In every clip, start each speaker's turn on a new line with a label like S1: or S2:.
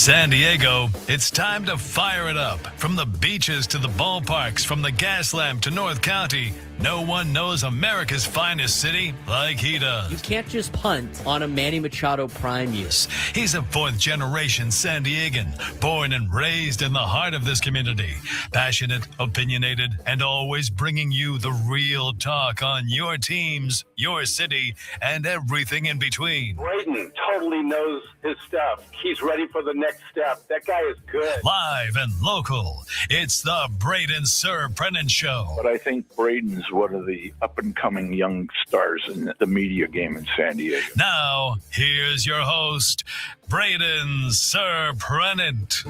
S1: San Diego, it's time to fire it up. From the beaches to the ballparks, from the Gaslamp to North County, no one knows America's finest city like he does.
S2: You can't just punt on a Manny Machado prime use.
S1: He's a fourth-generation San Diegan, born and raised in the heart of this community. Passionate, opinionated, and always bringing you the real talk on your teams, your city, and everything in between.
S3: Braden totally knows his stuff. He's ready for the next step. That guy is good.
S1: Live and local, it's the Braden Surprenant Show.
S4: But I think Braden's one of the up-and-coming young stars in the media game in San Diego.
S1: Now, here's your host, Braden Surprenant.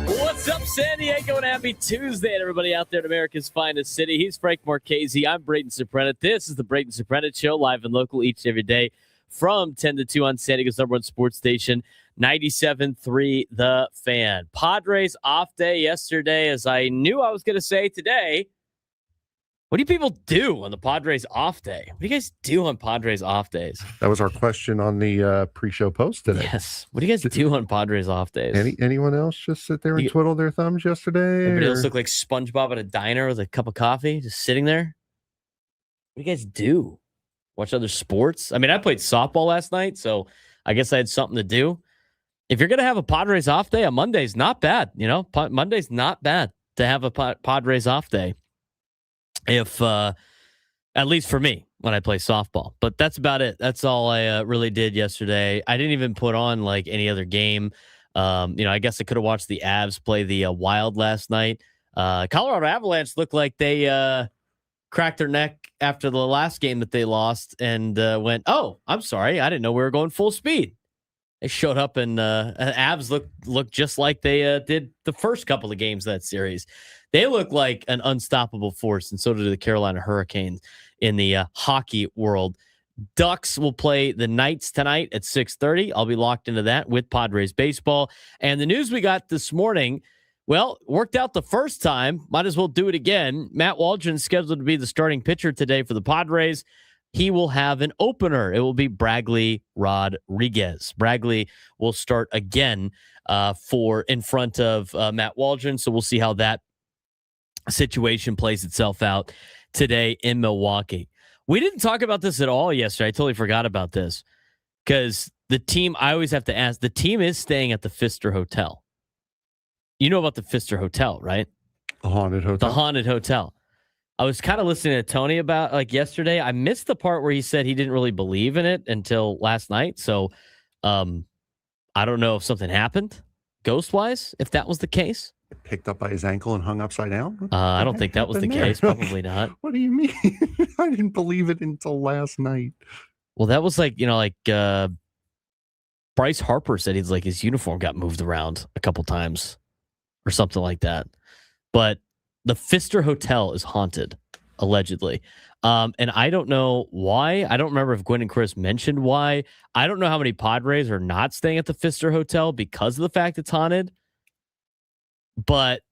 S2: What's up, San Diego, and happy Tuesday to everybody out there in America's finest city. He's Frank Marchese. I'm Braden Surprenant. This is the Braden Surprenant Show, live and local each and every day from 10 to 2 on San Diego's number one sports station, 97.3 The Fan. Padres off day yesterday, as I knew I was going to say today. What do you people do on the Padres off day? What do you guys do on Padres off days?
S5: That was our question on the pre-show post today.
S2: Yes. What do you guys do on Padres off days?
S5: Anyone else just sit there and twiddle their thumbs yesterday?
S2: Everybody else look like SpongeBob at a diner with a cup of coffee, just sitting there? What do you guys do? Watch other sports? I mean, I played softball last night, so I guess I had something to do. If you're going to have a Padres off day, a Monday's not bad. You know, Monday's not bad to have a Padres off day. If, at least for me, when I play softball. But that's about it. That's all I really did yesterday. I didn't even put on like any other game. I guess I could have watched the Avs play the Wild last night. Colorado Avalanche looked like they cracked their neck after the last game that they lost and went, oh, I'm sorry. I didn't know we were going full speed. They showed up and Avs looked just like they did the first couple of games of that series. They look like an unstoppable force, and so do the Carolina Hurricanes in the hockey world. Ducks will play the Knights tonight at 6:30. I'll be locked into that with Padres baseball. And the news we got this morning, well, worked out the first time. Might as well do it again. Matt Waldron's scheduled to be the starting pitcher today for the Padres. He will have an opener. It will be Bradley Rodriguez. Bradley will start again in front of Matt Waldron. So we'll see how that situation plays itself out today in Milwaukee. We didn't talk about this at all yesterday. I totally forgot about this because the team, I always have to ask, the team is staying at the Pfister Hotel. You know about the Pfister Hotel, right?
S5: The haunted hotel.
S2: The haunted hotel. I was kind of listening to Tony about yesterday. I missed the part where he said he didn't really believe in it until last night. So I don't know if something happened ghost-wise, if that was the case.
S5: Picked up by his ankle and hung upside down?
S2: I don't think that was the case. Probably not.
S5: What do you mean? I didn't believe it until last night.
S2: Well, that was Bryce Harper said his uniform got moved around a couple times or something like that. But the Pfister Hotel is haunted, allegedly. And I don't know why. I don't remember if Gwen and Chris mentioned why. I don't know how many Padres are not staying at the Pfister Hotel because of the fact it's haunted. But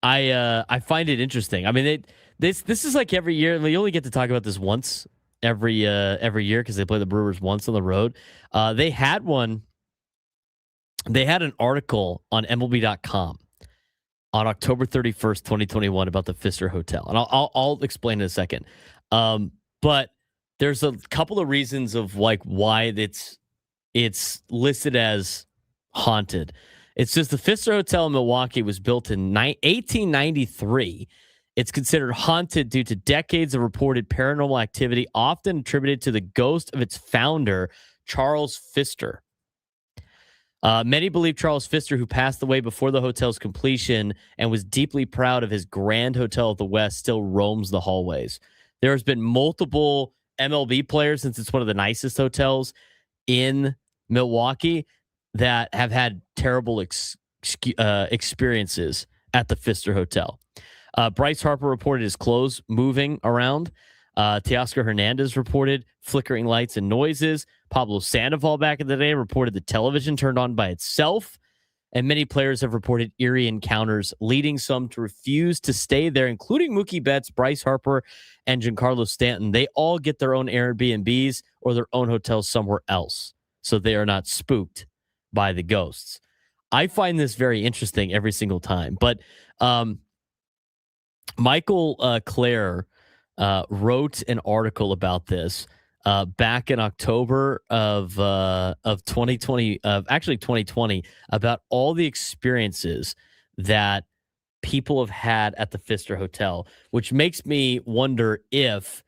S2: I find it interesting. I mean, this is like every year. We only get to talk about this once every year because they play the Brewers once on the road. They had one. They had an article on MLB.com on October 31st, 2021 about the Pfister Hotel. And I'll explain in a second. But there's a couple of reasons of why it's listed as haunted. It's just the Pfister Hotel in Milwaukee was built in 1893. It's considered haunted due to decades of reported paranormal activity, often attributed to the ghost of its founder, Charles Pfister. Many believe Charles Pfister, who passed away before the hotel's completion and was deeply proud of his Grand Hotel of the West, still roams the hallways. There has been multiple MLB players, since it's one of the nicest hotels in Milwaukee, that have had terrible experiences at the Pfister Hotel. Bryce Harper reported his clothes moving around. Teoscar Hernandez reported flickering lights and noises. Pablo Sandoval back in the day reported the television turned on by itself. and many players have reported eerie encounters, leading some to refuse to stay there, including Mookie Betts, Bryce Harper, and Giancarlo Stanton. They all get their own Airbnbs or their own hotels somewhere else, so they are not spooked by the ghosts. I find this very interesting every single time. But Michael Clare wrote an article about this back in October of 2020, actually 2020, about all the experiences that people have had at the Pfister Hotel, which makes me wonder if,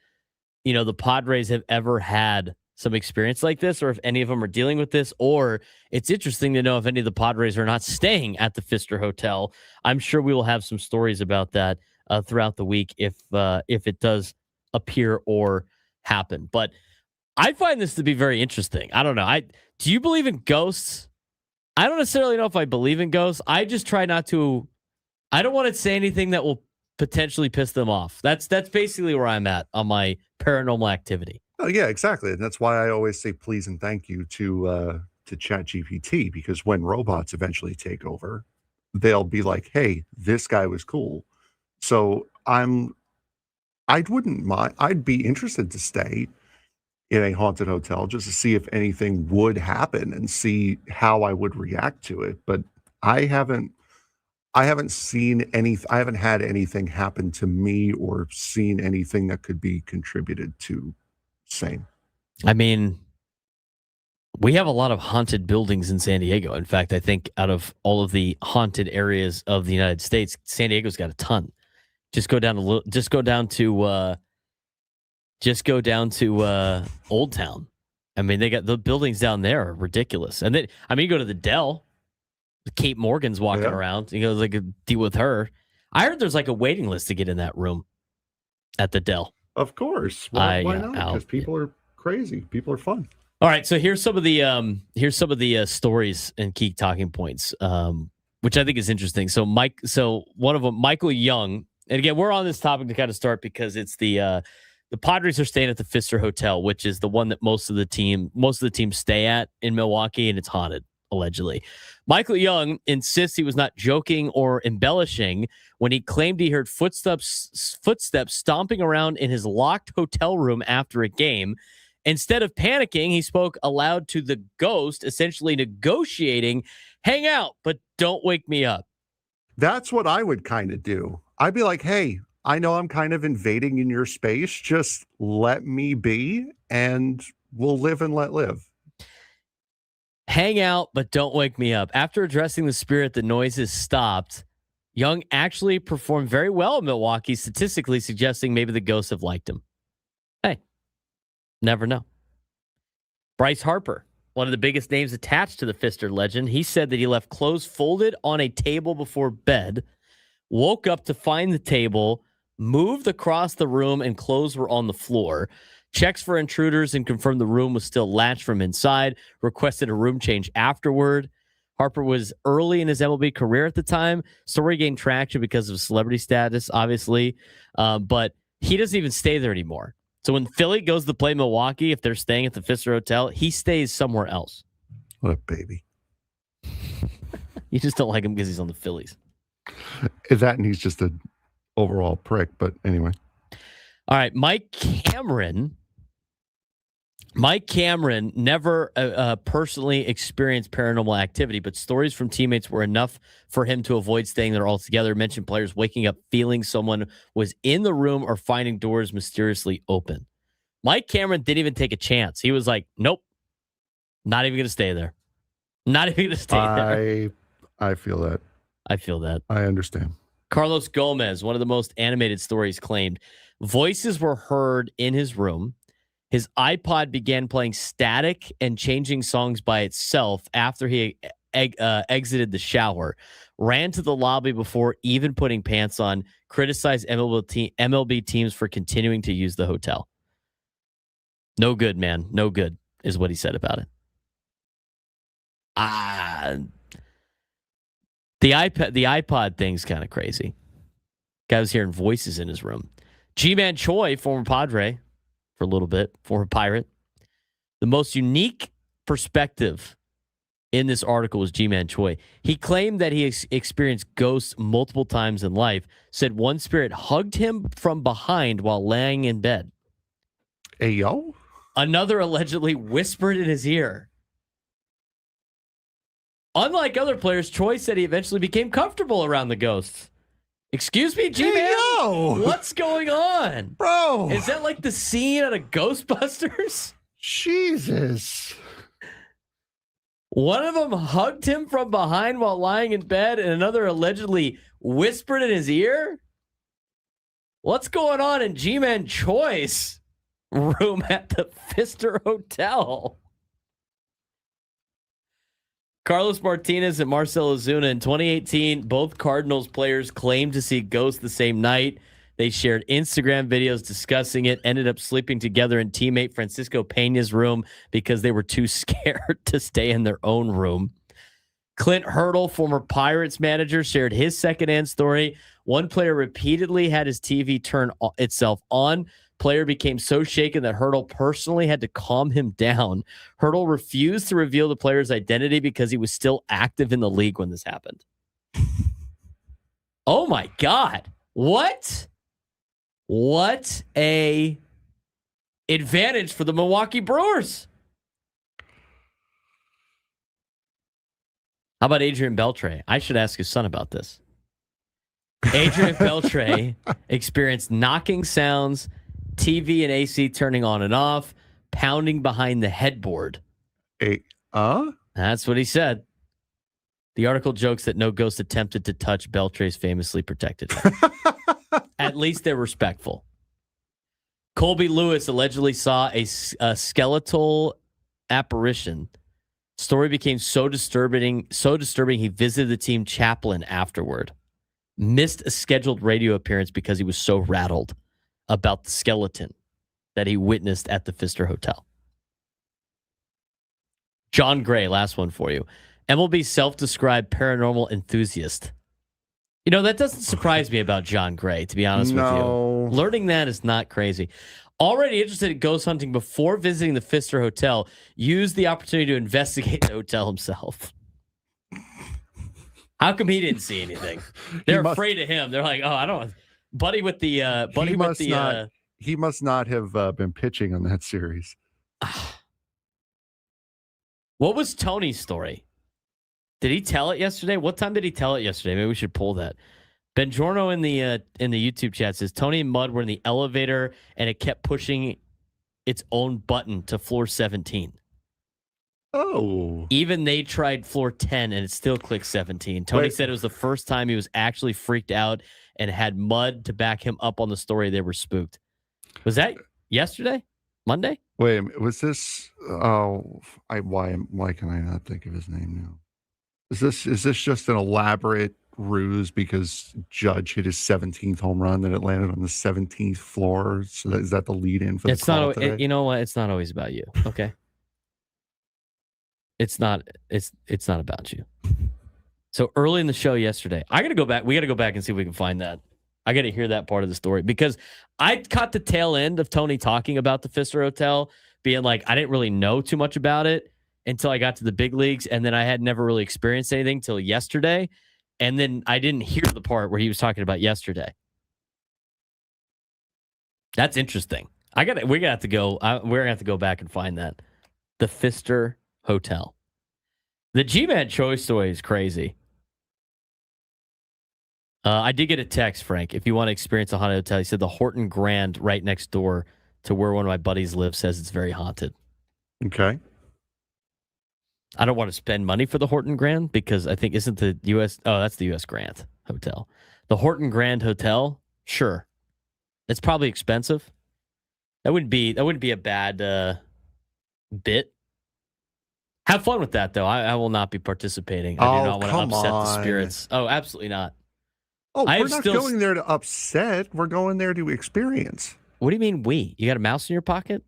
S2: the Padres have ever had some experience like this, or if any of them are dealing with this, or it's interesting to know if any of the Padres are not staying at the Pfister Hotel. I'm sure we will have some stories about that throughout the week if it does appear or happen. But I find this to be very interesting. I don't know. Do you believe in ghosts? I don't necessarily know if I believe in ghosts. I just try not to. I don't want to say anything that will potentially piss them off. That's basically where I'm at on my paranormal activity.
S5: Oh, yeah, exactly. And that's why I always say please and thank you to ChatGPT, because when robots eventually take over, they'll be like, hey, this guy was cool. So I wouldn't mind. I'd be interested to stay in a haunted hotel just to see if anything would happen and see how I would react to it. But I haven't seen I haven't had anything happen to me or seen anything that could be contributed to same.
S2: I mean, we have a lot of haunted buildings in San Diego. In fact, I think out of all of the haunted areas of the United States, San Diego's got a ton. Just go down to Old Town. I mean, they got the buildings down there are ridiculous. And then, you go to the Dell, Kate Morgan's walking around. You go deal with her. I heard there's like a waiting list to get in that room at the Dell.
S5: Of course. Why not? Because people are crazy. People are fun.
S2: All right. So here's some of the stories and key talking points, which I think is interesting. So one of them, Michael Young, and again, we're on this topic to kind of start because it's the Padres are staying at the Pfister Hotel, which is the one that most of the teams stay at in Milwaukee, and it's haunted, allegedly. Michael Young insists he was not joking or embellishing when he claimed he heard footsteps stomping around in his locked hotel room after a game. Instead of panicking, he spoke aloud to the ghost, essentially negotiating, hang out, but don't wake me up.
S5: That's what I would kind of do. I'd be like, hey, I know I'm kind of invading in your space. Just let me be and we'll live and let live.
S2: Hang out, but don't wake me up. After addressing the spirit, the noises stopped. Young actually performed very well in Milwaukee, statistically suggesting maybe the ghosts have liked him. Hey, never know. Bryce Harper, one of the biggest names attached to the Pfister legend, he said that he left clothes folded on a table before bed, woke up to find the table, moved across the room, and clothes were on the floor. Checks for intruders and confirmed the room was still latched from inside, requested a room change afterward. Harper was early in his MLB career at the time. Story gained traction because of celebrity status, obviously, but he doesn't even stay there anymore. So when Philly goes to play Milwaukee, if they're staying at the Pfister Hotel, he stays somewhere else.
S5: What a baby.
S2: You just don't like him because he's on the Phillies.
S5: Is that, and he's just an overall prick, but anyway.
S2: All right, Mike Cameron never personally experienced paranormal activity, but stories from teammates were enough for him to avoid staying there altogether. Mentioned players waking up feeling someone was in the room or finding doors mysteriously open. Mike Cameron didn't even take a chance. He was like, nope, not even going to stay there. Not even going to stay there.
S5: I feel that.
S2: I feel that.
S5: I understand.
S2: Carlos Gomez, one of the most animated stories, claimed voices were heard in his room. His iPod began playing static and changing songs by itself after he exited the shower, ran to the lobby before even putting pants on, criticized MLB teams for continuing to use the hotel. No good, man. No good is what he said about it. The iPod thing's kind of crazy. Guy was hearing voices in his room. G-Man Choi, former Padre for a little bit, former Pirate. The most unique perspective in this article was G-Man Choi. He claimed that he experienced ghosts multiple times in life, said one spirit hugged him from behind while laying in bed.
S5: Hey, yo?
S2: Another allegedly whispered in his ear. Unlike other players, Choi said he eventually became comfortable around the ghosts. Excuse me, G-Man?
S5: Hey, yo!
S2: What's going on?
S5: Bro!
S2: Is that like the scene out of Ghostbusters?
S5: Jesus.
S2: One of them hugged him from behind while lying in bed, and another allegedly whispered in his ear? What's going on in G-Man Choi's room at the Pfister Hotel? Carlos Martinez and Marcell Ozuna in 2018, both Cardinals players claimed to see ghosts the same night. They shared Instagram videos discussing it, ended up sleeping together in teammate Francisco Peña's room because they were too scared to stay in their own room. Clint Hurdle, former Pirates manager, shared his secondhand story. One player repeatedly had his TV turn itself on. Player became so shaken that Hurdle personally had to calm him down. Hurdle refused to reveal the player's identity because he was still active in the league when this happened. Oh my God. What a advantage for the Milwaukee Brewers. How about Adrian Beltre? I should ask his son about this. Adrian Beltre experienced knocking sounds, TV and AC turning on and off, pounding behind the headboard. That's what he said. The article jokes that no ghost attempted to touch Beltre's famously protected head. At least they're respectful. Colby Lewis allegedly saw a skeletal apparition. Story became so disturbing he visited the team chaplain afterward. Missed a scheduled radio appearance because he was so rattled about the skeleton that he witnessed at the Pfister Hotel. John Gray, last one for you. MLB self-described paranormal enthusiast. You know, that doesn't surprise me about John Gray, to be honest with you. Learning that is not crazy. Already interested in ghost hunting before visiting the Pfister Hotel, used the opportunity to investigate the hotel himself. How come he didn't see anything? They're afraid of him. They're like, oh, I don't... Buddy with the...
S5: He must not have been pitching on that series.
S2: What was Tony's story? Did he tell it yesterday? What time did he tell it yesterday? Maybe we should pull that. Benjorno in the YouTube chat says Tony and Mud were in the elevator and it kept pushing its own button to floor 17.
S5: Oh.
S2: Even they tried floor 10 and it still clicked 17. Tony said it was the first time he was actually freaked out and had Mud to back him up on the story. They were spooked. Was that yesterday? Monday?
S5: Wait, was this? Why can I not think of his name now? Is this just an elaborate ruse because Judge hit his 17th home run and it landed on the 17th floor? So is that the lead in for the call today?
S2: You know what? It's not always about you. Okay. It's not about you. So early in the show yesterday, we got to go back and see if we can find that. I got to hear that part of the story because I caught the tail end of Tony talking about the Pfister Hotel, being like, I didn't really know too much about it until I got to the big leagues. And then I had never really experienced anything till yesterday. And then I didn't hear the part where he was talking about yesterday. That's interesting. We're going to have to go back and find that. The Pfister Hotel. The G-Man Choice story is crazy. I did get a text, Frank. If you want to experience a haunted hotel, he said the Horton Grand right next door to where one of my buddies lives says it's very haunted.
S5: Okay.
S2: I don't want to spend money for the Horton Grand because I think isn't the U.S. Oh, that's the U.S. Grant Hotel. The Horton Grand Hotel, sure. It's probably expensive. That wouldn't be a bad bit. Have fun with that, though. I will not be participating. I do not want to upset the spirits. Oh, absolutely not.
S5: Oh, we're not going there to upset. We're going there to experience.
S2: What do you mean we? You got a mouse in your pocket?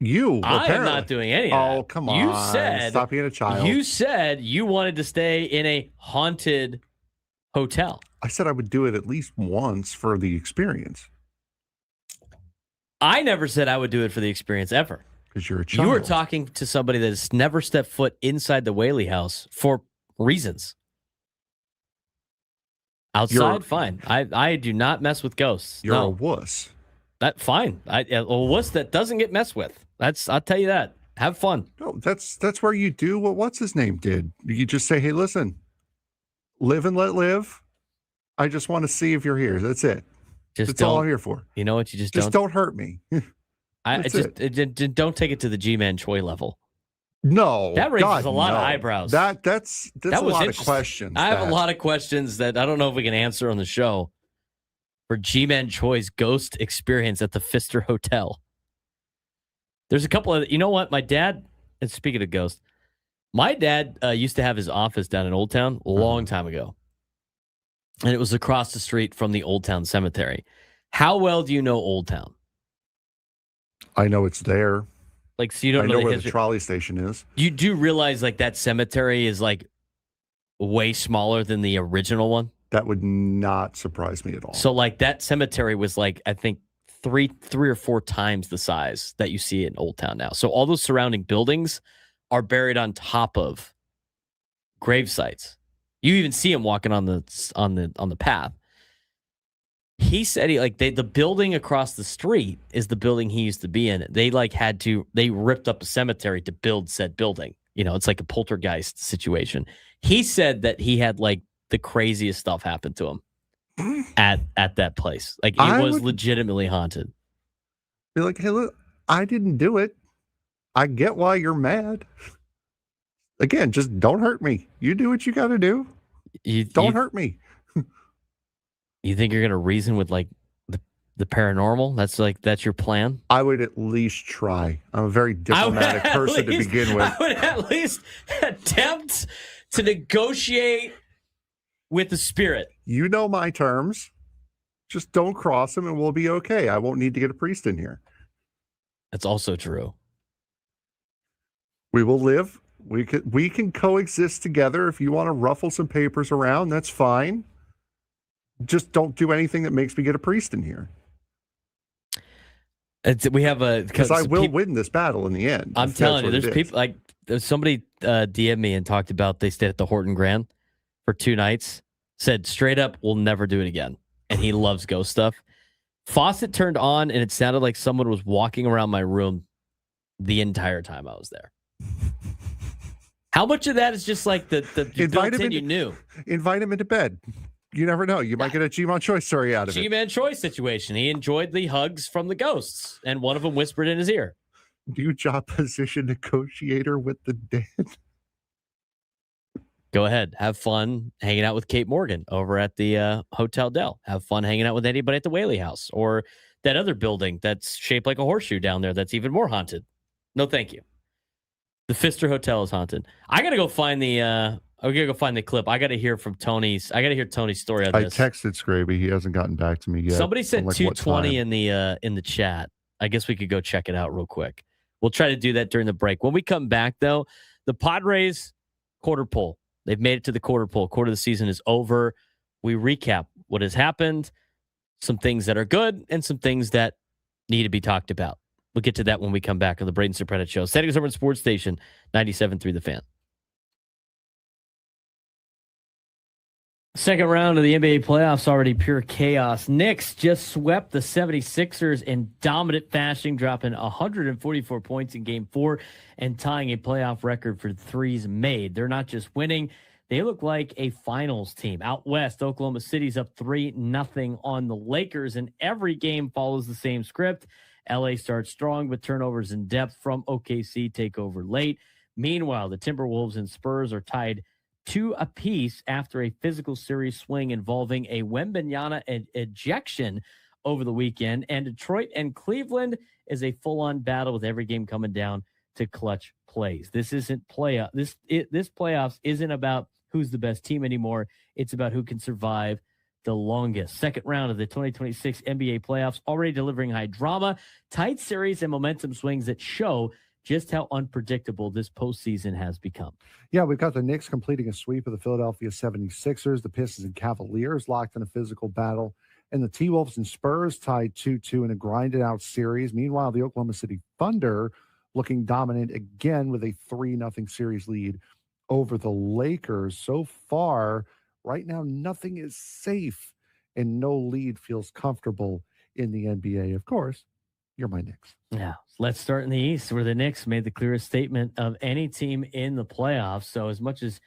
S2: I am not doing any of that.
S5: Oh, come on.
S2: You said...
S5: Stop being a child.
S2: You said you wanted to stay in a haunted hotel.
S5: I said I would do it at least once for the experience.
S2: I never said I would do it for the experience ever.
S5: because you're a child.
S2: You were talking to somebody that has never stepped foot inside the Whaley house for reasons. Outside, fine. I do not mess with ghosts.
S5: You're
S2: no.
S5: a wuss.
S2: That fine. A wuss that doesn't get messed with. I'll tell you that. Have fun.
S5: No, that's where you do what what's his name did. You just say, hey, listen, live and let live. I just want to see if you're here. That's it. That's all I'm here for.
S2: You know what? You just
S5: don't hurt me.
S2: Don't take it to the G-Man Choi level.
S5: No,
S2: that raises a lot of eyebrows.
S5: That's a lot of questions.
S2: I have a lot of questions that I don't know if we can answer on the show. For G-Man Choi's ghost experience at the Pfister Hotel, there's a couple of. You know what? My dad. And speaking of ghosts, my dad used to have his office down in Old Town a long time ago, and it was across the street from the Old Town Cemetery. How well do you know Old Town?
S5: I know it's there.
S2: Like, so you don't
S5: know where the trolley station is.
S2: You do realize like that cemetery is like way smaller than the original one?
S5: That would not surprise me at all.
S2: So like that cemetery was like, I think three or four times the size that you see in Old Town now. So all those surrounding buildings are buried on top of grave sites. You even see them walking on the path. He said the building across the street is the building he used to be in. They they ripped up a cemetery to build said building. You know, it's like a poltergeist situation. He said that he had like the craziest stuff happen to him at that place. Like it was legitimately haunted.
S5: Be like, hey, look, I didn't do it. I get why you're mad. Again, just don't hurt me. You do what you got to do. Don't hurt me.
S2: You think you're going to reason with like the paranormal? That's your plan?
S5: I would at least try. I'm a very diplomatic person to begin with.
S2: I would at least attempt to negotiate with the spirit.
S5: You know my terms. Just don't cross them and we'll be okay. I won't need to get a priest in here.
S2: That's also true.
S5: We will live. We can coexist together. If you want to ruffle some papers around, that's fine. Just don't do anything that makes me get a priest in here.
S2: We have
S5: because I will win this battle in the end.
S2: I'm telling you, there's people like somebody DM'd me and talked about they stayed at the Horton Grand for 2 nights. Said straight up, we'll never do it again. And he loves ghost stuff. Faucet turned on and it sounded like someone was walking around my room the entire time I was there. How much of that is just like the you knew?
S5: Invite him into bed. You never know. You might get a G-Man Choice story out of it.
S2: G-Man Choice situation. He enjoyed the hugs from the ghosts, and one of them whispered in his ear.
S5: New job position negotiator with the dead.
S2: Go ahead. Have fun hanging out with Kate Morgan over at the Hotel Del. Have fun hanging out with anybody at the Whaley House or that other building that's shaped like a horseshoe down there that's even more haunted. No, thank you. The Pfister Hotel is haunted. I got to go find the... I'm gonna go find the clip. I got to hear from Tony's. I got to hear Tony's story on this.
S5: I texted Scraby. He hasn't gotten back to me yet.
S2: Somebody said 220 in the chat. I guess we could go check it out real quick. We'll try to do that during the break. When we come back, though, the Padres quarter pole. They've made it to the quarter pole. Quarter of the season is over. We recap what has happened, some things that are good, and some things that need to be talked about. We'll get to that when we come back on the Braden Surprenant Show. Settings over in Sports Station 97.3 The Fan. Second round of the NBA playoffs, already pure chaos. Knicks just swept the 76ers in dominant fashion, dropping 144 points in Game 4 and tying a playoff record for threes made. They're not just winning, they look like a finals team. Out west, Oklahoma City's up 3-0 on the Lakers, and every game follows the same script. LA starts strong, but turnovers in depth from OKC take over late. Meanwhile, the Timberwolves and Spurs are tied 2 apiece after a physical series swing involving a Wembanyama ejection over the weekend. And Detroit and Cleveland is a full-on battle with every game coming down to clutch plays. This isn't playoff. This playoffs isn't about who's the best team anymore. It's about who can survive the longest. Second round of the 2026 NBA playoffs already delivering high drama, tight series, and momentum swings that show just how unpredictable this postseason has become.
S6: Yeah, we've got the Knicks completing a sweep of the Philadelphia 76ers, the Pistons and Cavaliers locked in a physical battle, and the T-Wolves and Spurs tied 2-2 in a grinded-out series. Meanwhile, the Oklahoma City Thunder looking dominant again with a 3-0 series lead over the Lakers. So far, right now, nothing is safe and no lead feels comfortable in the NBA. Of course, you're my Knicks.
S2: Yeah. Let's start in the East, where the Knicks made the clearest statement of any team in the playoffs. So as much as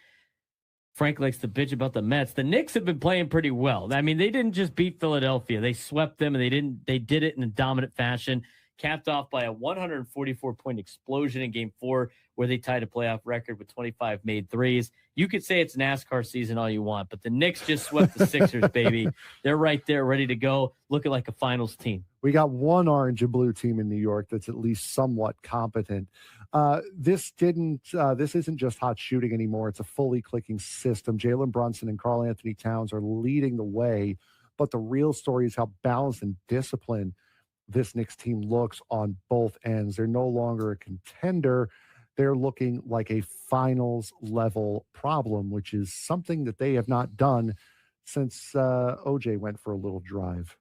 S2: Frank likes to bitch about the Mets, the Knicks have been playing pretty well. I mean, they didn't just beat Philadelphia. They swept them, and they did it in a dominant fashion, capped off by a 144-point explosion in Game 4, where they tied a playoff record with 25 made threes. You could say it's NASCAR season all you want, but the Knicks just swept the Sixers, baby. They're right there, ready to go, looking like a finals team.
S6: We got one orange and blue team in New York that's at least somewhat competent. This isn't just hot shooting anymore. It's a fully clicking system. Jalen Brunson and Karl Anthony Towns are leading the way, but the real story is how balanced and disciplined this Knicks team looks on both ends. They're no longer a contender. They're looking like a finals level problem, which is something that they have not done since OJ went for a little drive.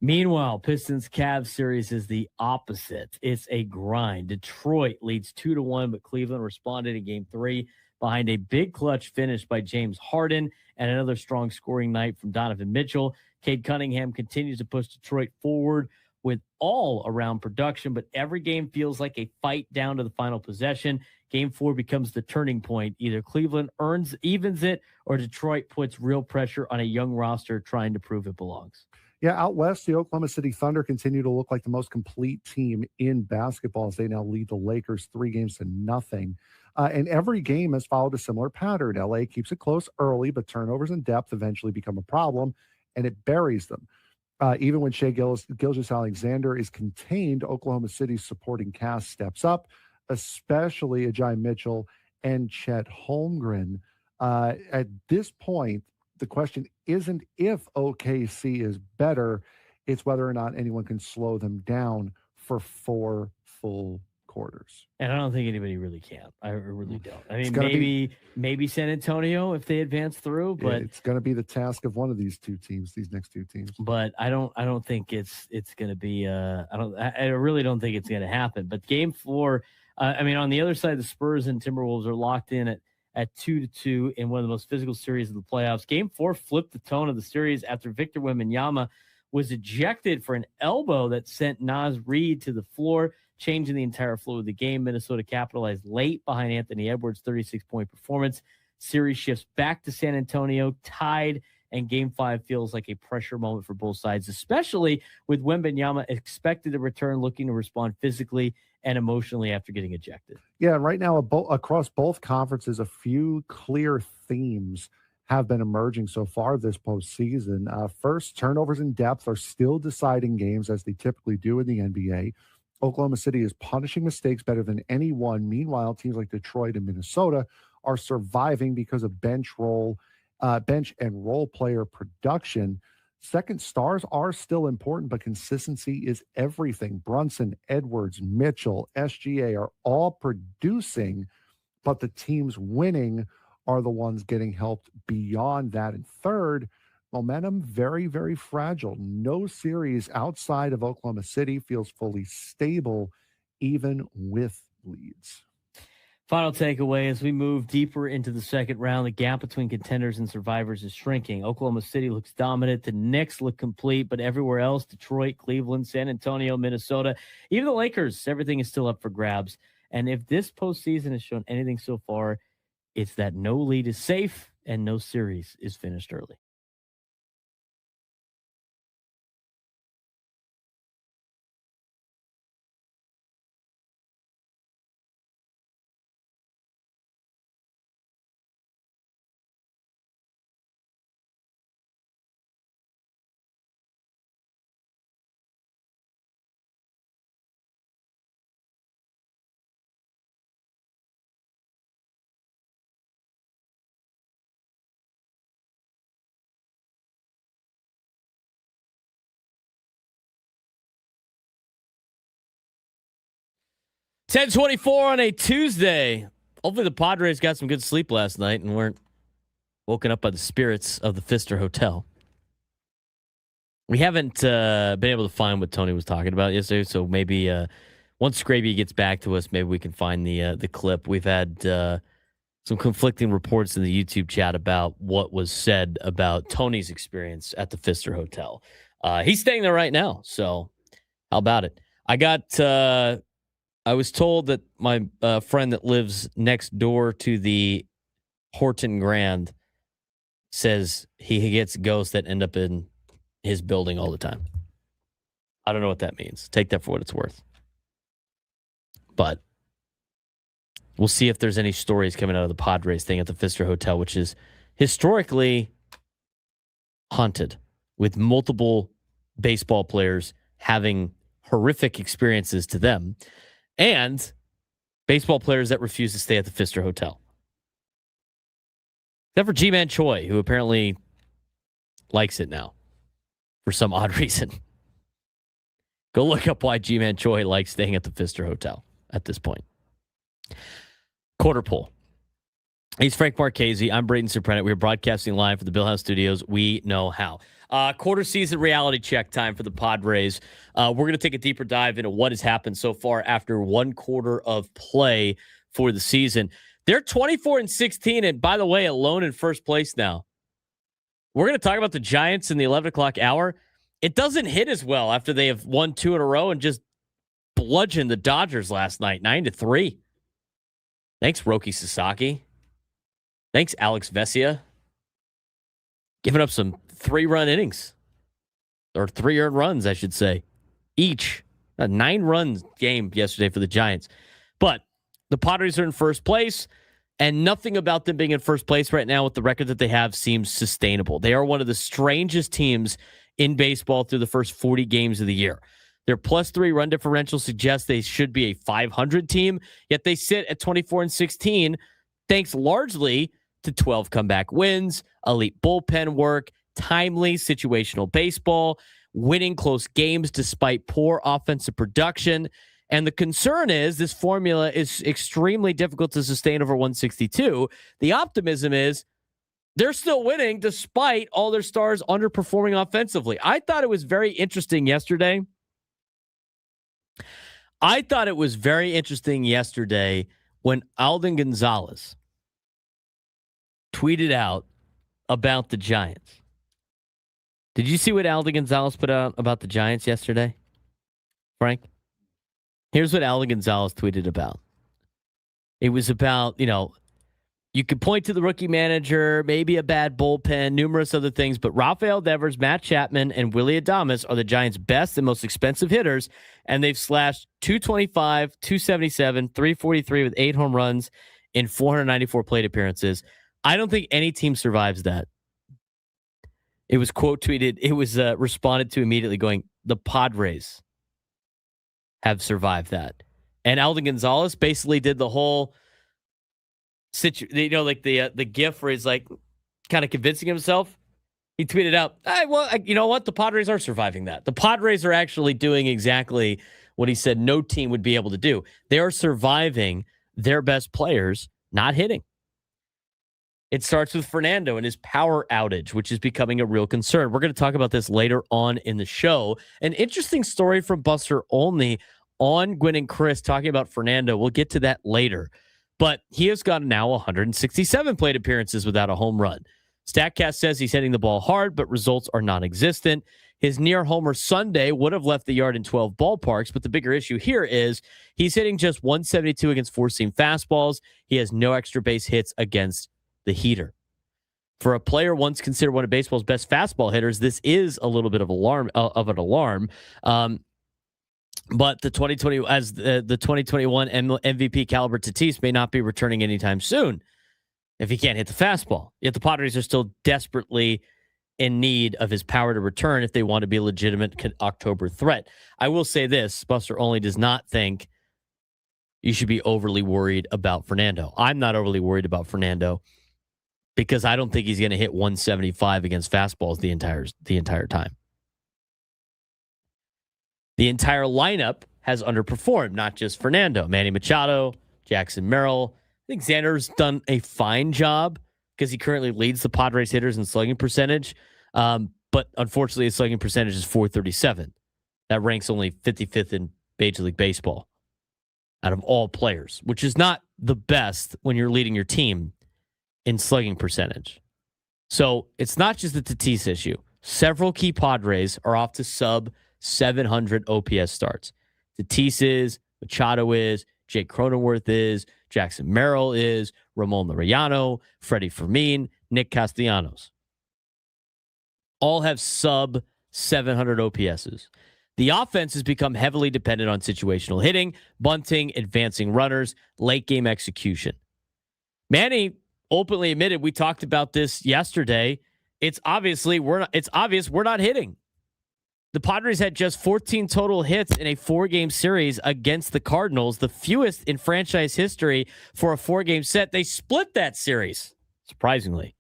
S2: Meanwhile, Pistons-Cavs series is the opposite. It's a grind. Detroit leads 2-1, but Cleveland responded in Game 3 behind a big clutch finish by James Harden and another strong scoring night from Donovan Mitchell. Cade Cunningham continues to push Detroit forward with all-around production, but every game feels like a fight down to the final possession. Game 4 becomes the turning point. Either Cleveland evens it, or Detroit puts real pressure on a young roster trying to prove it belongs.
S6: Yeah, out west, the Oklahoma City Thunder continue to look like the most complete team in basketball as they now lead the Lakers 3-0. And every game has followed a similar pattern. LA keeps it close early, but turnovers and depth eventually become a problem, and it buries them. Even when Shai Gilgeous-Alexander is contained, Oklahoma City's supporting cast steps up, especially Ajay Mitchell and Chet Holmgren. At this point, the question isn't if OKC is better, it's whether or not anyone can slow them down for 4 full quarters.
S2: And I don't think anybody really can. I really don't. I mean, maybe San Antonio if they advance through, but
S6: it's going to be the task of one of these next two teams.
S2: But I don't think it's going to be. I really don't think it's going to happen. But Game 4, on the other side, the Spurs and Timberwolves are locked in at 2-2 in one of the most physical series of the playoffs. Game 4 flipped the tone of the series after Victor Wembanyama was ejected for an elbow that sent Naz Reid to the floor, changing the entire flow of the game. Minnesota capitalized late behind Anthony Edwards' 36-point performance. Series shifts back to San Antonio, tied, and Game 5 feels like a pressure moment for both sides, especially with Wembanyama expected to return looking to respond physically and emotionally after getting ejected.
S6: Yeah, right now across both conferences, a few clear themes have been emerging so far this postseason. First, turnovers and depth are still deciding games as they typically do in the NBA. Oklahoma City is punishing mistakes better than anyone. Meanwhile, teams like Detroit and Minnesota are surviving because of bench and role player production. Second, stars are still important, but consistency is everything. Brunson, Edwards, Mitchell, SGA are all producing, but the teams winning are the ones getting helped beyond that. And third, momentum very, very fragile. No series outside of Oklahoma City feels fully stable, even with leads.
S2: Final takeaway as we move deeper into the second round, the gap between contenders and survivors is shrinking. Oklahoma City looks dominant. The Knicks look complete, but everywhere else, Detroit, Cleveland, San Antonio, Minnesota, even the Lakers, everything is still up for grabs. And if this postseason has shown anything so far, it's that no lead is safe and no series is finished early. $10:24 on a Tuesday. Hopefully the Padres got some good sleep last night and weren't woken up by the spirits of the Pfister Hotel. We haven't been able to find what Tony was talking about yesterday, so maybe Once Scraby gets back to us, maybe we can find the clip. We've had some conflicting reports in the YouTube chat about what was said about Tony's experience at the Pfister Hotel. He's staying there right now, so how about it? I was told that my friend that lives next door to the Horton Grand says he gets ghosts that end up in his building all the time. I don't know what that means. Take that for what it's worth. But we'll see if there's any stories coming out of the Padres thing at the Pfister Hotel, which is historically haunted with multiple baseball players having horrific experiences to them and baseball players that refuse to stay at the Pfister Hotel. Except for G-Man Choi, who apparently likes it now for some odd reason. Go look up why G-Man Choi likes staying at the Pfister Hotel at this point. Quarter pole. He's Frank Marchese. I'm Braden Surprenant. We're broadcasting live from the Bill House Studios. We know how. Quarter season reality check time for the Padres. We're going to take a deeper dive into what has happened so far after one quarter of play for the season. They're 24-16, and by the way, alone in first place now. We're going to talk about the Giants in the 11 o'clock hour. It doesn't hit as well after they have won 2 in a row and just bludgeoned the Dodgers last night, 9-3. Thanks, Roki Sasaki. Thanks, Alex Vesia. Giving up some 3-run innings. Or 3 earned runs, I should say. Each. A 9-run game yesterday for the Giants. But the Padres are in first place, and nothing about them being in first place right now with the record that they have seems sustainable. They are one of the strangest teams in baseball through the first 40 games of the year. Their +3 run differential suggests they should be a 500 team, yet they sit at 24-16, thanks largely to 12 comeback wins, elite bullpen work, timely situational baseball, winning close games despite poor offensive production. And the concern is this formula is extremely difficult to sustain over 162. The optimism is they're still winning despite all their stars underperforming offensively. I thought it was very interesting yesterday. When Alden Gonzalez tweeted out about the Giants. Did you see what Alden Gonzalez put out about the Giants yesterday, Frank? Here's what Alden Gonzalez tweeted about. It was about, you could point to the rookie manager, maybe a bad bullpen, numerous other things, but Rafael Devers, Matt Chapman, and Willie Adames are the Giants' best and most expensive hitters, and they've slashed 225, 277, 343 with 8 home runs in 494 plate appearances. I don't think any team survives that. It was quote tweeted. It was responded to immediately going, the Padres have survived that. And Alden Gonzalez basically did the whole like the gif where he's like kind of convincing himself. He tweeted out, you know what? The Padres are surviving that. The Padres are actually doing exactly what he said no team would be able to do. They are surviving their best players not hitting. It starts with Fernando and his power outage, which is becoming a real concern. We're going to talk about this later on in the show. An interesting story from Buster Olney on Gwynn and Chris talking about Fernando. We'll get to that later. But he has got now 167 plate appearances without a home run. StatCast says he's hitting the ball hard, but results are non-existent. His near homer Sunday would have left the yard in 12 ballparks, but the bigger issue here is he's hitting just 172 against four-seam fastballs. He has no extra base hits against the heater. For a player once considered one of baseball's best fastball hitters, this is a little bit of an alarm. But the 2021 MVP caliber Tatis may not be returning anytime soon if he can't hit the fastball. Yet the Padres are still desperately in need of his power to return if they want to be a legitimate October threat. I will say this, Buster only does not think you should be overly worried about Fernando. I'm not overly worried about Fernando because I don't think he's going to hit 175 against fastballs the entire time. The entire lineup has underperformed, not just Fernando. Manny Machado, Jackson Merrill. I think Xander's done a fine job because he currently leads the Padres hitters in slugging percentage. But unfortunately, his slugging percentage is .437. That ranks only 55th in Major League Baseball. out of all players, which is not the best when you're leading your team in slugging percentage. So it's not just the Tatis issue. Several key Padres are off to sub 700 OPS starts. Tatis is, Machado is, Jake Cronenworth is, Jackson Merrill is, Ramon Laureano, Freddie Fermin, Nick Castellanos. All have sub 700 OPSs. The offense has become heavily dependent on situational hitting, bunting, advancing runners, late game execution. Manny openly admitted, we talked about this yesterday. It's obvious we're not hitting. The Padres had just 14 total hits in a 4-game series against the Cardinals, the fewest in franchise history for a 4-game set. They split that series, surprisingly.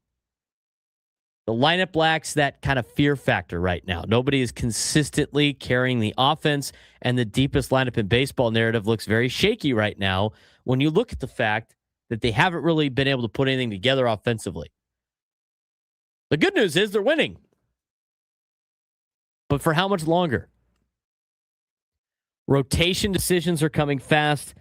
S2: The lineup lacks that kind of fear factor right now. Nobody is consistently carrying the offense, and the deepest lineup in baseball narrative looks very shaky right now when you look at the fact that they haven't really been able to put anything together offensively. The good news is they're winning. But for how much longer? Rotation decisions are coming fast.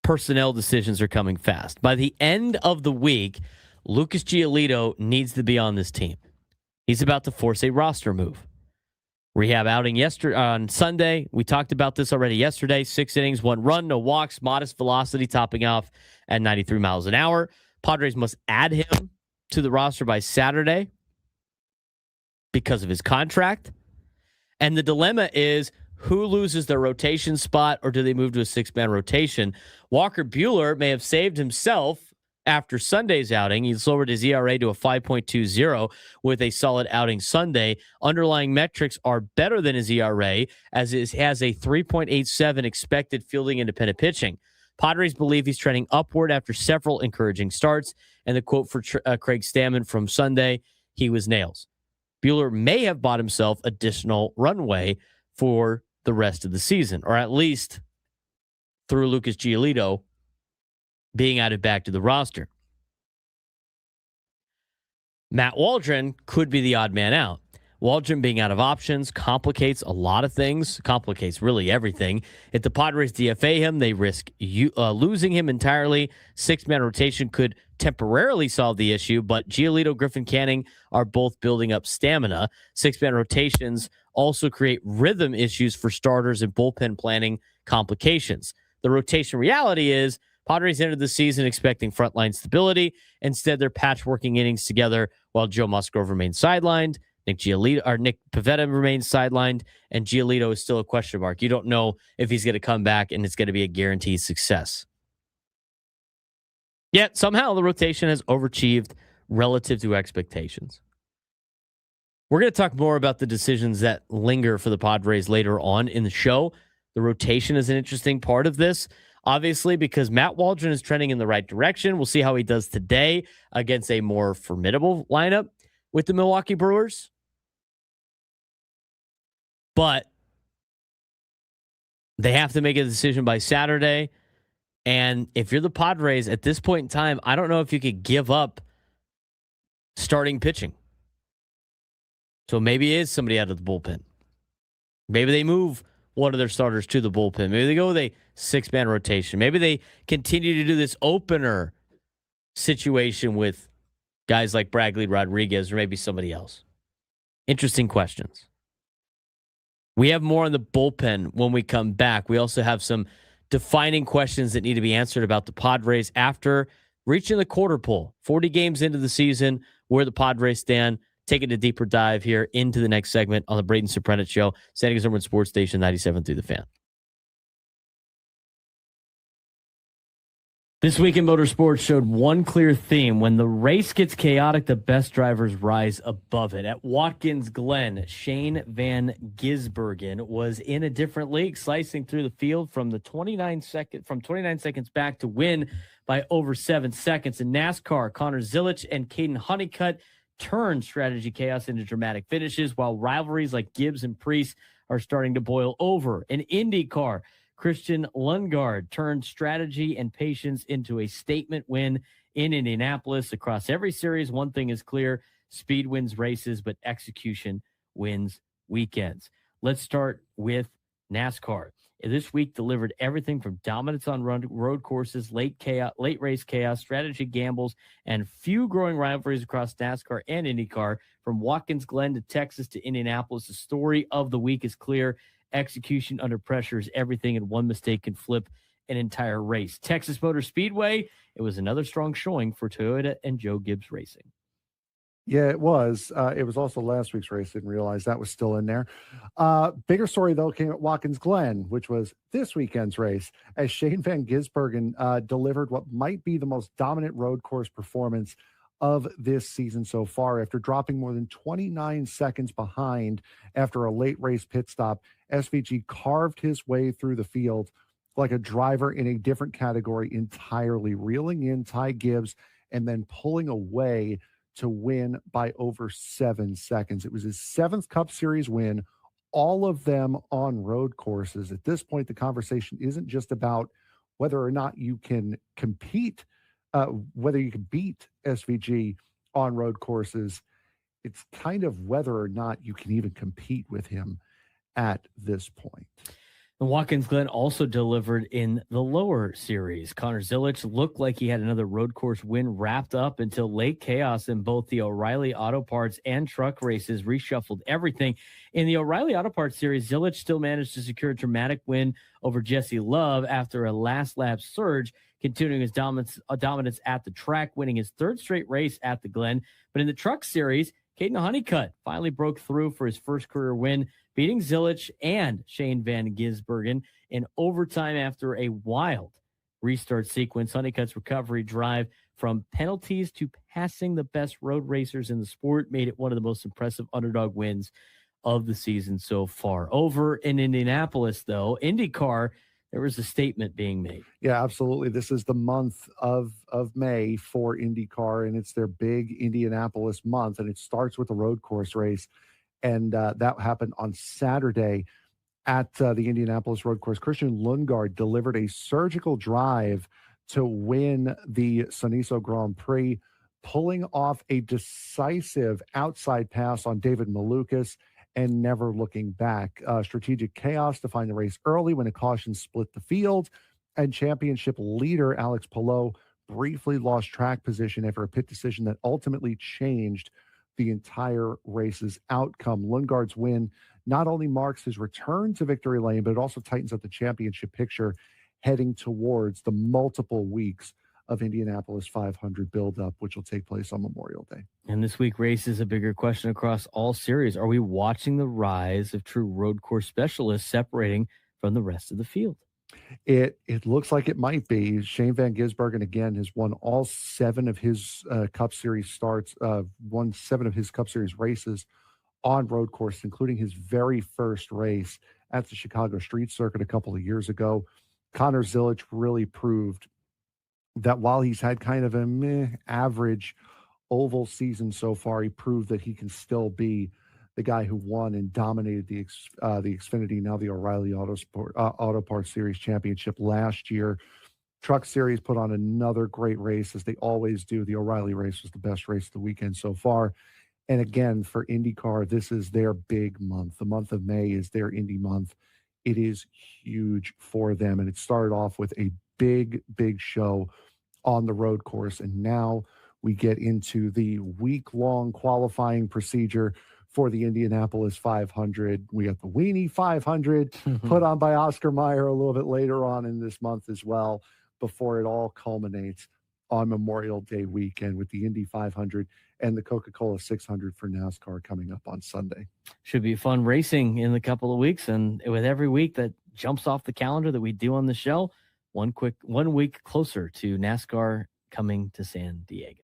S2: Personnel decisions are coming fast. By the end of the week, Lucas Giolito needs to be on this team. He's about to force a roster move. Rehab outing yesterday on Sunday. We talked about this already yesterday. 6 innings, 1 run, no walks, modest velocity, topping off at 93 miles an hour. Padres must add him to the roster by Saturday because of his contract. And the dilemma is, who loses their rotation spot, or do they move to a 6-man rotation? Walker Buehler may have saved himself after Sunday's outing. He's lowered his ERA to a 5.20 with a solid outing Sunday. Underlying metrics are better than his ERA, as it has a 3.87 expected fielding independent pitching. Padres believe he's trending upward after several encouraging starts. And the quote for Craig Stammen from Sunday, he was nails. Buehler may have bought himself additional runway for the rest of the season, or at least through Lucas Giolito being added back to the roster. Matt Waldron could be the odd man out. Waldron being out of options complicates a lot of things, complicates really everything. If the Padres DFA him, they risk losing him entirely. 6-man rotation could temporarily solve the issue, but Giolito, Griffin Canning are both building up stamina. 6-man rotations also create rhythm issues for starters and bullpen planning complications. The rotation reality is Padres entered the season expecting frontline stability. Instead, they're patchworking innings together while Joe Musgrove remains sidelined. Nick Pivetta remains sidelined, and Giolito is still a question mark. You don't know if he's going to come back, and it's going to be a guaranteed success. Yet, somehow, the rotation has overachieved relative to expectations. We're going to talk more about the decisions that linger for the Padres later on in the show. The rotation is an interesting part of this, obviously, because Matt Waldron is trending in the right direction. We'll see how he does today against a more formidable lineup with the Milwaukee Brewers. But they have to make a decision by Saturday. And if you're the Padres at this point in time, I don't know if you could give up starting pitching. So maybe it is somebody out of the bullpen. Maybe they move one of their starters to the bullpen. Maybe they go with a 6-man rotation. Maybe they continue to do this opener situation with guys like Bradley Rodriguez or maybe somebody else. Interesting questions. We have more on the bullpen when we come back. We also have some defining questions that need to be answered about the Padres after reaching the quarter pole. 40 games into the season, where the Padres stand. Taking a deeper dive here into the next segment on the Braden Surprenant Show, San Diego's number one sports station, 97.3 The Fan. This week in motorsports showed one clear theme. When the race gets chaotic, the best drivers rise above it. At Watkins Glen, Shane Van Gisbergen was in a different league, slicing through the field from 29 seconds back to win by over 7 seconds. In NASCAR, Connor Zilisch and Caden Honeycutt turned strategy chaos into dramatic finishes, while rivalries like Gibbs and Priest are starting to boil over. In IndyCar, Christian Lundgaard turned strategy and patience into a statement win in Indianapolis. Across every series, one thing is clear: speed wins races, but execution wins weekends. Let's start with NASCAR. This week delivered everything from dominance on road courses, late race chaos, strategy gambles, and few growing rivalries across NASCAR and IndyCar. From Watkins Glen to Texas to Indianapolis, the story of the week is clear. Execution under pressure is everything, and one mistake can flip an entire race. Texas Motor Speedway, it was another strong showing for Toyota and Joe Gibbs Racing.
S6: Yeah, it was. It was also last week's race. Didn't realize that was still in there. Bigger story, though, came at Watkins Glen, which was this weekend's race, as Shane Van Gisbergen delivered what might be the most dominant road course performance of this season so far. After dropping more than 29 seconds behind after a late race pit stop, SVG carved his way through the field like a driver in a different category entirely, reeling in Ty Gibbs and then pulling away to win by over 7 seconds. It was his 7th Cup Series win, all of them on road courses. At this point, the conversation isn't just about whether or not you can compete, whether you can beat SVG on road courses. It's kind of whether or not you can even compete with him at this point.
S2: And Watkins Glen also delivered in the lower series. Connor Zilic looked like he had another road course win wrapped up until late chaos in both the O'Reilly Auto Parts and truck races reshuffled everything. In the O'Reilly Auto Parts series, Zilic still managed to secure a dramatic win over Jesse Love after a last lap surge, continuing his dominance at the track, winning his 3rd straight race at the Glen. But in the truck series, Caden Honeycutt finally broke through for his first career win, beating Zilic and Shane Van Gisbergen in overtime after a wild restart sequence. Honeycutt's recovery drive from penalties to passing the best road racers in the sport made it one of the most impressive underdog wins of the season so far. Over in Indianapolis, though, IndyCar, there was a statement being made.
S6: Yeah, absolutely. This is the month of May for IndyCar, and it's their big Indianapolis month, and it starts with the road course race. And that happened on Saturday at the Indianapolis road course. Christian Lundgaard delivered a surgical drive to win the Soniso Grand Prix, pulling off a decisive outside pass on David Malukas and never looking back. Strategic chaos to find the race early when a caution split the field, and championship leader Alex Palou briefly lost track position after a pit decision that ultimately changed the entire race's outcome. Lundgaard's win not only marks his return to victory lane, but it also tightens up the championship picture heading towards the multiple weeks of Indianapolis 500 buildup, which will take place on Memorial Day.
S2: And this week raises a bigger question across all series. Are we watching the rise of true road course specialists separating from the rest of the field?
S6: It looks like it might be. Shane Van Gisbergen, again, has won all 7 of his Cup Series starts, won 7 of his Cup Series races on road course, including his very first race at the Chicago Street Circuit a couple of years ago. Connor Zilic really proved that while he's had kind of a average oval season so far, he proved that he can still be the guy who won and dominated the Xfinity, now the O'Reilly Auto Parts Series championship last year. Truck Series put on another great race, as they always do. The O'Reilly race was the best race of the weekend so far. And again, for IndyCar, this is their big month. The month of May is their Indy month. It is huge for them. And it started off with a big show on the road course. And now we get into the week-long qualifying procedure for the Indianapolis 500. We got the Weenie 500 put on by Oscar Mayer a little bit later on in this month as well, before it all culminates on Memorial Day weekend with the Indy 500 and the Coca-Cola 600 for NASCAR coming up on Sunday.
S2: Should be fun racing in a couple of weeks. And with every week that jumps off the calendar that we do on the show, one week closer to NASCAR coming to San Diego.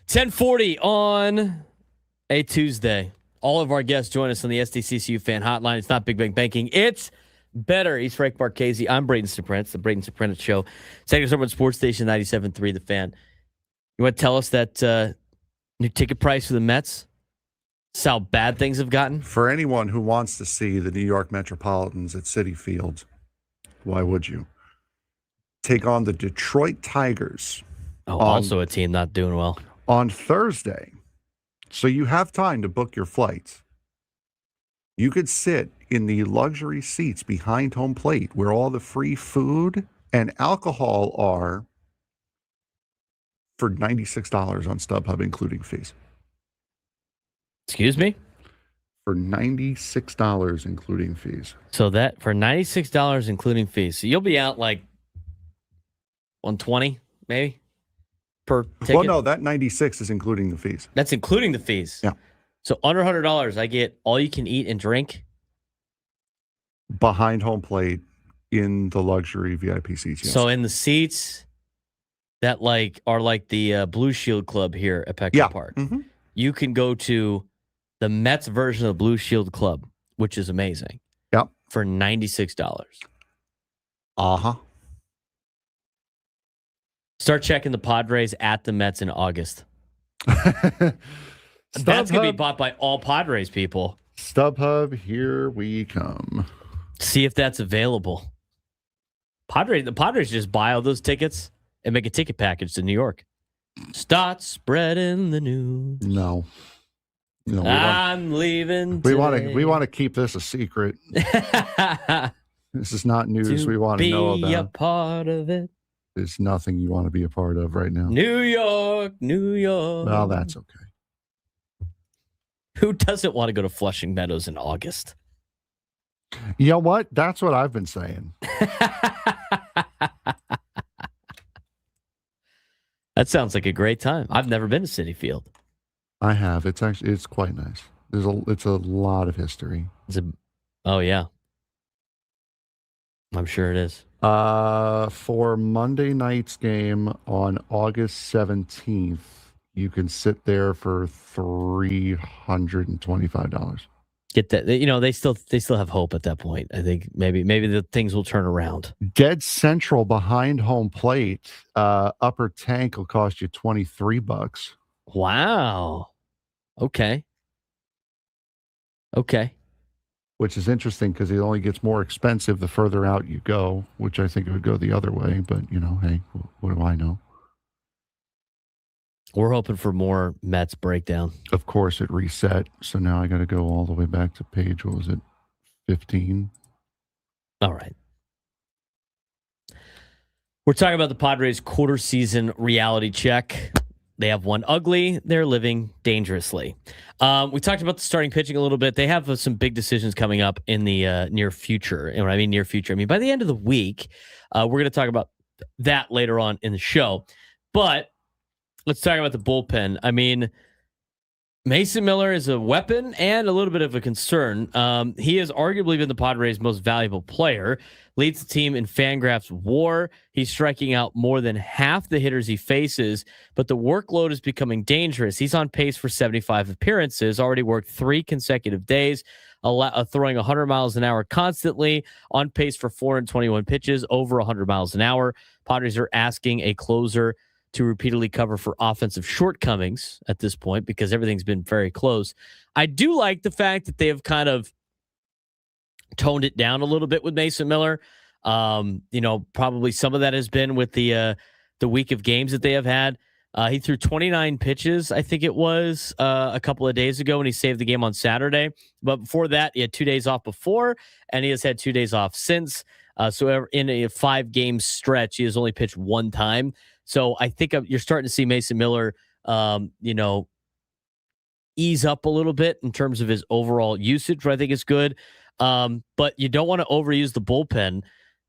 S2: 10:40 on a Tuesday. All of our guests join us on the SDCCU fan hotline. It's not Big Bang Banking. It's better. He's Frank Marchese. I'm Braden Surprenant. The Braden Surprenant Show. Second Urban Sports Station 97.3 The Fan. You want to tell us that new ticket price for the Mets? That's how bad things have gotten?
S5: For anyone who wants to see the New York Metropolitans at Citi Field, why would you? Take on the Detroit Tigers.
S2: Also a team not doing well.
S5: On Thursday. So you have time to book your flights. You could sit in the luxury seats behind home plate where all the free food and alcohol are for $96 on StubHub, including fees.
S2: Excuse me?
S5: For $96, including fees.
S2: So that for $96, including fees. So you'll be out like $120, maybe, per ticket?
S5: Well, no, that $96 is including the fees.
S2: That's including the fees.
S5: Yeah.
S2: So under $100, I get all you can eat and drink?
S5: Behind home plate in the luxury VIP seats, yes.
S2: So in the seats that are like the Blue Shield Club here at Petco Park, you can go to the Mets version of the Blue Shield Club, which is amazing.
S5: Yep.
S2: For $96.
S5: Uh-huh.
S2: Start checking the Padres at the Mets in August. That's going to be bought by all Padres people.
S5: StubHub, here we come.
S2: See if that's available. The Padres just buy all those tickets and make a ticket package to New York. Start spreading the news.
S5: No,
S2: I'm leaving.
S5: We want to keep this a secret. This is not news we want to know about.
S2: Be a part of it.
S5: There's nothing you want to be a part of right now.
S2: New York, New York.
S5: Well, that's okay.
S2: Who doesn't want to go to Flushing Meadows in August?
S6: You know what? That's what I've been saying.
S2: That sounds like a great time. I've never been to Citi Field.
S5: I have. It's quite nice. It's a lot of history.
S2: Oh yeah. I'm sure it is.
S5: For Monday night's game on August 17th, you can sit there for $325.
S2: Get that? They still have hope at that point. I think maybe the things will turn around.
S6: Dead central behind home plate. Upper tank will cost you $23.
S2: Wow. Okay.
S5: Which is interesting because it only gets more expensive the further out you go, which I think it would go the other way. But, hey, what do I know?
S2: We're hoping for more Mets breakdown.
S5: Of course, it reset. So now I got to go all the way back to page, what was it, 15?
S2: All right. We're talking about the Padres quarter season reality check. They have one ugly. They're living dangerously. We talked about the starting pitching a little bit. They have some big decisions coming up in the near future. And when I mean near future, I mean by the end of the week. We're going to talk about that later on in the show. But let's talk about the bullpen. I mean, Mason Miller is a weapon and a little bit of a concern. He has arguably been the Padres' most valuable player, leads the team in Fangraphs WAR. He's striking out more than half the hitters he faces, but the workload is becoming dangerous. He's on pace for 75 appearances, already worked 3 consecutive days, throwing 100 miles an hour constantly, on pace for 421 pitches, over 100 miles an hour. Padres are asking a closer to repeatedly cover for offensive shortcomings at this point because everything's been very close. I do like the fact that they have kind of toned it down a little bit with Mason Miller. Probably some of that has been with the week of games that they have had. He threw 29 pitches, I think it was, a couple of days ago when he saved the game on Saturday. But before that, he had 2 days off before, and he has had 2 days off since. So in a 5-game stretch, he has only pitched 1 time. So I think you're starting to see Mason Miller, ease up a little bit in terms of his overall usage, which I think is good. But you don't want to overuse the bullpen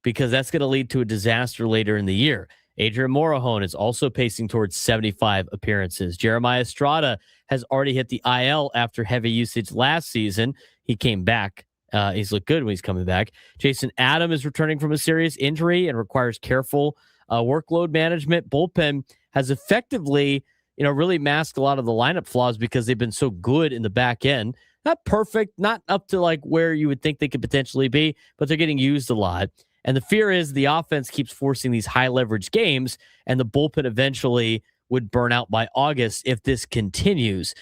S2: because that's going to lead to a disaster later in the year. Adrian Morejon is also pacing towards 75 appearances. Jeremiah Estrada has already hit the IL after heavy usage last season. He came back. He's looked good when he's coming back. Jason Adam is returning from a serious injury and requires careful workload management. Bullpen has effectively really mask a lot of the lineup flaws because they've been so good in the back end. Not perfect, not up to like where you would think they could potentially be, but they're getting used a lot. And the fear is the offense keeps forcing these high leverage games, and the bullpen eventually would burn out by August if this continues.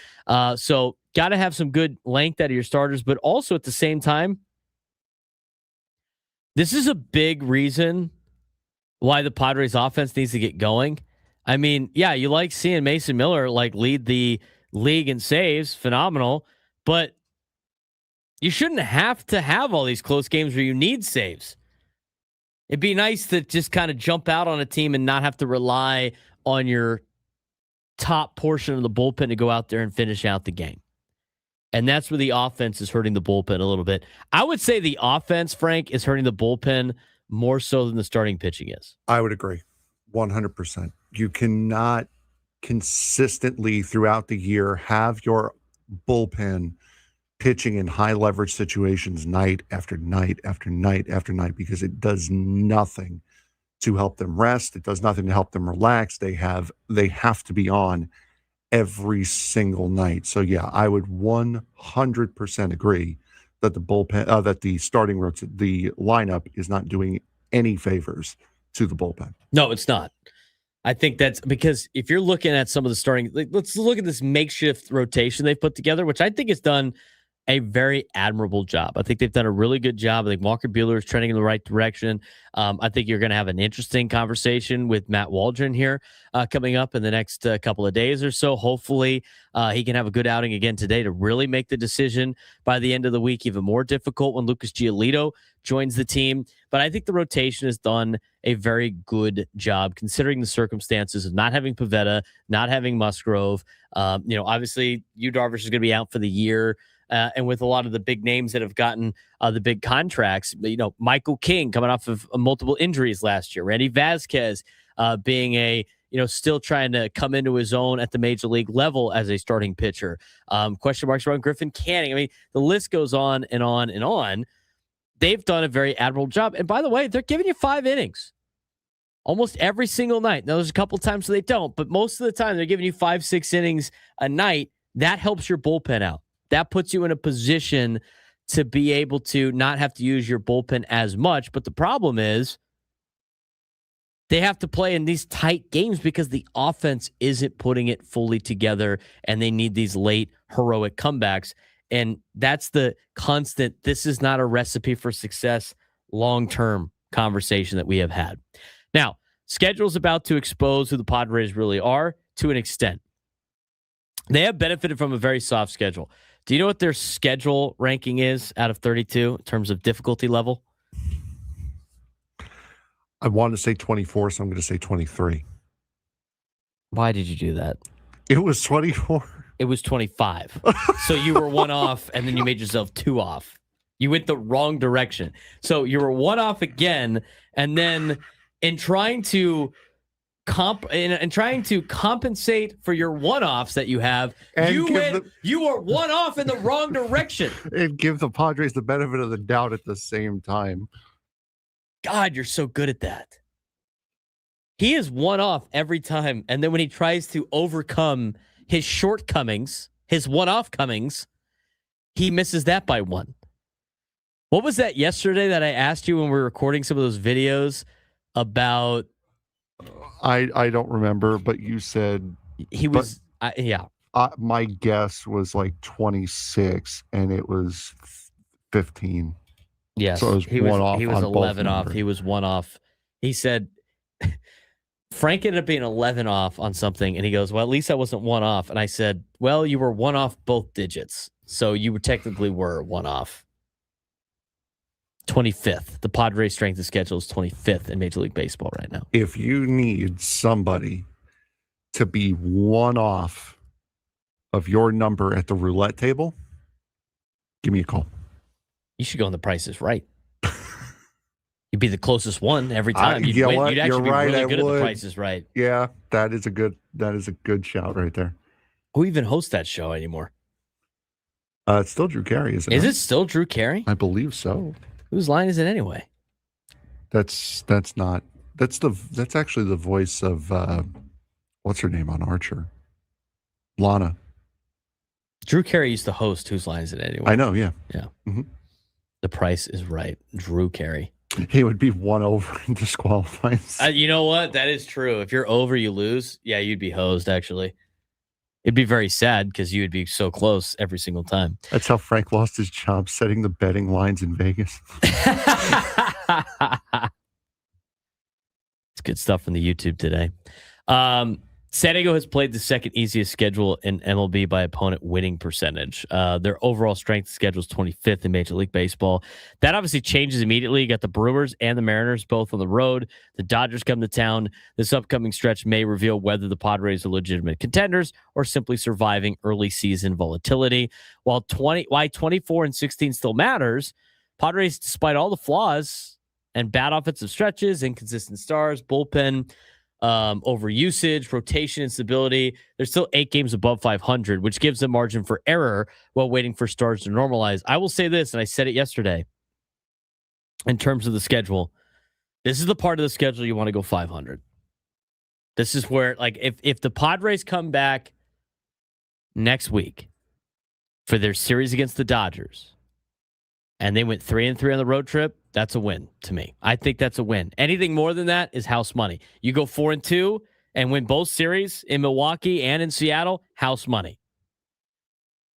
S2: So got to have some good length out of your starters, but also at the same time, this is a big reason why the Padres offense needs to get going. I mean, yeah, you like seeing Mason Miller like lead the league in saves, phenomenal, but you shouldn't have to have all these close games where you need saves. It'd be nice to just kind of jump out on a team and not have to rely on your top portion of the bullpen to go out there and finish out the game. And that's where the offense is hurting the bullpen a little bit. I would say the offense, Frank, is hurting the bullpen more so than the starting pitching is.
S5: I would agree 100%. You cannot consistently throughout the year have your bullpen pitching in high leverage situations night after night after night after night, because it does nothing to help them rest. It does nothing to help them relax. They have to be on every single night. So yeah, I would 100% agree that the bullpen, that the starting the lineup is not doing any favors to the bullpen.
S2: No, it's not. I think that's because if you're looking at some of the starting, let's look at this makeshift rotation they've put together, which I think has done a very admirable job. I think they've done a really good job. I think Walker Buehler is trending in the right direction. I think you're going to have an interesting conversation with Matt Waldron here coming up in the next couple of days or so. Hopefully he can have a good outing again today to really make the decision by the end of the week even more difficult when Lucas Giolito joins the team. But I think the rotation has done a very good job considering the circumstances of not having Pivetta, not having Musgrove. Obviously, Yu Darvish is going to be out for the year. And with a lot of the big names that have gotten the big contracts, Michael King coming off of multiple injuries last year, Randy Vasquez being still trying to come into his own at the major league level as a starting pitcher. Question marks around Griffin Canning. I mean, the list goes on and on and on. They've done a very admirable job. And by the way, they're giving you 5 innings almost every single night. Now, there's a couple of times where they don't, but most of the time they're giving you 5-6 innings a night. That helps your bullpen out. That puts you in a position to be able to not have to use your bullpen as much. But the problem is they have to play in these tight games because the offense isn't putting it fully together, and they need these late heroic comebacks. And that's the constant, this is not a recipe for success, long-term conversation that we have had. Now, schedule's about to expose who the Padres really are to an extent. They have benefited from a very soft schedule. Do you know what their schedule ranking is out of 32 in terms of difficulty level?
S5: I want to say 24, so I'm going to say 23.
S2: Why did you do that?
S5: It was 24.
S2: It was 25. So you were 1 off, and then you made yourself 2 off. You went the wrong direction. So you were 1 off again, and then in trying to compensate for your one-offs that you have, you were 1 off in the wrong direction.
S5: And give the Padres the benefit of the doubt at the same time.
S2: God, you're so good at that. He is 1 off every time, and then when he tries to overcome his shortcomings, his 1-off comings, he misses that by 1. What was that yesterday that I asked you when we were recording some of those videos about?
S5: I don't remember, but you said
S2: he was.
S5: My guess was like 26, and it was 15.
S2: Yes,
S5: so it was
S2: he
S5: 1
S2: was,
S5: off.
S2: He was
S5: on
S2: 11
S5: both
S2: off.
S5: numbers.
S2: He was 1 off. He said Frank ended up being 11 off on something, and he goes, "Well, at least I wasn't 1 off." And I said, "Well, you were 1 off both digits, so you technically were 1 off." 25th. The Padres' strength of schedule is 25th in Major League Baseball right now.
S5: If you need somebody to be 1 off of your number at the roulette table, give me a call.
S2: You should go on The Price is Right. You'd be the closest one every time. You'd win. You'd actually be really good at The Price is Right.
S5: Yeah, that is a good shout right there.
S2: Who even hosts that show anymore?
S5: It's still Drew Carey, isn't it?
S2: Is it still Drew Carey?
S5: I believe so.
S2: Whose line is it anyway?
S5: That's actually the voice of what's her name on Archer? Lana.
S2: Drew Carey used to host Whose Line Is It Anyway?
S5: I know, yeah.
S2: Yeah.
S5: Mhm.
S2: The Price is Right. Drew Carey.
S5: He would be one over and disqualified.
S2: You know what? That is true. If you're over, you lose. Yeah, you'd be hosed, actually. It'd be very sad because you would be so close every single time.
S5: That's how Frank lost his job, setting the betting lines in Vegas.
S2: It's good stuff from the YouTube today. San Diego has played the second easiest schedule in MLB by opponent winning percentage. Their overall strength schedule is 25th in Major League Baseball. That obviously changes immediately. You got the Brewers and the Mariners both on the road. The Dodgers come to town. This upcoming stretch may reveal whether the Padres are legitimate contenders or simply surviving early season volatility. While 24 and 16 still matters, Padres, despite all the flaws and bad offensive stretches, inconsistent stars, bullpen, overusage, rotation, instability, they're still 8 games above 500, which gives them margin for error while waiting for stars to normalize. I will say this, and I said it yesterday, in terms of the schedule, this is the part of the schedule you want to go 500. This is where, like, if the Padres come back next week for their series against the Dodgers and they went 3-3 on the road trip, that's a win to me. I think that's a win. Anything more than that is house money. You go 4-2 and win both series in Milwaukee and in Seattle, house money.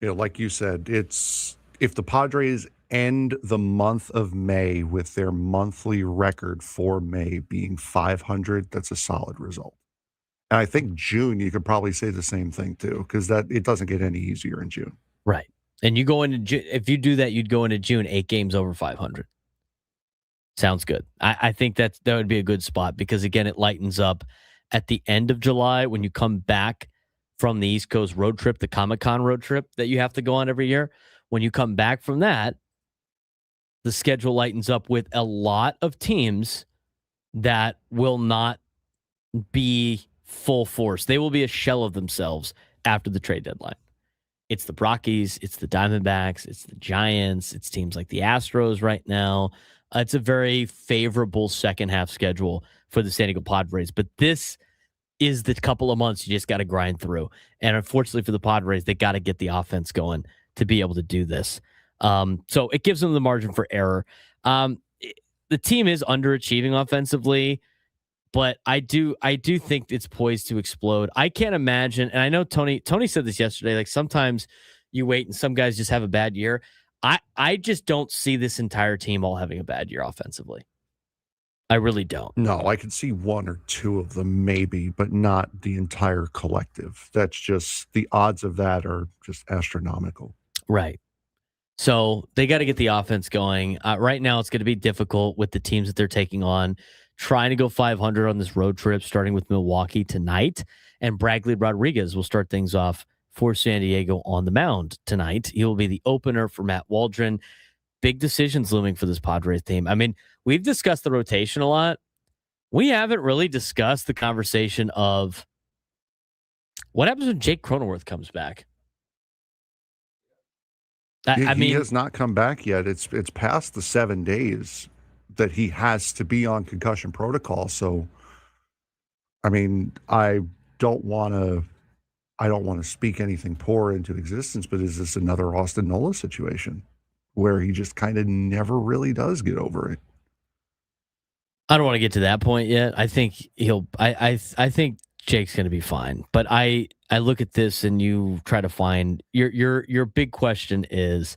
S5: You know, like you said, it's if the Padres end the month of May with their monthly record for May being 500, that's a solid result. And I think June, you could probably say the same thing too, because that it doesn't get any easier in June.
S2: Right. And you go into June, if you do that, you'd go into June 8 games over 500. Sounds good. I think that would be a good spot because, again, it lightens up at the end of July when you come back from the East Coast road trip, the Comic-Con road trip that you have to go on every year. When you come back from that, the schedule lightens up with a lot of teams that will not be full force. They will be a shell of themselves after the trade deadline. It's the Rockies, it's the Diamondbacks, it's the Giants, it's teams like the Astros right now. It's a very favorable second half schedule for the San Diego Padres, but this is the couple of months you just got to grind through. And unfortunately for the Padres, they got to get the offense going to be able to do this. So it gives them the margin for error. The team is underachieving offensively, but I do think it's poised to explode. I can't imagine, and I know Tony said this yesterday, like sometimes you wait and some guys just have a bad year. I just don't see this entire team all having a bad year offensively. I really don't.
S5: No, I could see 1 or 2 of them maybe, but not the entire collective. That's just, the odds of that are just astronomical.
S2: Right. So they got to get the offense going. Right now, it's going to be difficult with the teams that they're taking on, trying to go 500 on this road trip, starting with Milwaukee tonight. And Bradley Rodriguez will start things off for San Diego on the mound tonight. He will be the opener for Matt Waldron. Big decisions looming for this Padres team. I mean, we've discussed the rotation a lot. We haven't really discussed the conversation of what happens when Jake Cronenworth comes back.
S5: He has not come back yet. It's past the 7 days that he has to be on concussion protocol. So, I mean, I don't want to speak anything poor into existence, but is this another Austin Nola situation where he just kind of never really does get over it?
S2: I don't want to get to that point yet. I think I think Jake's going to be fine. But I look at this and you try to find your big question is,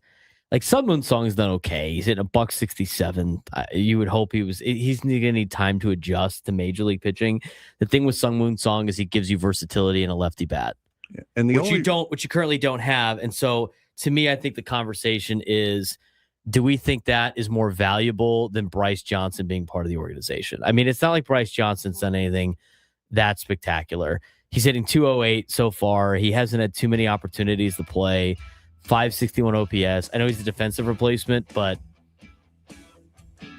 S2: like, Sun Moon Song is done okay. He's hitting $167. You would hope he's going to need time to adjust to major league pitching. The thing with Sun Moon Song is he gives you versatility and a lefty bat.
S5: Yeah. And which
S2: you currently don't have. And so to me, I think the conversation is, do we think that is more valuable than Bryce Johnson being part of the organization? I mean, it's not like Bryce Johnson's done anything that spectacular. He's hitting 208 so far. He hasn't had too many opportunities to play. 561 OPS. I know he's a defensive replacement, but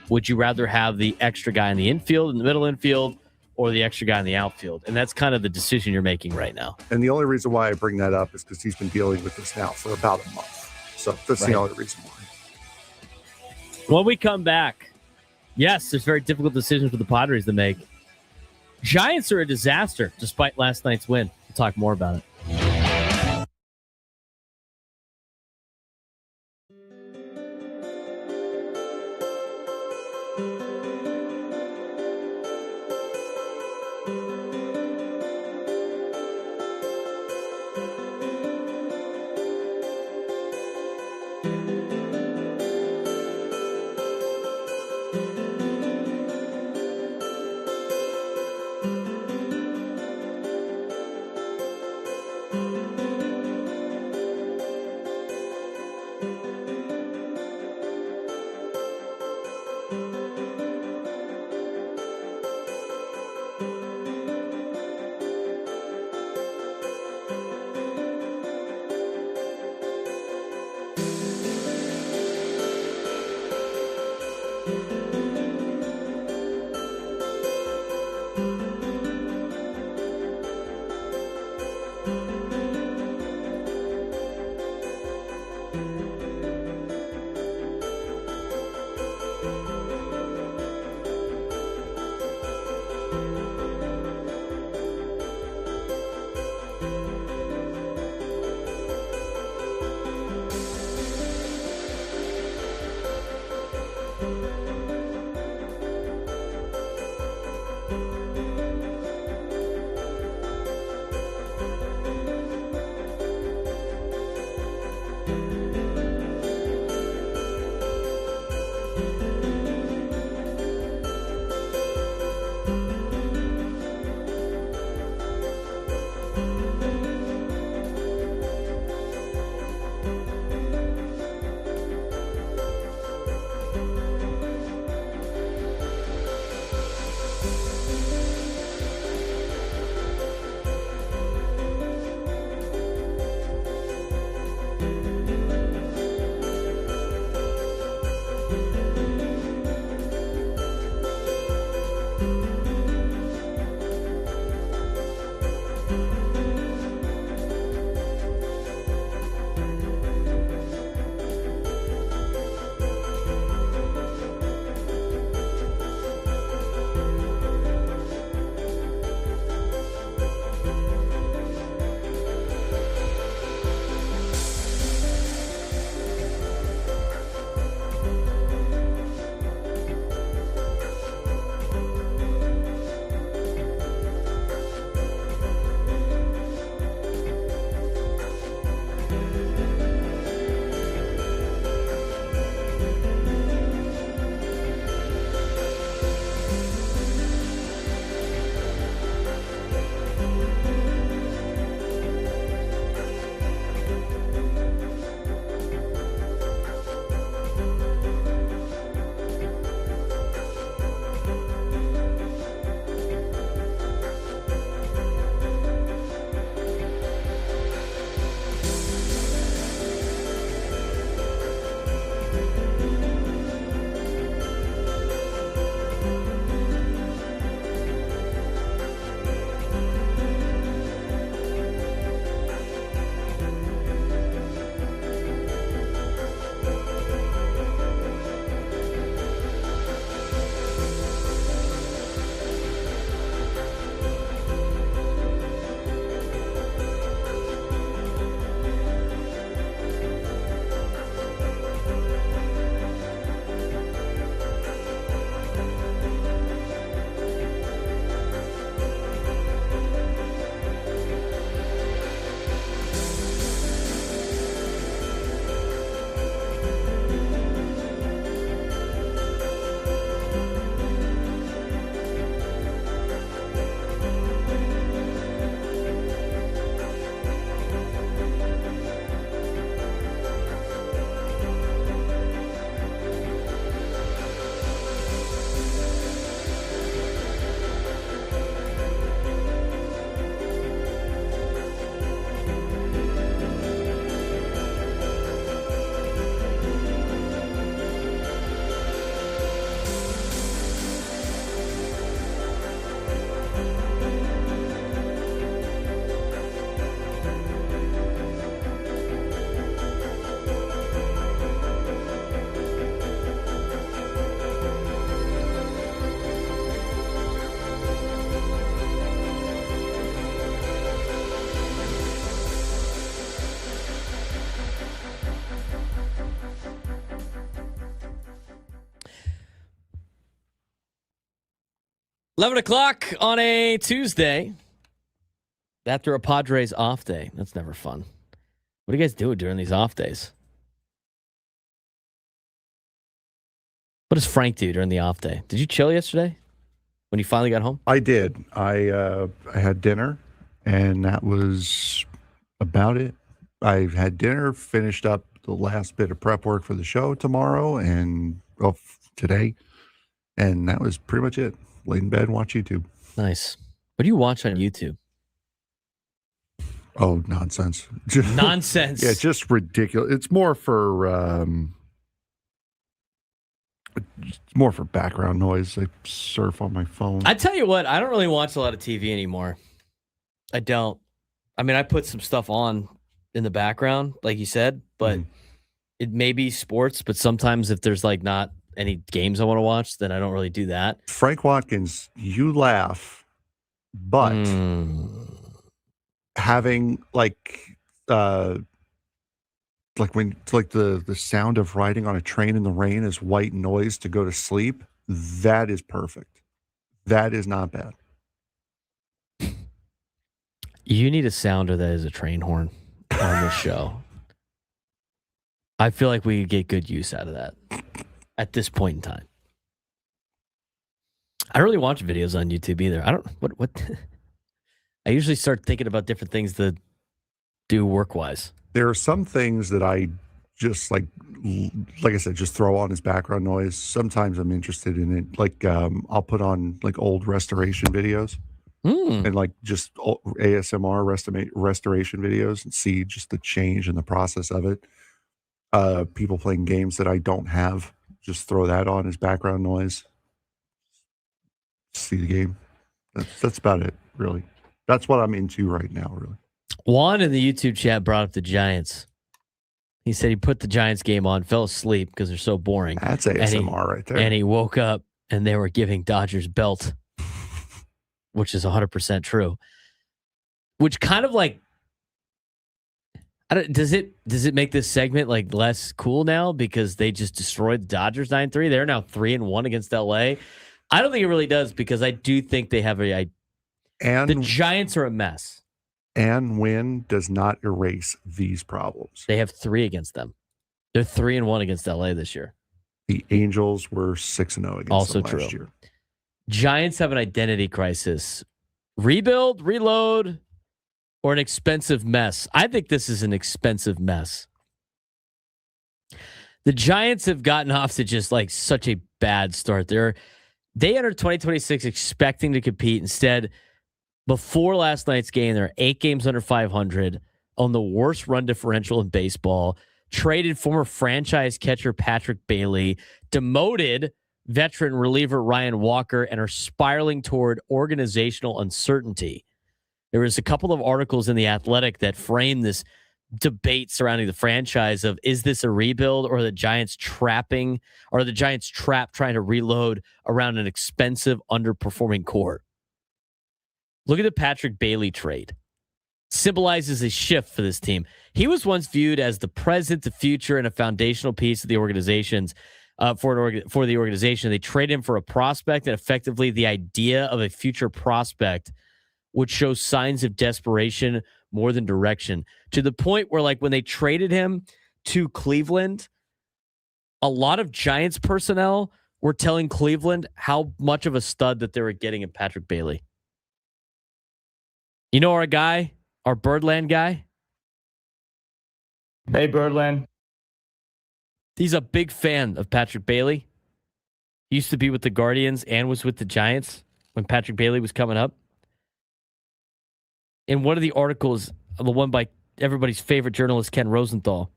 S2: would you rather have the extra guy in the infield, in the middle infield, or the extra guy in the outfield? And that's kind of the decision you're making right now.
S5: And the only reason why I bring that up is because he's been dealing with this now for about a month. So that's the only reason why.
S2: When we come back, yes, there's very difficult decisions for the Padres to make. Giants are a disaster despite last night's win. We'll talk more about it. 11 o'clock on a Tuesday after a Padres off day. That's never fun. What do you guys do during these off days? What does Frank do during the off day? Did you chill yesterday when you finally got home?
S5: I did. I had dinner, and that was about it. I had dinner, finished up the last bit of prep work for the show tomorrow and today, and that was pretty much it. Lay in bed and watch YouTube.
S2: Nice. What do you watch on YouTube?
S5: Oh, nonsense.
S2: Nonsense.
S5: Yeah, just ridiculous. It's more for background noise. I surf on my phone.
S2: I tell you what, I don't really watch a lot of TV anymore. I don't. I mean, I put some stuff on in the background, like you said, but it may be sports, but sometimes if there's like not any games I want to watch, then I don't really do that.
S5: Frank Watkins, you laugh, but having like when the sound of riding on a train in the rain is white noise to go to sleep, that is perfect. That is not bad.
S2: You need a sounder that is a train horn on this show. I feel like we get good use out of that at this point in time. I don't really watch videos on YouTube either. I don't what I usually start thinking about different things to do work-wise.
S5: There are some things that I just like I said, just throw on as background noise. Sometimes I'm interested in it. Like I'll put on like old restoration videos and like just ASMR restoration videos and see just the change in the process of it. People playing games that I don't have, just throw that on as background noise. See the game. That's about it, really. That's what I'm into right now, really.
S2: Juan in the YouTube chat brought up the Giants. He said he put the Giants game on, fell asleep because they're so boring.
S5: That's ASMR right there.
S2: And he woke up and they were giving Dodgers belt, which is 100% true. Which kind of like, does it make this segment like less cool now because they just destroyed the Dodgers 9-3? They're now 3-1 against LA. I don't think it really does because I do think they have the Giants are a mess.
S5: And win does not erase these problems.
S2: They have 3 against them. They're 3-1 against LA this year.
S5: The Angels were 6-0 against them last year.
S2: Giants have an identity crisis. Rebuild, reload, or an expensive mess. I think this is an expensive mess. The Giants have gotten off to just like such a bad start. They entered 2026 expecting to compete. Instead, before last night's game, they're 8 games under 500 on the worst run differential in baseball, traded former franchise catcher Patrick Bailey, demoted veteran reliever Ryan Walker, and are spiraling toward organizational uncertainty. There was a couple of articles in The Athletic that framed this debate surrounding the franchise of, is this a rebuild or the Giants trapped trying to reload around an expensive, underperforming core? Look at the Patrick Bailey trade. Symbolizes a shift for this team. He was once viewed as the present, the future, and a foundational piece of the organization's for the organization. They trade him for a prospect, and effectively the idea of a future prospect would show signs of desperation more than direction, to the point where, like, when they traded him to Cleveland, a lot of Giants personnel were telling Cleveland how much of a stud that they were getting in Patrick Bailey. You know our guy, our Birdland guy?
S7: Hey, Birdland.
S2: He's a big fan of Patrick Bailey. He used to be with the Guardians and was with the Giants when Patrick Bailey was coming up. In one of the articles, the one by everybody's favorite journalist, Ken Rosenthal,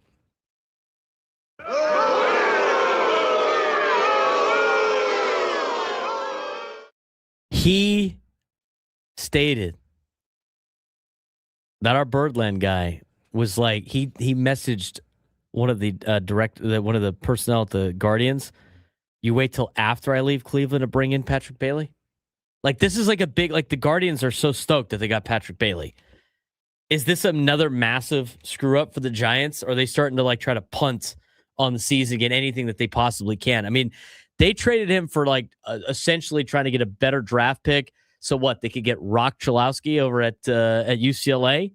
S2: he stated that our Birdland guy was like, he messaged one of the one of the personnel at the Guardians, you wait till after I leave Cleveland to bring in Patrick Bailey. Like, this is like a big, like, the Guardians are so stoked that they got Patrick Bailey. Is this another massive screw up for the Giants? Or are they starting to like try to punt on the season, get anything that they possibly can? I mean, they traded him for like essentially trying to get a better draft pick. So what? They could get Rock Chalowski over at UCLA.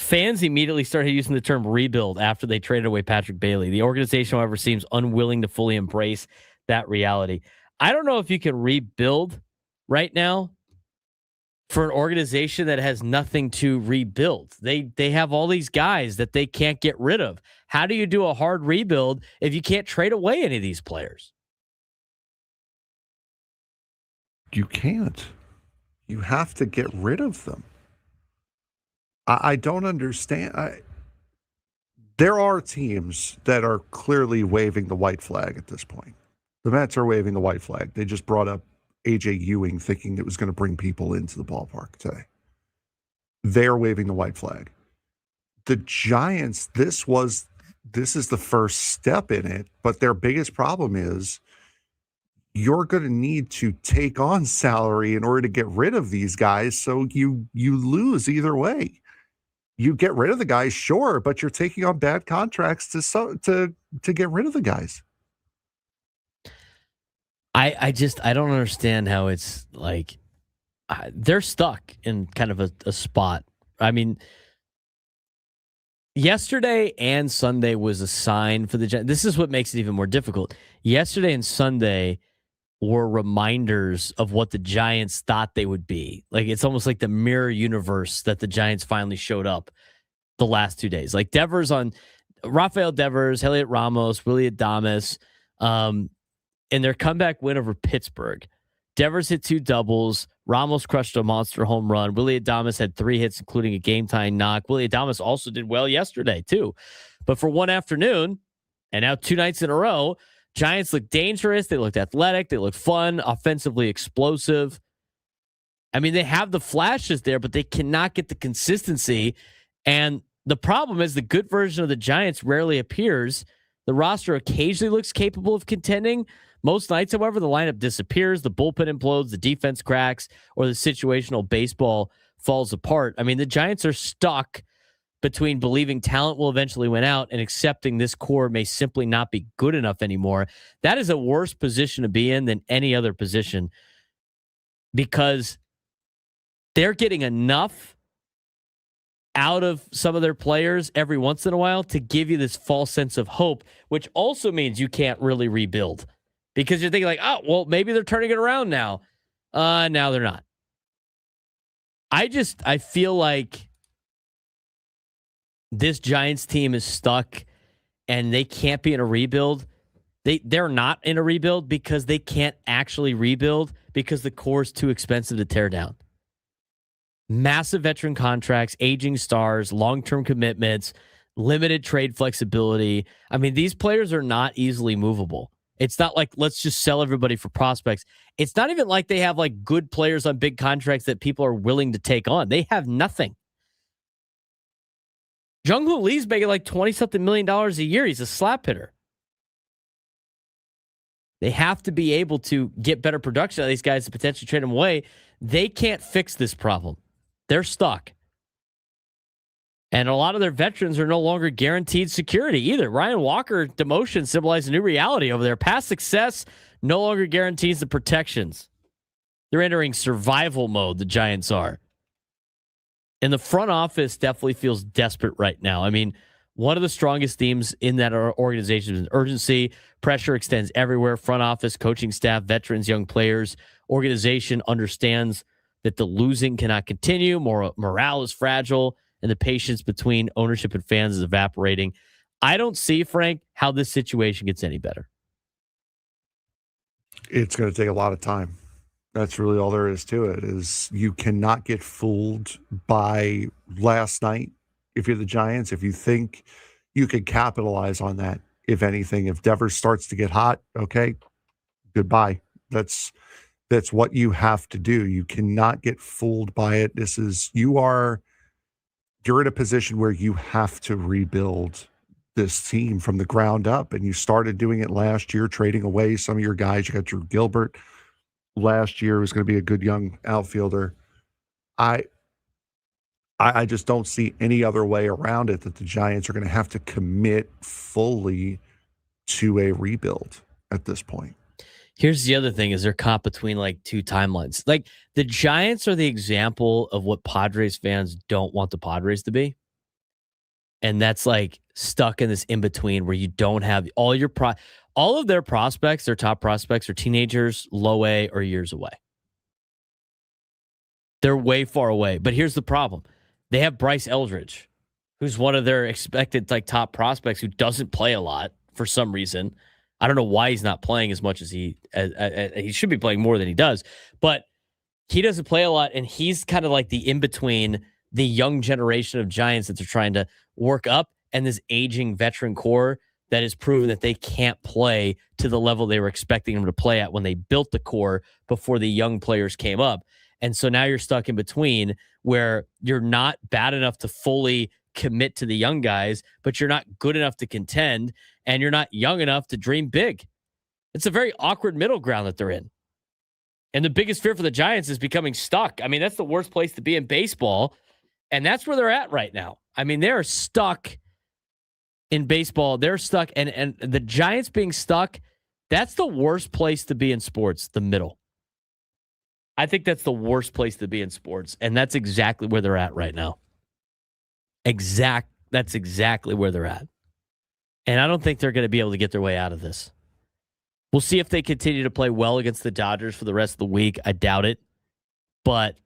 S2: Fans immediately started using the term rebuild after they traded away Patrick Bailey. The organization, however, seems unwilling to fully embrace that reality. I don't know if you can rebuild right now for an organization that has nothing to rebuild. They have all these guys that they can't get rid of. How do you do a hard rebuild if you can't trade away any of these players?
S5: You can't. You have to get rid of them. I don't understand. There are teams that are clearly waving the white flag at this point. The Mets are waving the white flag. They just brought up AJ Ewing thinking it was going to bring people into the ballpark today. They're waving the white flag. The Giants, this was this is the first step in it. But their biggest problem is you're going to need to take on salary in order to get rid of these guys. So you lose either way. You get rid of the guys, sure, but you're taking on bad contracts to get rid of the guys.
S2: I don't understand how it's like they're stuck in kind of a spot. I mean, yesterday and Sunday was a sign for the Giants. This is what makes it even more difficult. Yesterday and Sunday were reminders of what the Giants thought they would be. Like, it's almost like the mirror universe that the Giants finally showed up the last 2 days. Like Rafael Devers, Elliot Ramos, Willie Adames, in their comeback win over Pittsburgh. Devers hit 2 doubles. Ramos crushed a monster home run. Willie Adames had 3 hits, including a game-tying knock. Willie Adames also did well yesterday, too. But for one afternoon, and now 2 nights in a row, Giants look dangerous. They looked athletic. They look fun, offensively explosive. I mean, they have the flashes there, but they cannot get the consistency. And the problem is the good version of the Giants rarely appears. The roster occasionally looks capable of contending. Most nights, however, the lineup disappears, the bullpen implodes, the defense cracks, or the situational baseball falls apart. I mean, the Giants are stuck between believing talent will eventually win out and accepting this core may simply not be good enough anymore. That is a worse position to be in than any other position because they're getting enough out of some of their players every once in a while to give you this false sense of hope, which also means you can't really rebuild because you're thinking like, oh, well, maybe they're turning it around now. Now they're not. I feel like this Giants team is stuck and they can't be in a rebuild. They're not in a rebuild because they can't actually rebuild because the core is too expensive to tear down. Massive veteran contracts, aging stars, long-term commitments, limited trade flexibility. I mean, these players are not easily movable. It's not like let's just sell everybody for prospects. It's not even like they have like good players on big contracts that people are willing to take on. They have nothing. Jung-Hoo Lee's making like $20-something million a year. He's a slap hitter. They have to be able to get better production out of these guys to potentially trade them away. They can't fix this problem. They're stuck. And a lot of their veterans are no longer guaranteed security either. Ryan Walker demotion symbolized a new reality over there. Past success no longer guarantees the protections. They're entering survival mode, the Giants are. And the front office definitely feels desperate right now. I mean, one of the strongest themes in that organization is urgency. Pressure extends everywhere. Front office, coaching staff, veterans, young players. Organization understands that the losing cannot continue. Morale is fragile, and the patience between ownership and fans is evaporating. I don't see, Frank, how this situation gets any better.
S5: It's going to take a lot of time. That's really all there is to it, is you cannot get fooled by last night if you're the Giants. If you think you could capitalize on that, if anything, if Devers starts to get hot, okay, goodbye. That's what you have to do. You cannot get fooled by it. You're in a position where you have to rebuild this team from the ground up, and you started doing it last year, trading away some of your guys. You got Drew Gilbert. Last year was going to be a good young outfielder. I just don't see any other way around it that the Giants are going to have to commit fully to a rebuild at this point.
S2: Here's the other thing is they're caught between like two timelines. Like the Giants are the example of what Padres fans don't want the Padres to be. And that's like stuck in this in-between where you don't have all of their prospects, their top prospects are teenagers, low A, or years away. They're way far away. But here's the problem. They have Bryce Eldridge, who's one of their expected like top prospects who doesn't play a lot for some reason. I don't know why he's not playing as much as he should be playing more than he does, but he doesn't play a lot, and he's kind of like the in-between the young generation of Giants that they're trying to work up and this aging veteran core that has proven that they can't play to the level they were expecting them to play at when they built the core before the young players came up. And so now you're stuck in between where you're not bad enough to fully commit to the young guys, but you're not good enough to contend, and you're not young enough to dream big. It's a very awkward middle ground that they're in. And the biggest fear for the Giants is becoming stuck. I mean, that's the worst place to be in baseball, and that's where they're at right now. I mean, they're stuck in baseball. They're stuck, and the Giants being stuck, that's the worst place to be in sports, the middle. I think that's the worst place to be in sports, and that's exactly where they're at right now. That's exactly where they're at. And I don't think they're going to be able to get their way out of this. We'll see if they continue to play well against the Dodgers for the rest of the week. I doubt it. But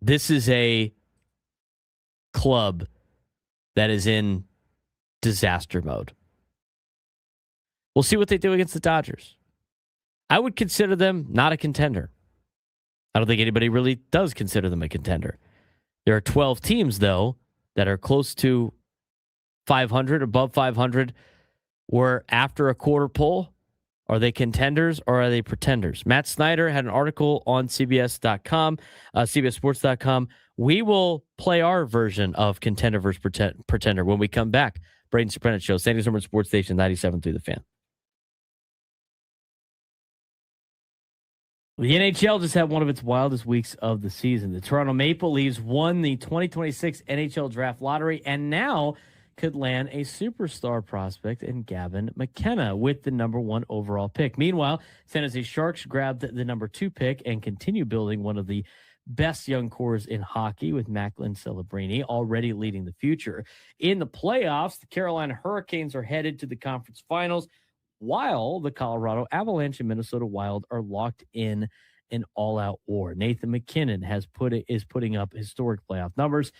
S2: this is a club that is in disaster mode. We'll see what they do against the Dodgers. I would consider them not a contender. I don't think anybody really does consider them a contender. There are 12 teams, though, that are close to 500, above 500, where after a quarter poll, are they contenders or are they pretenders? Matt Snyder had an article on CBS.com, CBSSports.com. We will play our version of contender versus pretender when we come back. Braden Surprenant Show, San Diego Sports Station 97.3 The Fan. The NHL just had one of its wildest weeks of the season. The Toronto Maple Leafs won the 2026 NHL Draft Lottery and now could land a superstar prospect in Gavin McKenna with the number 1 overall pick. Meanwhile, San Jose Sharks grabbed the number 2 pick and continue building one of the best young cores in hockey with Macklin Celebrini already leading the future. In the playoffs, the Carolina Hurricanes are headed to the conference finals, while the Colorado Avalanche and Minnesota Wild are locked in an all-out war. Nathan McKinnon is putting up historic playoff numbers,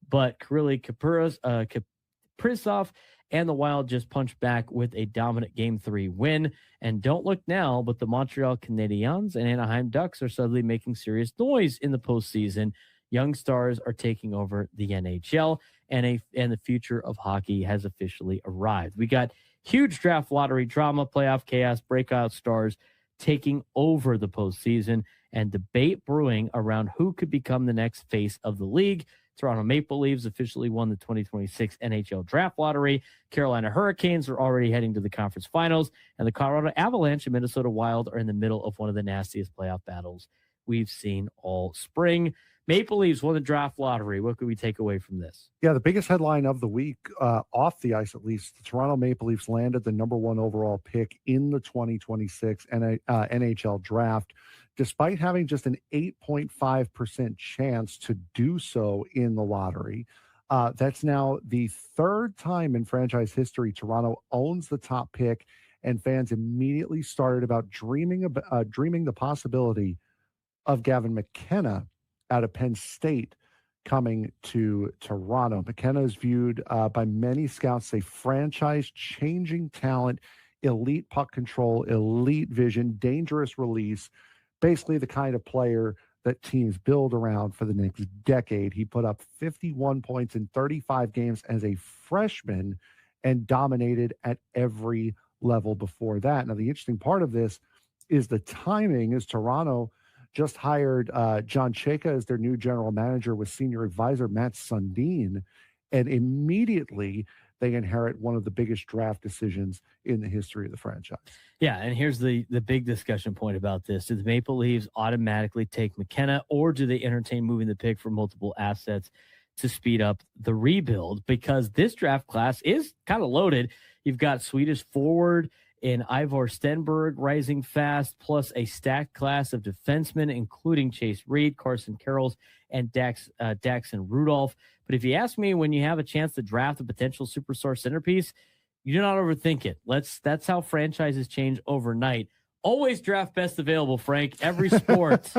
S2: but Kirill Kaprizov and the Wild just punched back with a dominant Game 3 win. And don't look now, but the Montreal Canadiens and Anaheim Ducks are suddenly making serious noise in the postseason. Young stars are taking over the NHL, and the future of hockey has officially arrived. We got huge draft lottery drama, playoff chaos, breakout stars taking over the postseason, and debate brewing around who could become the next face of the league. Toronto Maple Leafs officially won the 2026 NHL Draft Lottery. Carolina Hurricanes are already heading to the conference finals, and the Colorado Avalanche and Minnesota Wild are in the middle of one of the nastiest playoff battles we've seen all spring. Maple Leafs won the draft lottery. What could we take away from this?
S6: Yeah, the biggest headline of the week, off the ice at least, the Toronto Maple Leafs landed the number 1 overall pick in the 2026 NHL draft, despite having just an 8.5% chance to do so in the lottery. That's now the 3rd time in franchise history Toronto owns the top pick, and fans immediately started about dreaming the possibility of Gavin McKenna out of Penn State coming to Toronto. McKenna is viewed by many scouts as a franchise-changing talent, elite puck control, elite vision, dangerous release, basically the kind of player that teams build around for the next decade. He put up 51 points in 35 games as a freshman and dominated at every level before that. Now, the interesting part of this is the timing, is Toronto just hired John Chayka as their new general manager with senior advisor Matt Sundin, and immediately they inherit one of the biggest draft decisions in the history of the franchise.
S2: Yeah, and here's the big discussion point about this. Do the Maple Leafs automatically take McKenna, or do they entertain moving the pick for multiple assets to speed up the rebuild? Because this draft class is kind of loaded. You've got Swedish forward in Ivor Stenberg rising fast, plus a stacked class of defensemen, including Chase Reed, Carson Carrolls, and Daxon Rudolph. But if you ask me, when you have a chance to draft a potential superstar centerpiece, you do not overthink it. That's how franchises change overnight. Always draft best available, Frank. Every sport.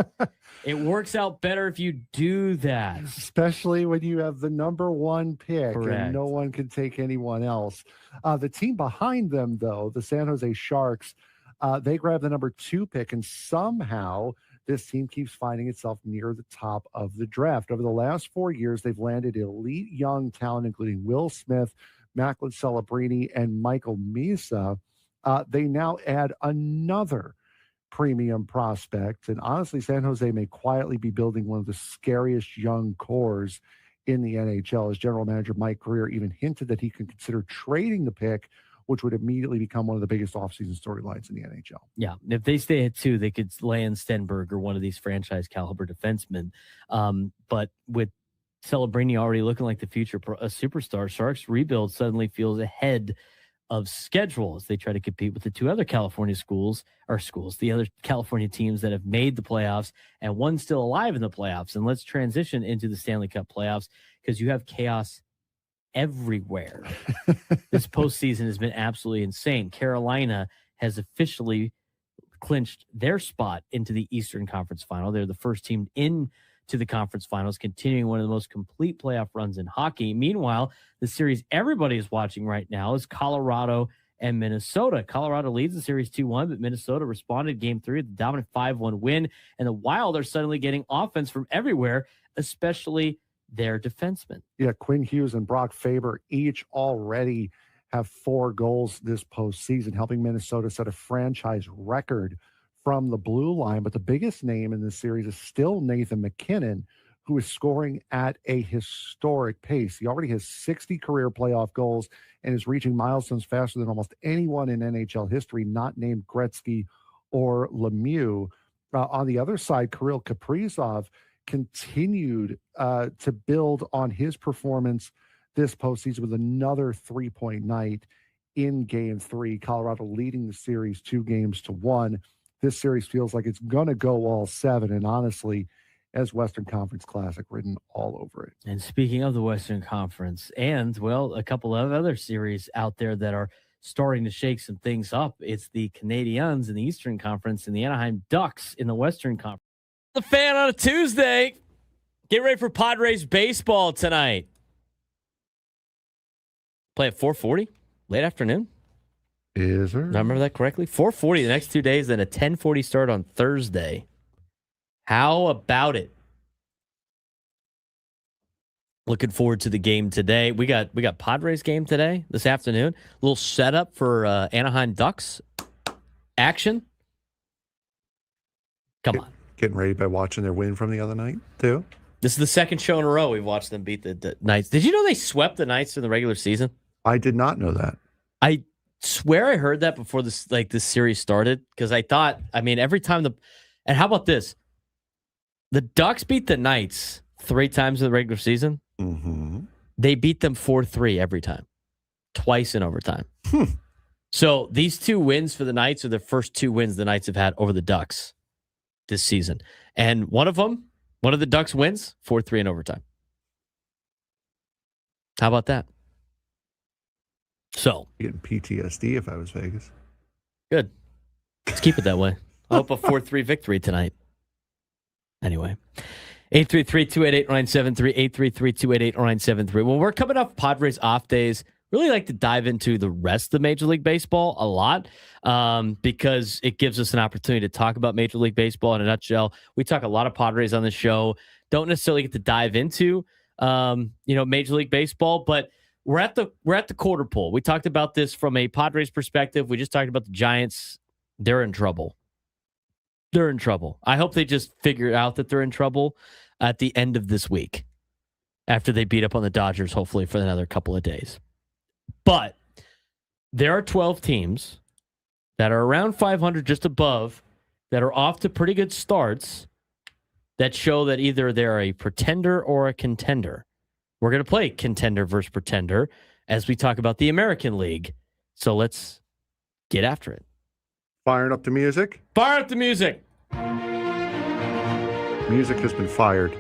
S2: It works out better if you do that.
S6: Especially when you have the number 1 pick.
S2: Correct.
S6: And no one can take anyone else. The team behind them, though, the San Jose Sharks, they grabbed the number 2 pick, and somehow this team keeps finding itself near the top of the draft. Over the last 4 years, they've landed elite young talent, including Will Smith, Macklin Celebrini, and Michael Misa. They now add another premium prospect. And honestly, San Jose may quietly be building one of the scariest young cores in the NHL. As general manager Mike Greer even hinted that he could consider trading the pick, which would immediately become one of the biggest offseason storylines in the NHL.
S2: Yeah, if they stay at 2, they could land Stenberg or one of these franchise caliber defensemen. But with Celebrini already looking like the future a superstar, Sharks rebuild suddenly feels ahead of schedule as they try to compete with the 2 other California the other California teams that have made the playoffs and one still alive in the playoffs. And let's transition into the Stanley Cup playoffs because you have chaos everywhere. This postseason has been absolutely insane. Carolina has officially clinched their spot into the Eastern Conference Final. They're the first team into the conference finals, continuing one of the most complete playoff runs in hockey. Meanwhile, the series everybody is watching right now is Colorado and Minnesota. Colorado leads the series 2-1, but Minnesota responded game 3 with a dominant 5-1 win, and the Wild are suddenly getting offense from everywhere, especially their defensemen.
S6: Yeah, Quinn Hughes and Brock Faber each already have 4 goals this postseason, helping Minnesota set a franchise record from the blue line. But the biggest name in this series is still Nathan MacKinnon, who is scoring at a historic pace. He already has 60 career playoff goals and is reaching milestones faster than almost anyone in NHL history, not named Gretzky or Lemieux. On the other side, Kirill Kaprizov continued to build on his performance this postseason with another 3-point night in game 3. Colorado leading the series 2-1. This series feels like it's going to go all 7. And honestly, as Western Conference Classic written all over it.
S2: And speaking of the Western Conference and, well, a couple of other series out there that are starting to shake some things up, it's the Canadiens in the Eastern Conference and the Anaheim Ducks in the Western Conference. The Fan on a Tuesday. Get ready for Padres baseball tonight. Play at 4:40, late afternoon.
S6: Is there?
S2: I remember that correctly? 4:40 the next 2 days, then a 10:40 start on Thursday. How about it? Looking forward to the game today. We got Padres game today, this afternoon. A little setup for Anaheim Ducks action. Come on.
S5: Getting ready by watching their win from the other night, too.
S2: This is the second show in a row we've watched them beat the Knights. Did you know they swept the Knights in the regular season?
S5: I did not know that.
S2: I swear I heard that before this series started because I thought, every time and how about this? The Ducks beat the Knights 3 times in the regular season.
S5: Mm-hmm.
S2: They beat them 4-3 every time, twice in overtime. So these 2 wins for the Knights are the first 2 wins the Knights have had over the Ducks this season. And one of the Ducks wins, 4-3 in overtime. How about that? So
S5: Getting PTSD if I was Vegas.
S2: good. Let's keep it that way. I hope a 4-3 victory tonight. Anyway, 833-288-0973, 833-288-0973. When we're coming off Padres off days, really like to dive into the rest of Major League Baseball a lot because it gives us an opportunity to talk about Major League Baseball in a nutshell. We talk a lot of Padres on the show. Don't necessarily get to dive into Major League Baseball, but we're at the quarter pole. We talked about this from a Padres perspective. We just talked about the Giants. They're in trouble. They're in trouble. I hope they just figure out that they're in trouble at the end of this week after they beat up on the Dodgers, hopefully for another couple of days. But there are 12 teams that are around 500, just above, that are off to pretty good starts that show that either they're a pretender or a contender. We're going to play contender versus pretender as we talk about the American League. So let's get after it.
S5: Firing up the music.
S2: Fire up the music.
S5: Music has been fired.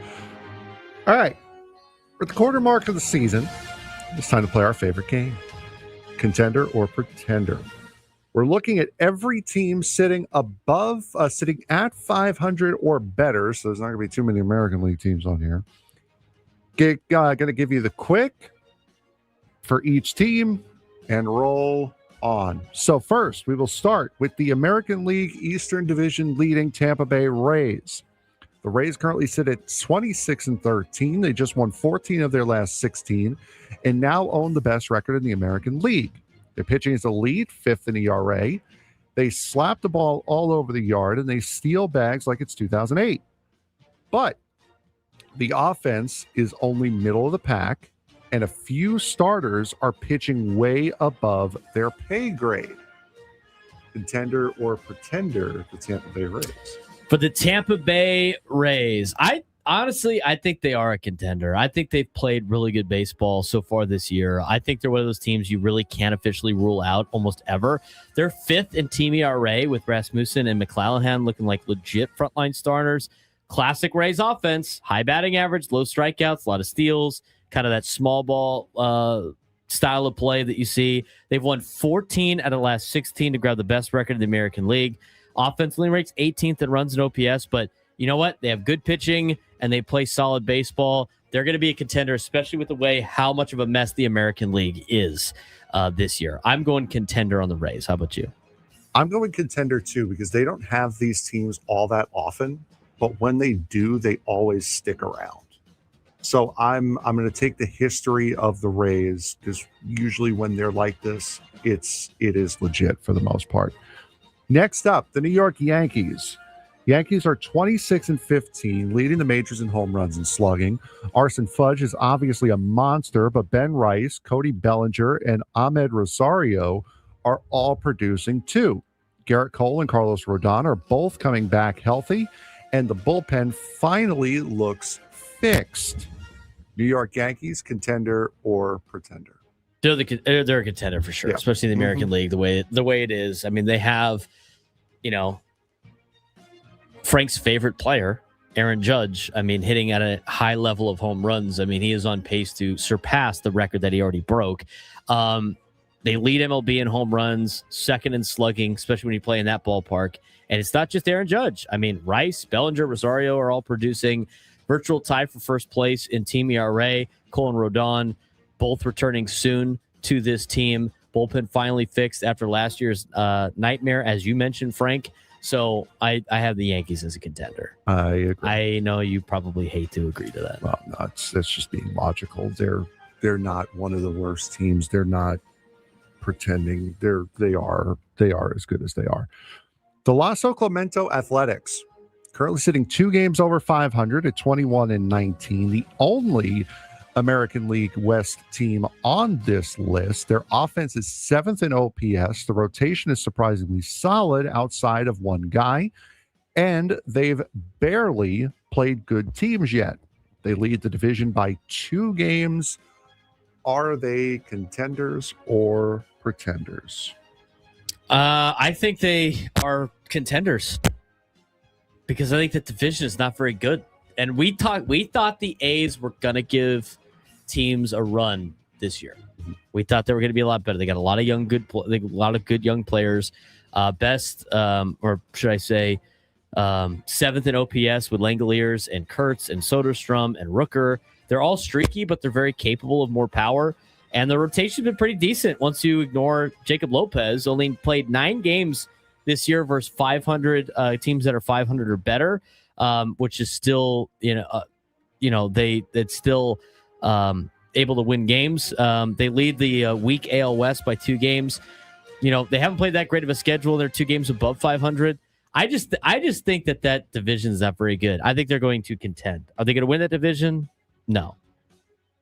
S5: All right. We're at the quarter mark of the season. It's time to play our favorite game. Contender or pretender. We're looking at every team sitting at 500 or better. So there's not going to be too many American League teams on here. Going to give you the quick for each team and roll on. So first, we will start with the American League Eastern Division leading Tampa Bay Rays. The Rays currently sit at 26-13. They just won 14 of their last 16 and now own the best record in the American League. Their pitching is elite, 5th in ERA. They slap the ball all over the yard and they steal bags like it's 2008. But
S6: The offense is only middle of the pack, and a few starters are pitching way above their pay grade. Contender or pretender, the Tampa Bay Rays?
S2: For the Tampa Bay Rays, I think they are a contender. I think they've played really good baseball so far this year. I think they're one of those teams you really can't officially rule out almost ever. They're 5th in team ERA with Rasmussen and McClanahan looking like legit frontline starters. Classic Rays offense, high batting average, low strikeouts, a lot of steals, kind of that small ball style of play that you see. They've won 14 out of the last 16 to grab the best record in the American League. Offensively ranks 18th in runs and OPS, but you know what? They have good pitching and they play solid baseball. They're going to be a contender, especially with the way how much of a mess the American League is this year. I'm going contender on the Rays. How about you?
S5: I'm going contender too, because they don't have these teams all that often, but when they do, they always stick around. So I'm going to take the history of the Rays, because usually when they're like this, it is legit for the most part. Next up, the New York Yankees. Yankees are 26-15, leading the majors in home runs and slugging. Arson Fudge is obviously a monster, but Ben Rice, Cody Bellinger, and Ahmed Rosario are all producing too. Garrett Cole and Carlos Rodon are both coming back healthy, and the bullpen finally looks fixed. New York Yankees, contender or pretender?
S2: They're a contender for sure,
S5: Yeah.
S2: especially in the American League, the way it is. I mean, they have, Frank's favorite player, Aaron Judge, hitting at a high level of home runs. He is on pace to surpass the record that he already broke. They lead MLB in home runs, second in slugging, especially when you play in that ballpark. And it's not just Aaron Judge. Rice, Bellinger, Rosario are all producing. Virtual tie for first place in team ERA. Cole and Rodon both returning soon to this team. Bullpen finally fixed after last year's nightmare, as you mentioned, Frank. So I have the Yankees as a contender.
S6: I agree.
S2: I know you probably hate to agree to that.
S6: Well, no, that's just being logical.
S5: They're not one of the worst teams. They're not pretending. They are as good as they are. The Los Clemente Athletics, currently sitting 2 games over 500 at 21-19. The only American League West team on this list. Their offense is 7th in OPS. The rotation is surprisingly solid outside of one guy, and they've barely played good teams yet. They lead the division by 2 games. Are they contenders or pretenders?
S2: I think they are contenders because I think the division is not very good. And we thought the A's were going to give teams a run this year. We thought they were going to be a lot better. They got a lot of good young players. Best, or should I say, 7th in OPS with Langoliers and Kurtz and Soderstrom and Rooker. They're all streaky, but they're very capable of more power. And the rotation's been pretty decent once you ignore Jacob Lopez. Only played 9 games this year versus 500 teams that are 500 or better, which is still, it's still able to win games. They lead the weak AL West by 2 games. They haven't played that great of a schedule. They're 2 games above 500. I just think that division is not very good. I think they're going to contend. Are they going to win that division? No.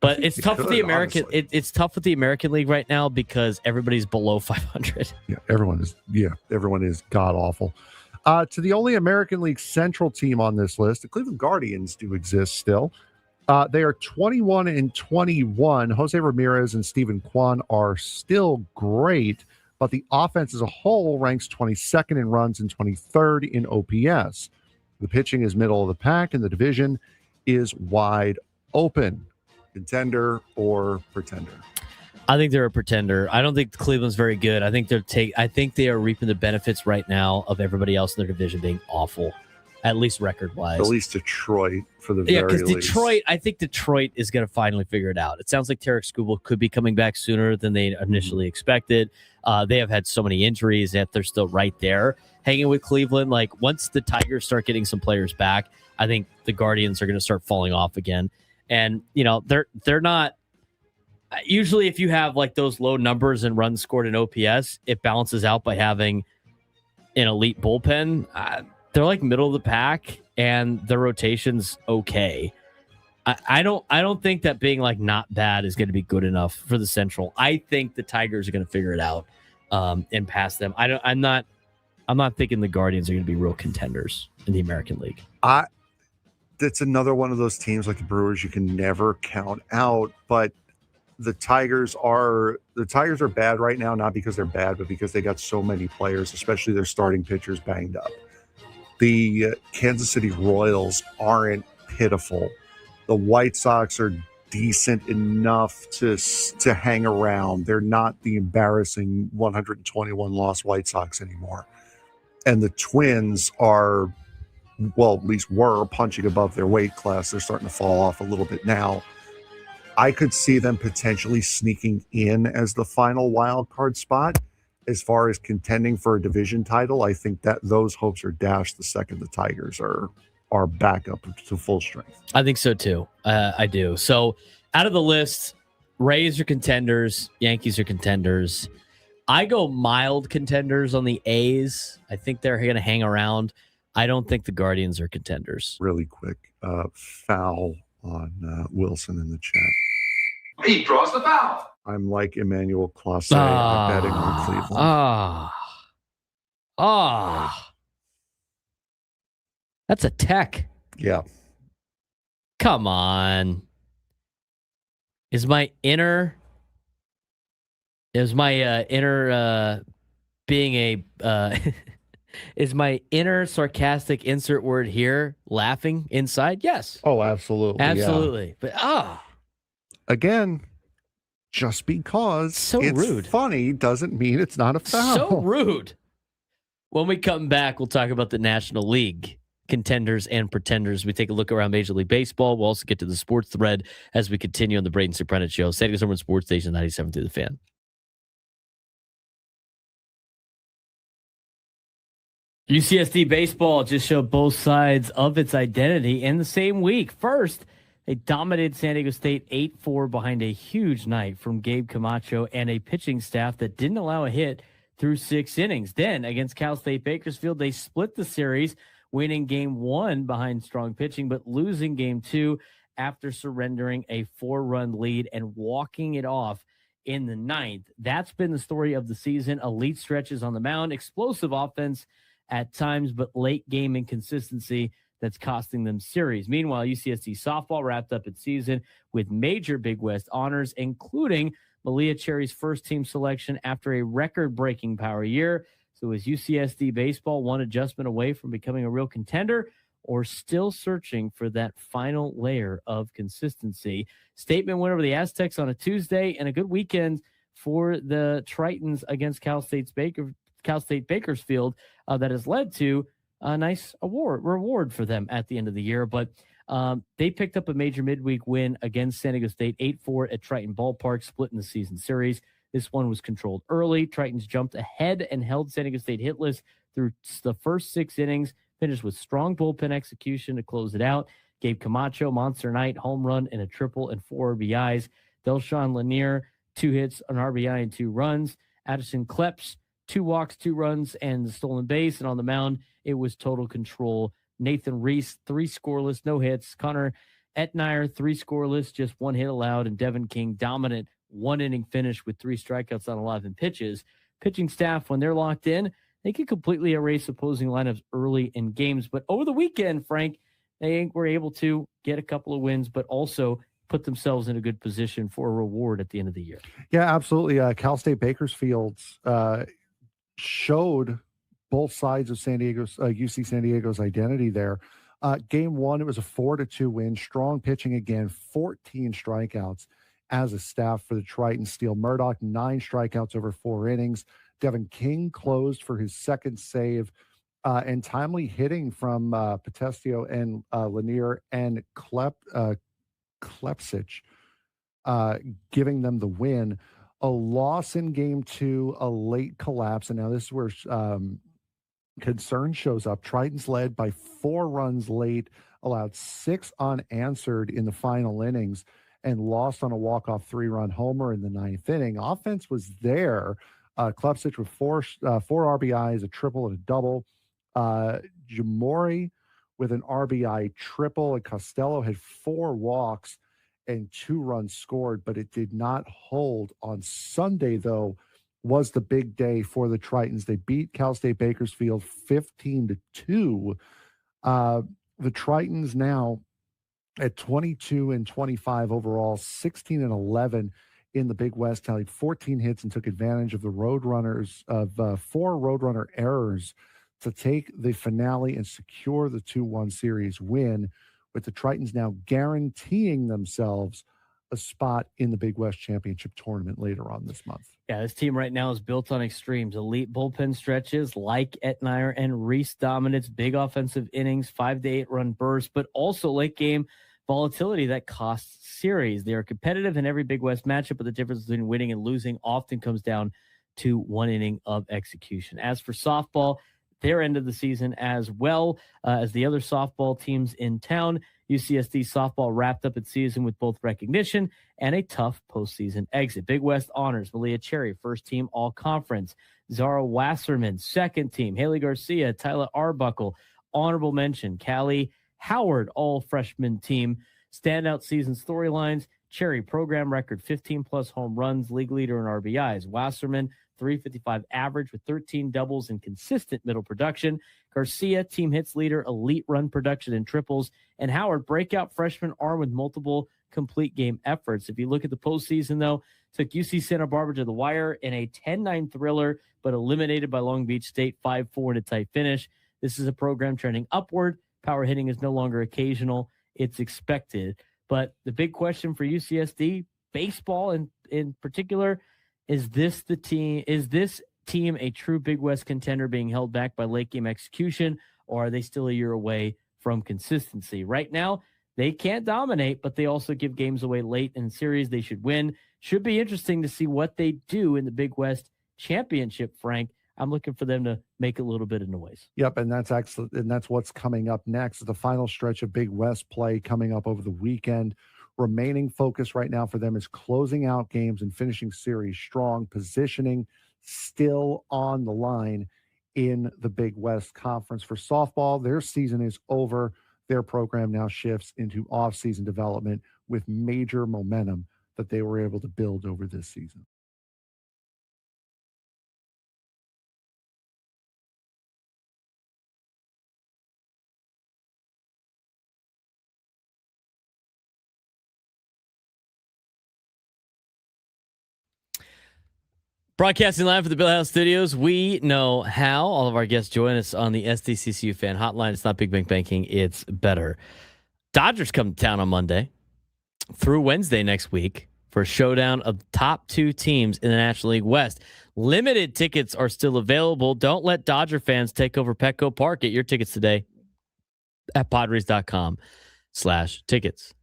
S2: But it's tough with the American. It's tough with the American League right now because everybody's below 500.
S6: Yeah, everyone is god awful. To the only American League Central team on this list, the Cleveland Guardians do exist still. They are 21-21. Jose Ramirez and Steven Kwan are still great, but the offense as a whole ranks 22nd in runs and 23rd in OPS. The pitching is middle of the pack, and the division is wide open. Contender or pretender?
S2: I think they're a pretender. I don't think Cleveland's very good. I think they are reaping the benefits right now of everybody else in their division being awful, at least record-wise.
S5: At least Detroit for the very least.
S2: Detroit, I think Detroit is going to finally figure it out. It sounds like Tarek Skubal could be coming back sooner than they initially expected. They have had so many injuries that they're still right there hanging with Cleveland. Like once the Tigers start getting some players back, I think the Guardians are going to start falling off again. And, they're not – usually if you have like those low numbers and runs scored in OPS, it balances out by having an elite bullpen. They're like middle of the pack, and the rotation's okay. I don't think that being like not bad is going to be good enough for the Central. I think the Tigers are going to figure it out and pass them. I'm not thinking the Guardians are going to be real contenders in the American League.
S5: That's another one of those teams like the Brewers you can never count out, but the Tigers are bad right now, not because they're bad, but because they got so many players, especially their starting pitchers, banged up. The Kansas City Royals aren't pitiful. The White Sox are decent enough to hang around. They're not the embarrassing 121 loss White Sox anymore. And the Twins are, well, at least were punching above their weight class. They're starting to fall off a little bit now. I could see them potentially sneaking in as the final wild card spot. As far as contending for a division title, I think that those hopes are dashed the second the Tigers are back up to full strength.
S2: I think so too. I do. So out of the list, Rays are contenders, Yankees are contenders. I go mild contenders on the A's. I think they're going to hang around. I don't think the Guardians are contenders.
S5: Really quick, foul on Wilson in the chat.
S7: He draws the foul.
S5: I'm like Emmanuel Clase. I'm betting on Cleveland.
S2: That's a tech.
S5: Yeah.
S2: Come on. Is my inner being a is my inner sarcastic insert word here laughing inside? Yes.
S5: Oh, absolutely.
S2: Absolutely.
S5: Yeah.
S2: But
S5: again, just because it's
S2: rude.
S5: Funny doesn't mean it's not a foul.
S2: So rude. When we come back, we'll talk about the National League contenders and pretenders. We take a look around Major League Baseball. We'll also get to the sports thread as we continue on the Braden Surprenant Show. San Diego Sports Station 97 through the Fan. UCSD baseball just showed both sides of its identity in the same week. First, they dominated San Diego State 8-4 behind a huge night from Gabe Camacho and a pitching staff that didn't allow a hit through 6 innings. Then, against Cal State Bakersfield, they split the series, winning Game 1 behind strong pitching, but losing Game 2 after surrendering a 4-run lead and walking it off in the 9th. That's been the story of the season. Elite stretches on the mound, explosive offense at times, but late game inconsistency that's costing them series. Meanwhile, UCSD softball wrapped up its season with major Big West honors, including Malia Cherry's first team selection after a record-breaking power year. So is UCSD baseball one adjustment away from becoming a real contender, or still searching for that final layer of consistency? Statement win over the Aztecs on a Tuesday, and a good weekend for the Tritons against Cal State Bakersfield that has led to a nice reward for them at the end of the year. But they picked up a major midweek win against San Diego State, 8-4 at Triton Ballpark, splitting the season series. This one was controlled early. Tritons jumped ahead and held San Diego State hitless through the first 6 innings, finished with strong bullpen execution to close it out. Gabe Camacho, monster night, home run and a triple and 4 RBIs. Delshawn Lanier, 2 hits, an RBI and 2 runs. Addison Kleps, 2 walks, 2 runs, and the stolen base. And on the mound, it was total control. Nathan Reese, 3 scoreless, no hits. Connor Etnier, 3 scoreless, just 1 hit allowed. And Devin King, dominant 1-inning finish with 3 strikeouts on 11 pitches. Pitching staff, when they're locked in, they can completely erase opposing lineups early in games. But over the weekend, Frank, they were able to get a couple of wins, but also put themselves in a good position for a reward at the end of the year.
S6: Yeah, absolutely. Cal State Bakersfield showed both sides of UC San Diego's identity there. Game 1, it was a 4-2 win. Strong pitching again, 14 strikeouts as a staff for the Tritons. Steele Murdoch, 9 strikeouts over 4 innings. Devin King closed for his second save, and timely hitting from Potestio and Lanier and Klepsich, giving them the win. A loss in Game 2, a late collapse, and now this is where concern shows up. Tritons led by 4 runs late, allowed 6 unanswered in the final innings, and lost on a walk-off 3-run homer in the 9th inning. Offense was there. Klepsich with 4 RBIs, a triple and a double. Jamori with an RBI triple, and Costello had 4 walks and 2 runs scored, but it did not hold. On Sunday, though, was the big day for the Tritons. They beat Cal State Bakersfield 15-2. The Tritons now at 22-25 overall, 16-11 in the Big West, tallied 14 hits and took advantage of the Roadrunners of 4 Roadrunner errors to take the finale and secure the 2-1 series win, with the Tritons now guaranteeing themselves a spot in the Big West Championship tournament later on this month.
S2: Yeah, this team right now is built on extremes. Elite bullpen stretches like Etnier and Reese dominance, big offensive innings, 5 to 8 run bursts, but also late game volatility that costs series. They are competitive in every Big West matchup, but the difference between winning and losing often comes down to 1 inning of execution. As for softball, their end of the season as well as the other softball teams in town, UCSD softball wrapped up its season with both recognition and a tough postseason exit. Big West honors Malia Cherry, first team all conference. Zara Wasserman, second team. Haley Garcia, Tyler Arbuckle, honorable mention. Callie Howard, all freshman team. Standout season storylines. Cherry program record 15 plus home runs, league leader in RBIs. Wasserman, 355 average with 13 doubles and consistent middle production. Garcia, team hits leader, elite run production and triples. And Howard, breakout freshman arm with multiple complete game efforts. If you look at the postseason, though, took UC Santa Barbara to the wire in a 10-9 thriller, but eliminated by Long Beach State 5-4 in a tight finish. This is a program trending upward. Power hitting is no longer occasional. It's expected. But the big question for UCSD, baseball in particular, is this team a true Big West contender being held back by late game execution, or are they still a year away from consistency? Right now, they can't dominate, but they also give games away late in series they should win. Should be interesting to see what they do in the Big West Championship, Frank. I'm looking for them to make a little bit of noise.
S6: Yep, and that's excellent, and that's what's coming up next. The final stretch of Big West play coming up over the weekend. Remaining focus right now for them is closing out games and finishing series strong, positioning still on the line in the Big West Conference. For softball, their season is over. Their program now shifts into off-season development with major momentum that they were able to build over this season.
S2: Broadcasting live from the Bill House Studios, we know how. All of our guests join us on the SDCCU fan hotline. It's not Big Bank Banking, it's better. Dodgers come to town on Monday through Wednesday next week for a showdown of the top 2 teams in the National League West. Limited tickets are still available. Don't let Dodger fans take over Petco Park. Get your tickets today at Padres.com/tickets.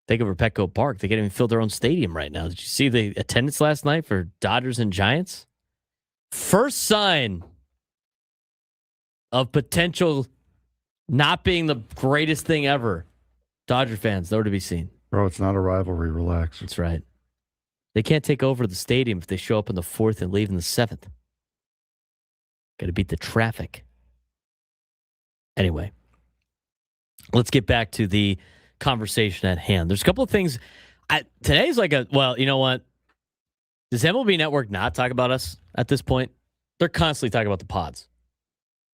S2: Take over Petco Park. They can't even fill their own stadium right now. Did you see the attendance last night for Dodgers and Giants? First sign of potential not being the greatest thing ever. Dodger fans, nowhere to be seen.
S6: Bro, it's not a rivalry. Relax.
S2: That's right. They can't take over the stadium if they show up in the 4th and leave in the 7th. Got to beat the traffic. Anyway, let's get back to the conversation at hand. There's a couple of things. Today's like well, you know what? Does MLB Network not talk about us at this point? They're constantly talking about the pods.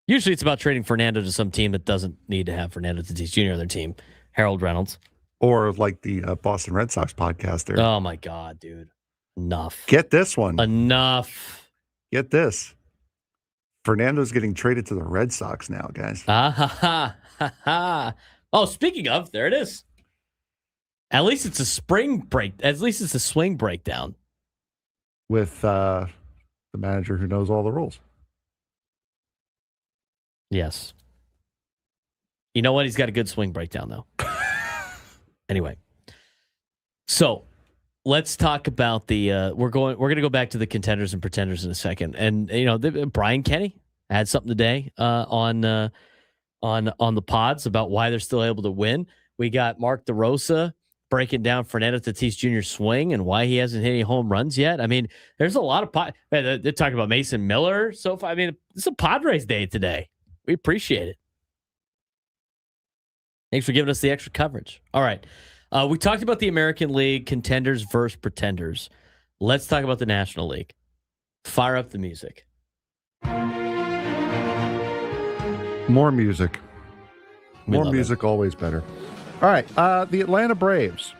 S2: Usually it's about trading Fernando to some team that doesn't need to have Fernando Tatis Jr. on their team. Harold Reynolds.
S5: Or like the Boston Red Sox podcaster.
S2: Oh, my God, dude. Enough.
S5: Get this one.
S2: Enough.
S5: Get this. Fernando's getting traded to the Red Sox now, guys.
S2: Oh, speaking of, there it is. At least it's a spring break. At least it's a swing breakdown.
S6: With the manager who knows all the rules.
S2: Yes. You know what? He's got a good swing breakdown, though. Anyway. So let's talk about the we're going to go back to the contenders and pretenders in a second. And Brian Kenny had something today on the pods about why they're still able to win. We got Mark DeRosa breaking down Fernando Tatis Jr.'s swing and why he hasn't hit any home runs yet. I mean, there's a lot of they're talking about Mason Miller so far. I mean, it's a Padres day today. We appreciate it. Thanks for giving us the extra coverage. All right. We talked about the American League contenders versus pretenders. Let's talk about the National League. Fire up the music.
S6: More music.
S2: We
S6: More
S2: love
S6: music, always better. All right. The Atlanta Braves,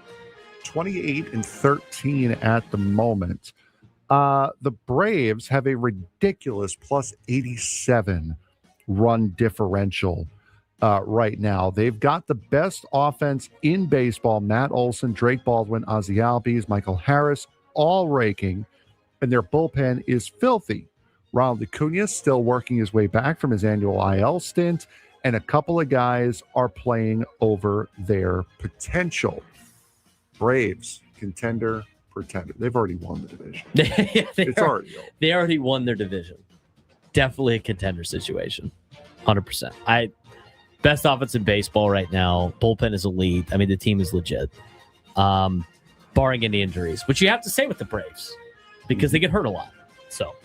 S5: 28-13 at the moment. The Braves have a ridiculous plus 87 run differential right now. They've got the best offense in baseball. Matt Olson, Drake Baldwin, Ozzie Albies, Michael Harris, all raking, and their bullpen is filthy. Ronald Acuna still working his way back from his annual IL stint, and a couple of guys are playing over their potential. Braves, contender, pretender. They've already won the division.
S2: They already won their division. Definitely a contender situation. 100%. Best offense in baseball right now. Bullpen is elite. I mean, the team is legit. Barring any injuries, which you have to say with the Braves because they get hurt a lot. So,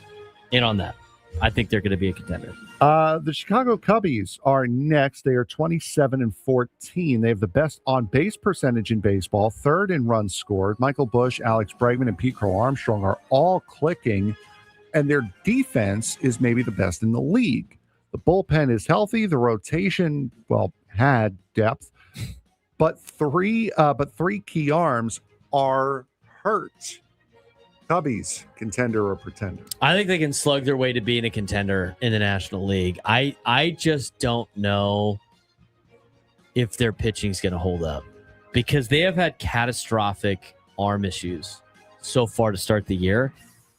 S2: in on that. I think they're going to be a contender.
S6: the Chicago Cubbies are next. They are 27-14. They have the best on-base percentage in baseball, third in runs scored. Michael Busch, Alex Bregman, and Pete Crow Armstrong are all clicking, and their defense is maybe the best in the league. The bullpen is healthy. The rotation, had depth, but three key arms are hurt. Cubbies, contender or pretender?
S2: I think they can slug their way to being a contender in the National League. I just don't know if their pitching is going to hold up because they have had catastrophic arm issues so far to start the year,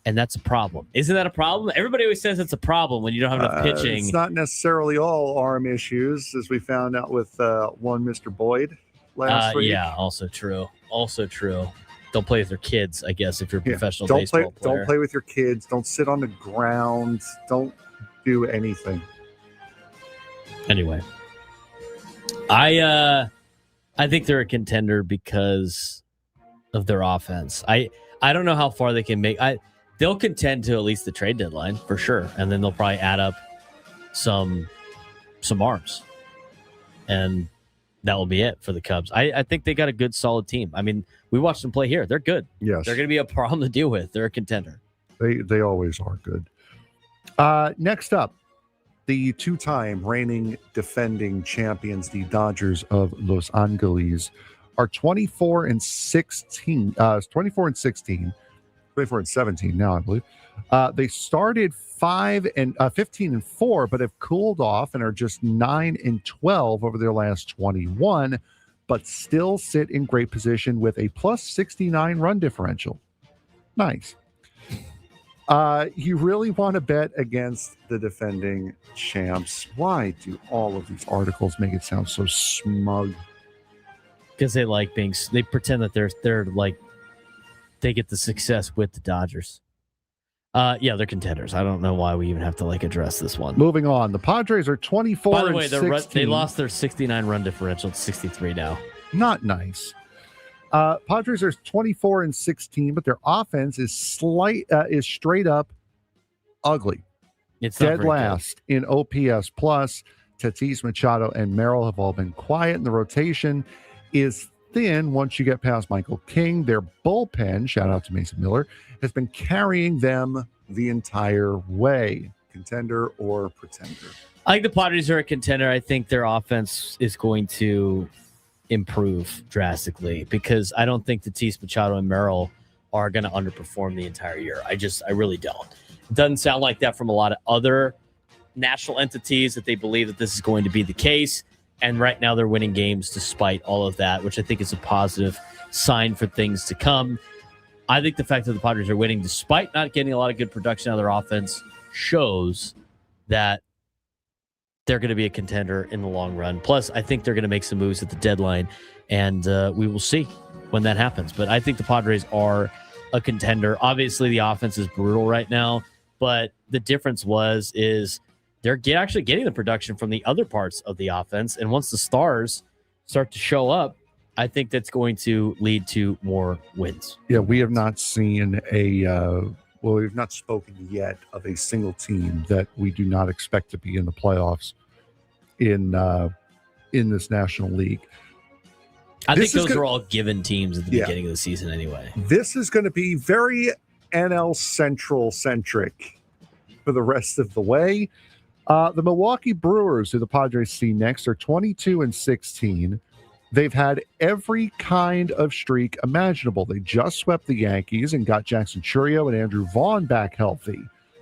S2: and that's a problem. Isn't that a problem? Everybody always says it's a problem when you don't have enough pitching.
S5: It's not necessarily all arm issues, as we found out with one Mr. Boyd last week.
S2: Yeah, also true. Don't play with their kids, I guess, if you're a professional baseball player.
S5: Don't play with your kids. Don't sit on the ground. Don't do anything.
S2: Anyway, I think they're a contender because of their offense. I don't know how far they can make. They'll contend to at least the trade deadline for sure, and then they'll probably add up some arms, and that will be it for the Cubs. I think they got a good, solid team. I mean, we watched them play here. They're good.
S5: Yes.
S2: They're going to be a problem to deal with. They're a contender.
S5: They always are good. Next up, the two-time reigning defending champions, the Dodgers of Los Angeles, are 24-16. 24-17 now, I believe. They started 15-4, but have cooled off and are just 9-12 over their last 21, but still sit in great position with a plus 69 run differential. Nice. You really want to bet against the defending champs. Why do all of these articles make it sound so smug?
S2: Because they like they pretend that they're like they get the success with the Dodgers. Yeah, they're contenders. I don't know why we even have to address this one.
S6: Moving on, the Padres are 24.
S2: By the way,
S6: 16.
S2: they lost their 69 run differential to 63 now.
S6: Not nice. Padres are 24-16, but their offense is straight up ugly.
S2: It's
S6: dead last in OPS plus. Tatis, Machado, and Merrill have all been quiet, and the rotation is thin once you get past Michael King. Their bullpen, shout out to Mason Miller, has been carrying them the entire way. Contender or pretender?
S2: I think the Padres are a contender. I think their offense is going to improve drastically because I don't think Tatis, Machado, and Merrill are going to underperform the entire year. I really don't. It doesn't sound like that from a lot of other national entities that they believe that this is going to be the case. And right now they're winning games despite all of that, which I think is a positive sign for things to come. I think the fact that the Padres are winning despite not getting a lot of good production out of their offense shows that they're going to be a contender in the long run. Plus, I think they're going to make some moves at the deadline, and we will see when that happens. But I think the Padres are a contender. Obviously, the offense is brutal right now, but the difference is they're actually getting the production from the other parts of the offense. And once the stars start to show up, I think that's going to lead to more wins.
S5: Yeah, we have not seen we've not spoken yet of a single team that we do not expect to be in the playoffs in
S6: in this National League.
S2: I think those are all given teams at the beginning of the season anyway.
S5: This is going to be very NL Central centric for the rest of the way. The Milwaukee Brewers, who the Padres see next, are 22-16. They've had every kind of streak imaginable. They just swept the Yankees and got Jackson Chourio and Andrew Vaughn back healthy.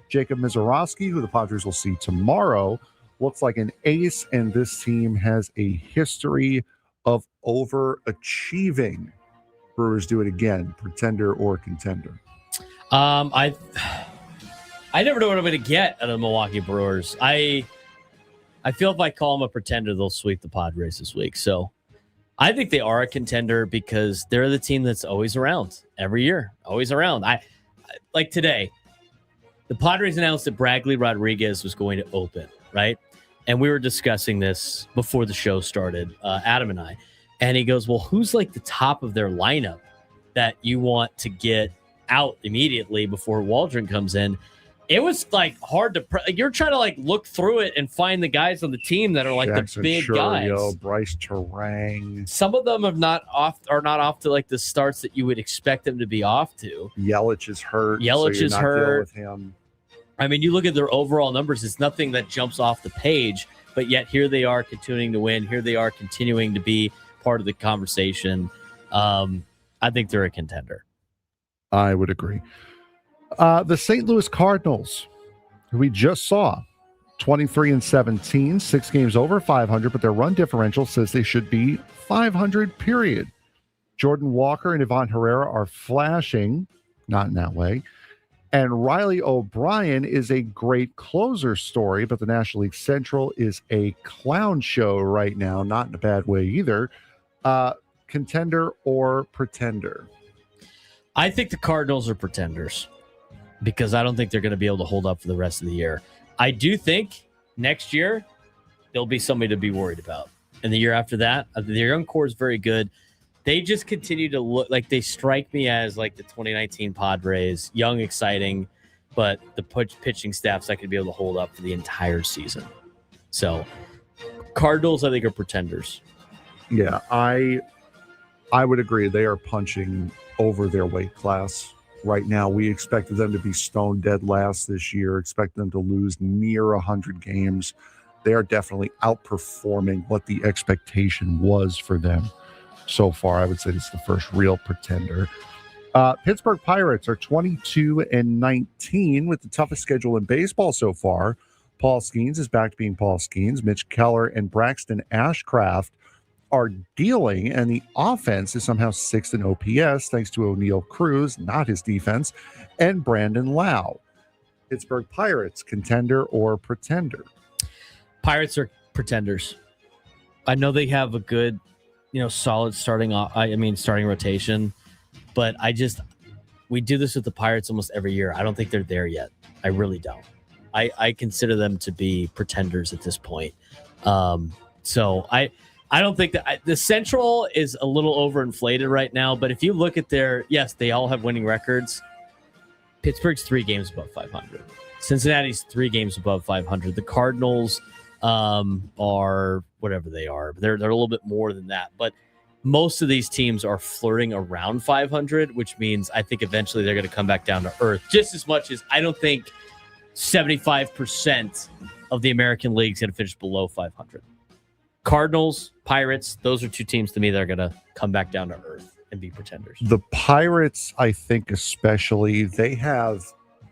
S5: Jacob Mizorowski, who the Padres will see tomorrow, looks like an ace, and this team has a history of overachieving. Brewers do it again, pretender or contender.
S2: I never know what I'm going to get out of the Milwaukee Brewers. I feel if I call them a pretender, they'll sweep the Padres this week. So I think they are a contender because they're the team that's always around every year, always around. I like today, the Padres announced that Bradley Rodriguez was going to open, right? And we were discussing this before the show started, Adam and I. And he goes, well, who's like the top of their lineup that you want to get out immediately before Waldron comes in? It was like hard to you're trying to like look through it and find the guys on the team that are like
S5: Jackson
S2: the big
S5: Chourio,
S2: guys.
S5: Bryce Terang.
S2: Some of them are not off to like the starts that you would expect them to be off to.
S5: Yelich is hurt.
S2: Yelich is hurt.
S5: With him.
S2: I mean, you look at their overall numbers, it's nothing that jumps off the page, but yet here they are continuing to win. Here they are continuing to be part of the conversation. I think they're a contender.
S6: I would agree. The St. Louis Cardinals, who we just saw, 23-17, 6 games over 500, but their run differential says they should be 500, period. Jordan Walker and Ivan Herrera are flashing, not in that way. And Riley O'Brien is a great closer story, but the National League Central is a clown show right now, not in a bad way either. Contender or pretender?
S2: I think the Cardinals are pretenders because I don't think they're going to be able to hold up for the rest of the year. I do think next year there'll be somebody to be worried about. And the year after that, the young core is very good. They just continue to look like they strike me as like the 2019 Padres, young, exciting, but the pitching staff's not going to be able to hold up for the entire season. So Cardinals, I think, are pretenders.
S5: Yeah, I would agree. They are punching over their weight class right now. We expected them to be stone dead last this year, expect them to lose near 100 games. They are definitely outperforming what the expectation was for them. So far, I would say it's the first real pretender. Pittsburgh Pirates are 22-19 with the toughest schedule in baseball so far. Paul Skeens is back to being Paul Skeens. Mitch Keller and Braxton Ashcraft are dealing, and the offense is somehow 6th in OPS thanks to O'Neal Cruz, not his defense, and Brandon Lau. Pittsburgh Pirates, contender or pretender?
S2: Pirates are pretenders. I know they have a good, solid starting rotation, but we do this with the Pirates almost every year. I don't think they're there yet. I really don't. I consider them to be pretenders at this point. So I don't think that the Central is a little overinflated right now, but if you look at yes, they all have winning records. Pittsburgh's 3 games above 500. Cincinnati's 3 games above 500. The Cardinals are whatever they are. They're a little bit more than that, but most of these teams are flirting around 500, which means I think eventually they're going to come back down to earth just as much as I don't think 75% of the American League is going to finish below 500. Cardinals, Pirates, those are 2 teams to me that are going to come back down to earth and be pretenders.
S5: The Pirates, I think especially, they have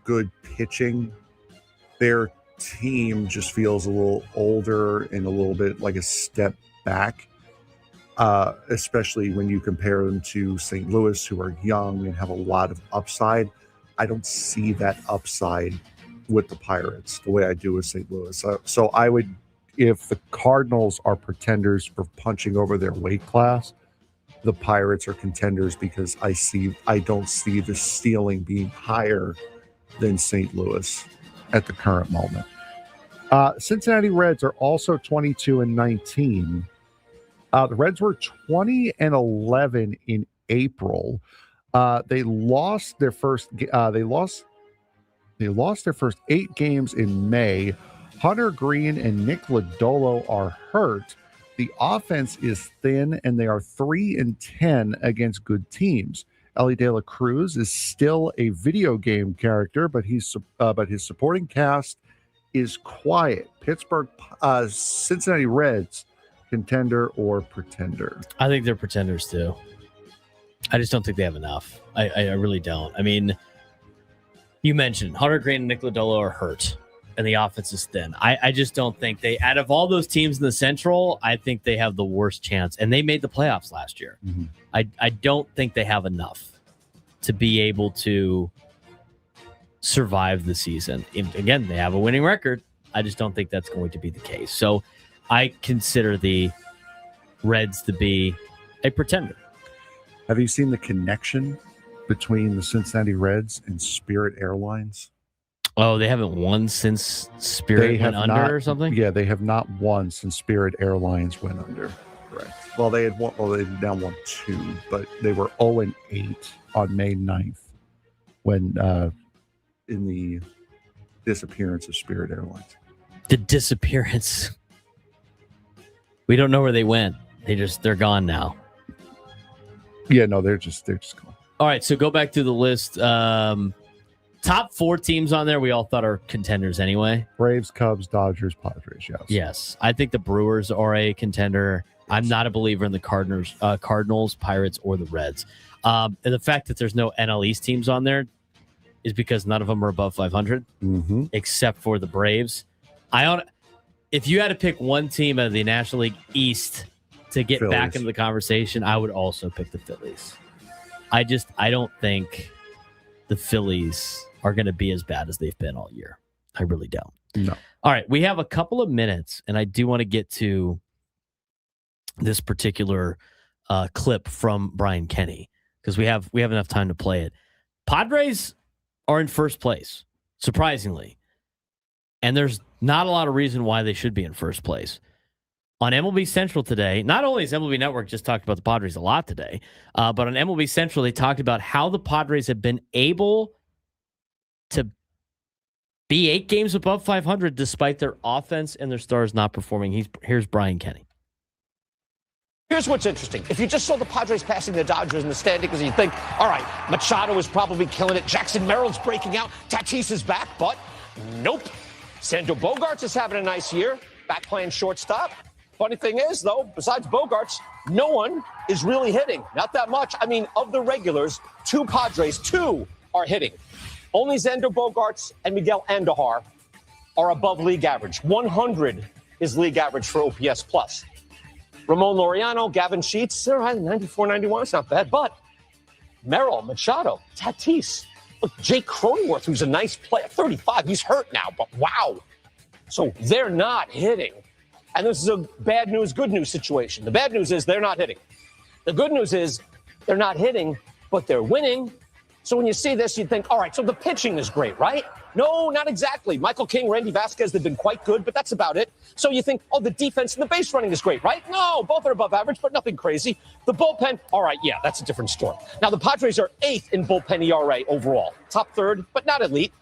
S5: good pitching. Their team just feels a little older and a little bit like a step back, especially when you compare them to St. Louis, who are young and have a lot of upside. I don't see that upside with the Pirates the way I do with St. Louis. So I would, if the Cardinals are pretenders for punching over their weight class, the Pirates are contenders because I don't see the ceiling being higher than St. Louis at the current moment. Cincinnati Reds are also 22-19. The Reds were 20-11 in April. They lost their first. They lost their first 8 games in May. Hunter Green and Nick Lodolo are hurt.
S6: The offense is thin, and they are 3-10 against good teams. Ellie De La Cruz is still a video game character, but his supporting cast is quiet. Pittsburgh, Cincinnati Reds, contender or pretender?
S2: I think they're pretenders too. I just don't think they have enough. I really don't. I mean, you mentioned Hunter Green and Nick Lodolo are hurt, and the offense is thin. I just don't think they, out of all those teams in the Central, I think they have the worst chance. And they made the playoffs last year. Mm-hmm. I don't think they have enough to be able to survive the season. Again, they have a winning record. I just don't think that's going to be the case. So I consider the Reds to be a pretender.
S6: Have you seen the connection between the Cincinnati Reds and Spirit Airlines?
S2: Oh, they haven't won since Spirit went under or something?
S6: Yeah, they have not won since Spirit Airlines went under.
S5: Correct. Well, they had now won 2, but they were 0-8 on May 9th when in the disappearance of Spirit Airlines.
S2: The disappearance. We don't know where they went. They're gone now.
S6: Yeah, no, they're just gone.
S2: All right, so go back to the list. Top 4 teams on there we all thought are contenders anyway.
S6: Braves, Cubs, Dodgers, Padres, yes.
S2: Yes. I think the Brewers are a contender. I'm not a believer in the Cardinals, Pirates, or the Reds. And the fact that there's no NL East teams on there is because none of them are above 500, except for the Braves. If you had to pick one team out of the National League East to get
S5: Phillies.
S2: back into the conversation, I would also pick the Phillies. I don't think the Phillies are going to be as bad as they've been all year. I really don't.
S6: No.
S2: All right, we have a couple of minutes, and I do want to get to this particular clip from Brian Kenny because we have enough time to play it. Padres are in first place, surprisingly, and there's not a lot of reason why they should be in first place. On MLB Central today, not only has MLB Network just talked about the Padres a lot today, but on MLB Central, they talked about how the Padres have been able to be 8 games above 500 despite their offense and their stars not performing. Here's Brian Kenny.
S7: Here's what's interesting. If you just saw the Padres passing the Dodgers in the standings, you think, all right, Machado is probably killing it. Jackson Merrill's breaking out. Tatis is back, but nope. Sandro Bogarts is having a nice year, back playing shortstop. Funny thing is, though, besides Bogarts, no one is really hitting. Not that much. I mean, of the regulars, 2 Padres, 2 are hitting. Only Xander Bogaerts and Miguel Andujar are above league average. 100 is league average for OPS plus. Ramon Laureano, Gavin Sheets, they're at 94, 91. It's not bad. But Merrill, Machado, Tatis, look, Jake Cronenworth, who's a nice player, 35. He's hurt now, but wow. So they're not hitting. And this is a bad news, good news situation. The bad news is they're not hitting. The good news is they're not hitting, but they're winning. So when you see this, you think, all right, so the pitching is great, right? No, not exactly. Michael King, Randy Vasquez, they've been quite good, but that's about it. So you think, oh, the defense and the base running is great, right? No, both are above average, but nothing crazy. The bullpen, all right, yeah, that's a different story. Now, the Padres are 8th in bullpen ERA overall. Top 3rd, but not elite.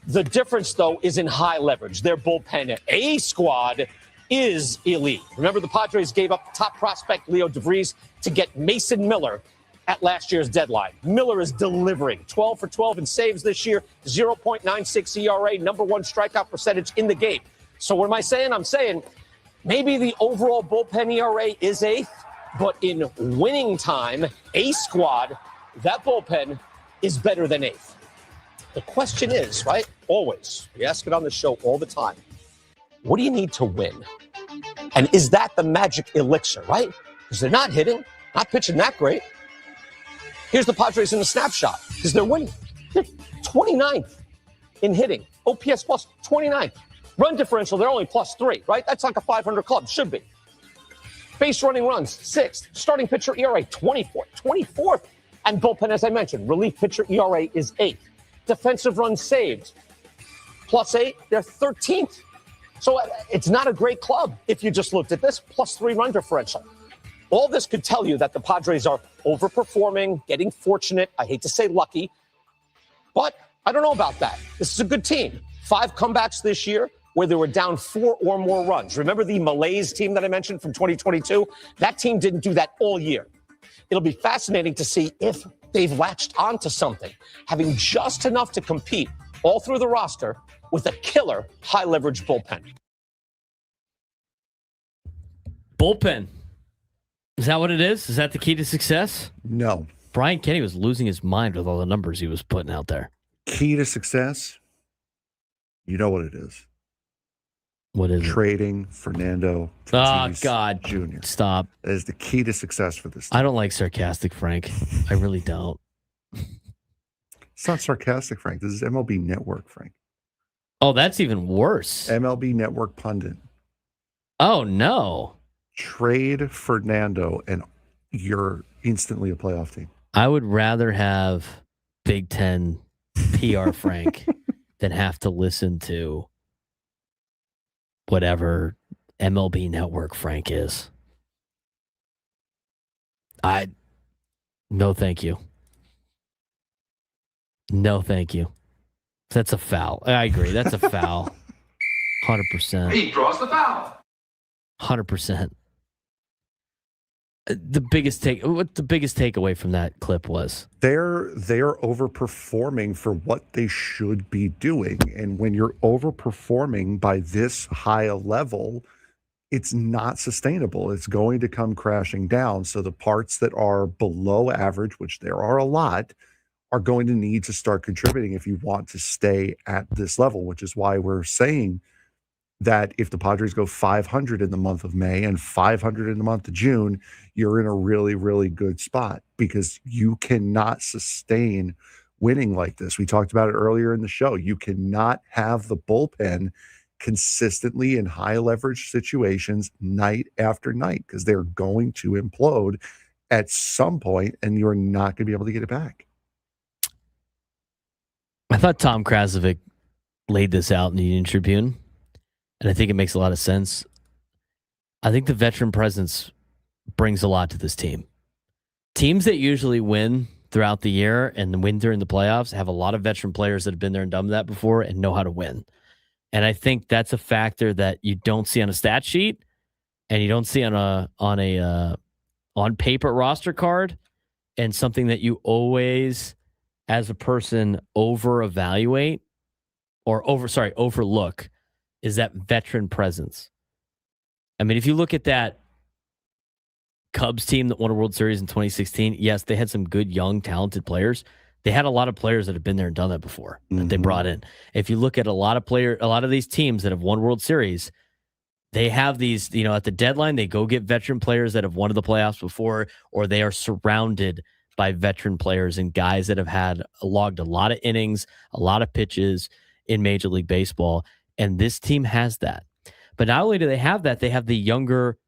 S7: The difference, though, is in high leverage. Their bullpen A squad is elite. Remember, the Padres gave up top prospect Leo DeVries to get Mason Miller at last year's deadline. Miller is delivering 12 for 12 in saves this year, 0.96 ERA, number 1 strikeout percentage in the game. So what am I saying? I'm saying maybe the overall bullpen ERA is 8th, but in winning time, A squad, that bullpen is better than 8th. The question is, right, always, we ask it on the show all the time, what do you need to win? And is that the magic elixir, right? Because they're not hitting, not pitching that great. Here's the Padres in the snapshot, because they're winning. They're 29th in hitting. OPS plus 29th. Run differential, they're only plus 3, right? That's like a 500 club, should be. Base running runs, 6th. Starting pitcher ERA, 24th. And bullpen, as I mentioned, relief pitcher ERA is 8th. Defensive runs saved, plus 8, they're 13th. So it's not a great club if you just looked at this, plus 3 run differential. All this could tell you that the Padres are overperforming, getting fortunate. I hate to say lucky, but I don't know about that. This is a good team. 5 comebacks this year where they were down 4 or more runs. Remember the Malays team that I mentioned from 2022? That team didn't do that all year. It'll be fascinating to see if they've latched onto something, having just enough to compete all through the roster with a killer high-leverage bullpen.
S2: Bullpen. Is that what it is? Is that the key to success?
S5: No.
S2: Brian Kenny was losing his mind with all the numbers he was putting out there.
S5: Key to success, you know what it is.
S2: What is
S5: Trading Fernando
S2: Tatis God.
S5: Jr.
S2: Stop.
S5: That is the key to success for this team.
S2: I don't like sarcastic, Frank. I really don't.
S5: It's not sarcastic, Frank. This is MLB Network, Frank.
S2: Oh, that's even worse.
S5: MLB Network pundit.
S2: Oh, no.
S5: Trade Fernando and you're instantly a playoff team.
S2: I would rather have Big Ten PR Frank than have to listen to whatever MLB Network Frank is. No, thank you. No, thank you. That's a foul. I agree. That's a foul. 100%.
S8: He draws the foul.
S2: 100%. What the biggest takeaway from that clip was?
S5: They're overperforming for what they should be doing. And when you're overperforming by this high a level, it's not sustainable. It's going to come crashing down. So the parts that are below average, which there are a lot, are going to need to start contributing if you want to stay at this level, which is why we're saying that if the Padres go 500 in the month of May and 500 in the month of June, you're in a really, really good spot because you cannot sustain winning like this. We talked about it earlier in the show. You cannot have the bullpen consistently in high leverage situations night after night because they're going to implode at some point and you're not going to be able to get it back.
S2: I thought Tom Krasovic laid this out in the Union Tribune, and I think it makes a lot of sense. I think the veteran presence brings a lot to this team. Teams that usually win throughout the year and win during the playoffs have a lot of veteran players that have been there and done that before and know how to win. And I think that's a factor that you don't see on a stat sheet and you don't see on paper roster card, and something that you always, as a person, overlook is that veteran presence. I mean, if you look at that Cubs team that won a World Series in 2016, yes, they had some good, young, talented players. They had a lot of players that have been there and done that before that they brought in. If you look at a lot of these teams that have won World Series, they have these, at the deadline, they go get veteran players that have won the playoffs before, or they are surrounded by veteran players and guys that have logged a lot of innings, a lot of pitches in Major League Baseball. And this team has that. But not only do they have that, they have the younger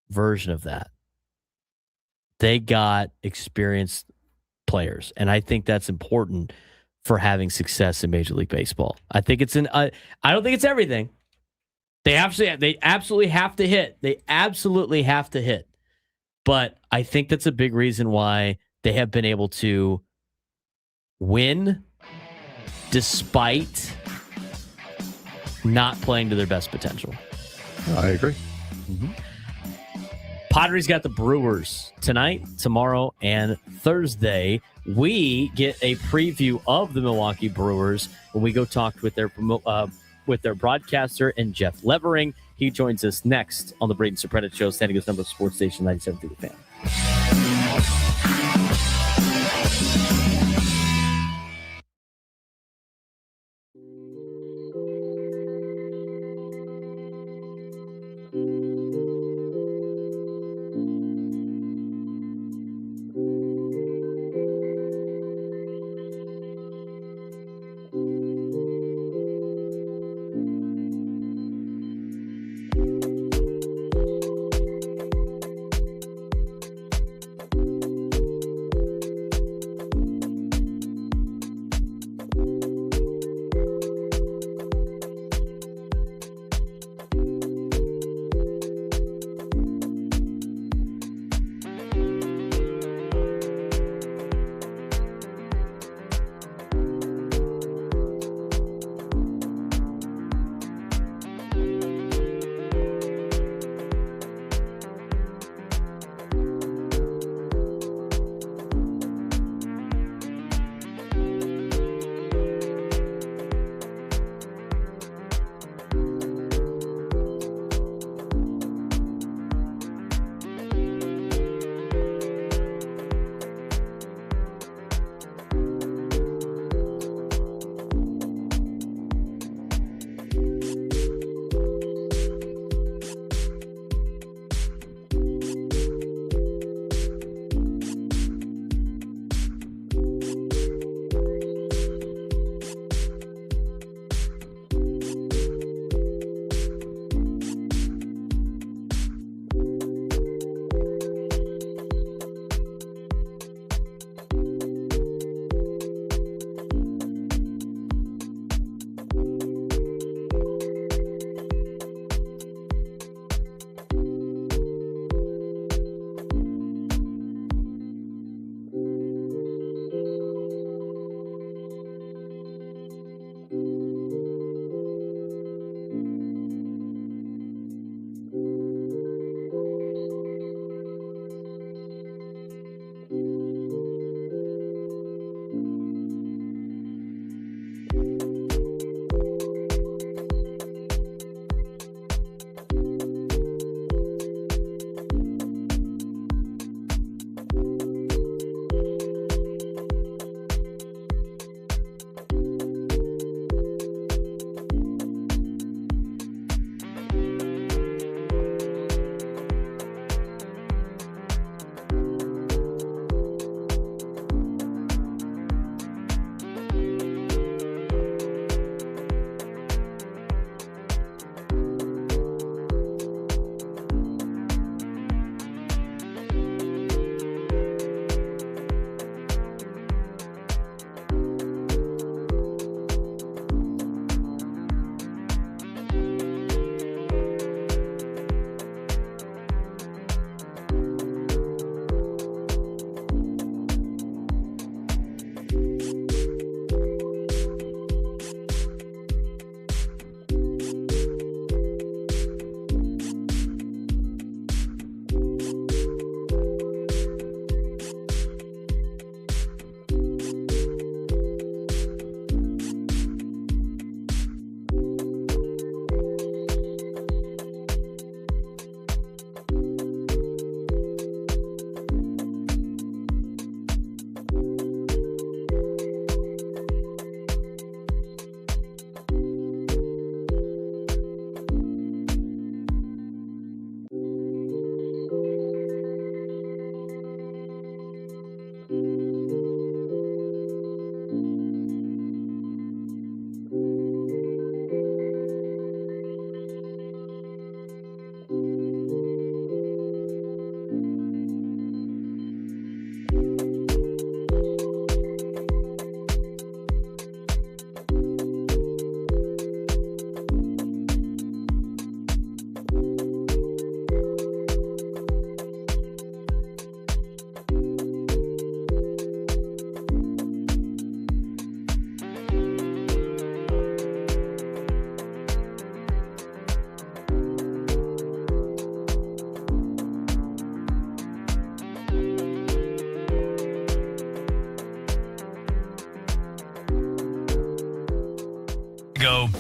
S2: version of that. They got experienced players. And I think that's important for having success in Major League Baseball. I think it's I don't think it's everything. They absolutely have to hit. They absolutely have to hit. But I think that's a big reason why they have been able to win despite not playing to their best potential.
S5: I agree.
S2: Padres got the Brewers tonight, tomorrow, and Thursday. We get a preview of the Milwaukee Brewers when we go talk with their broadcaster and Jeff Levering. He joins us next on the Braden Surprenant Show, San Diego's number sports station, 97.3 The Fan.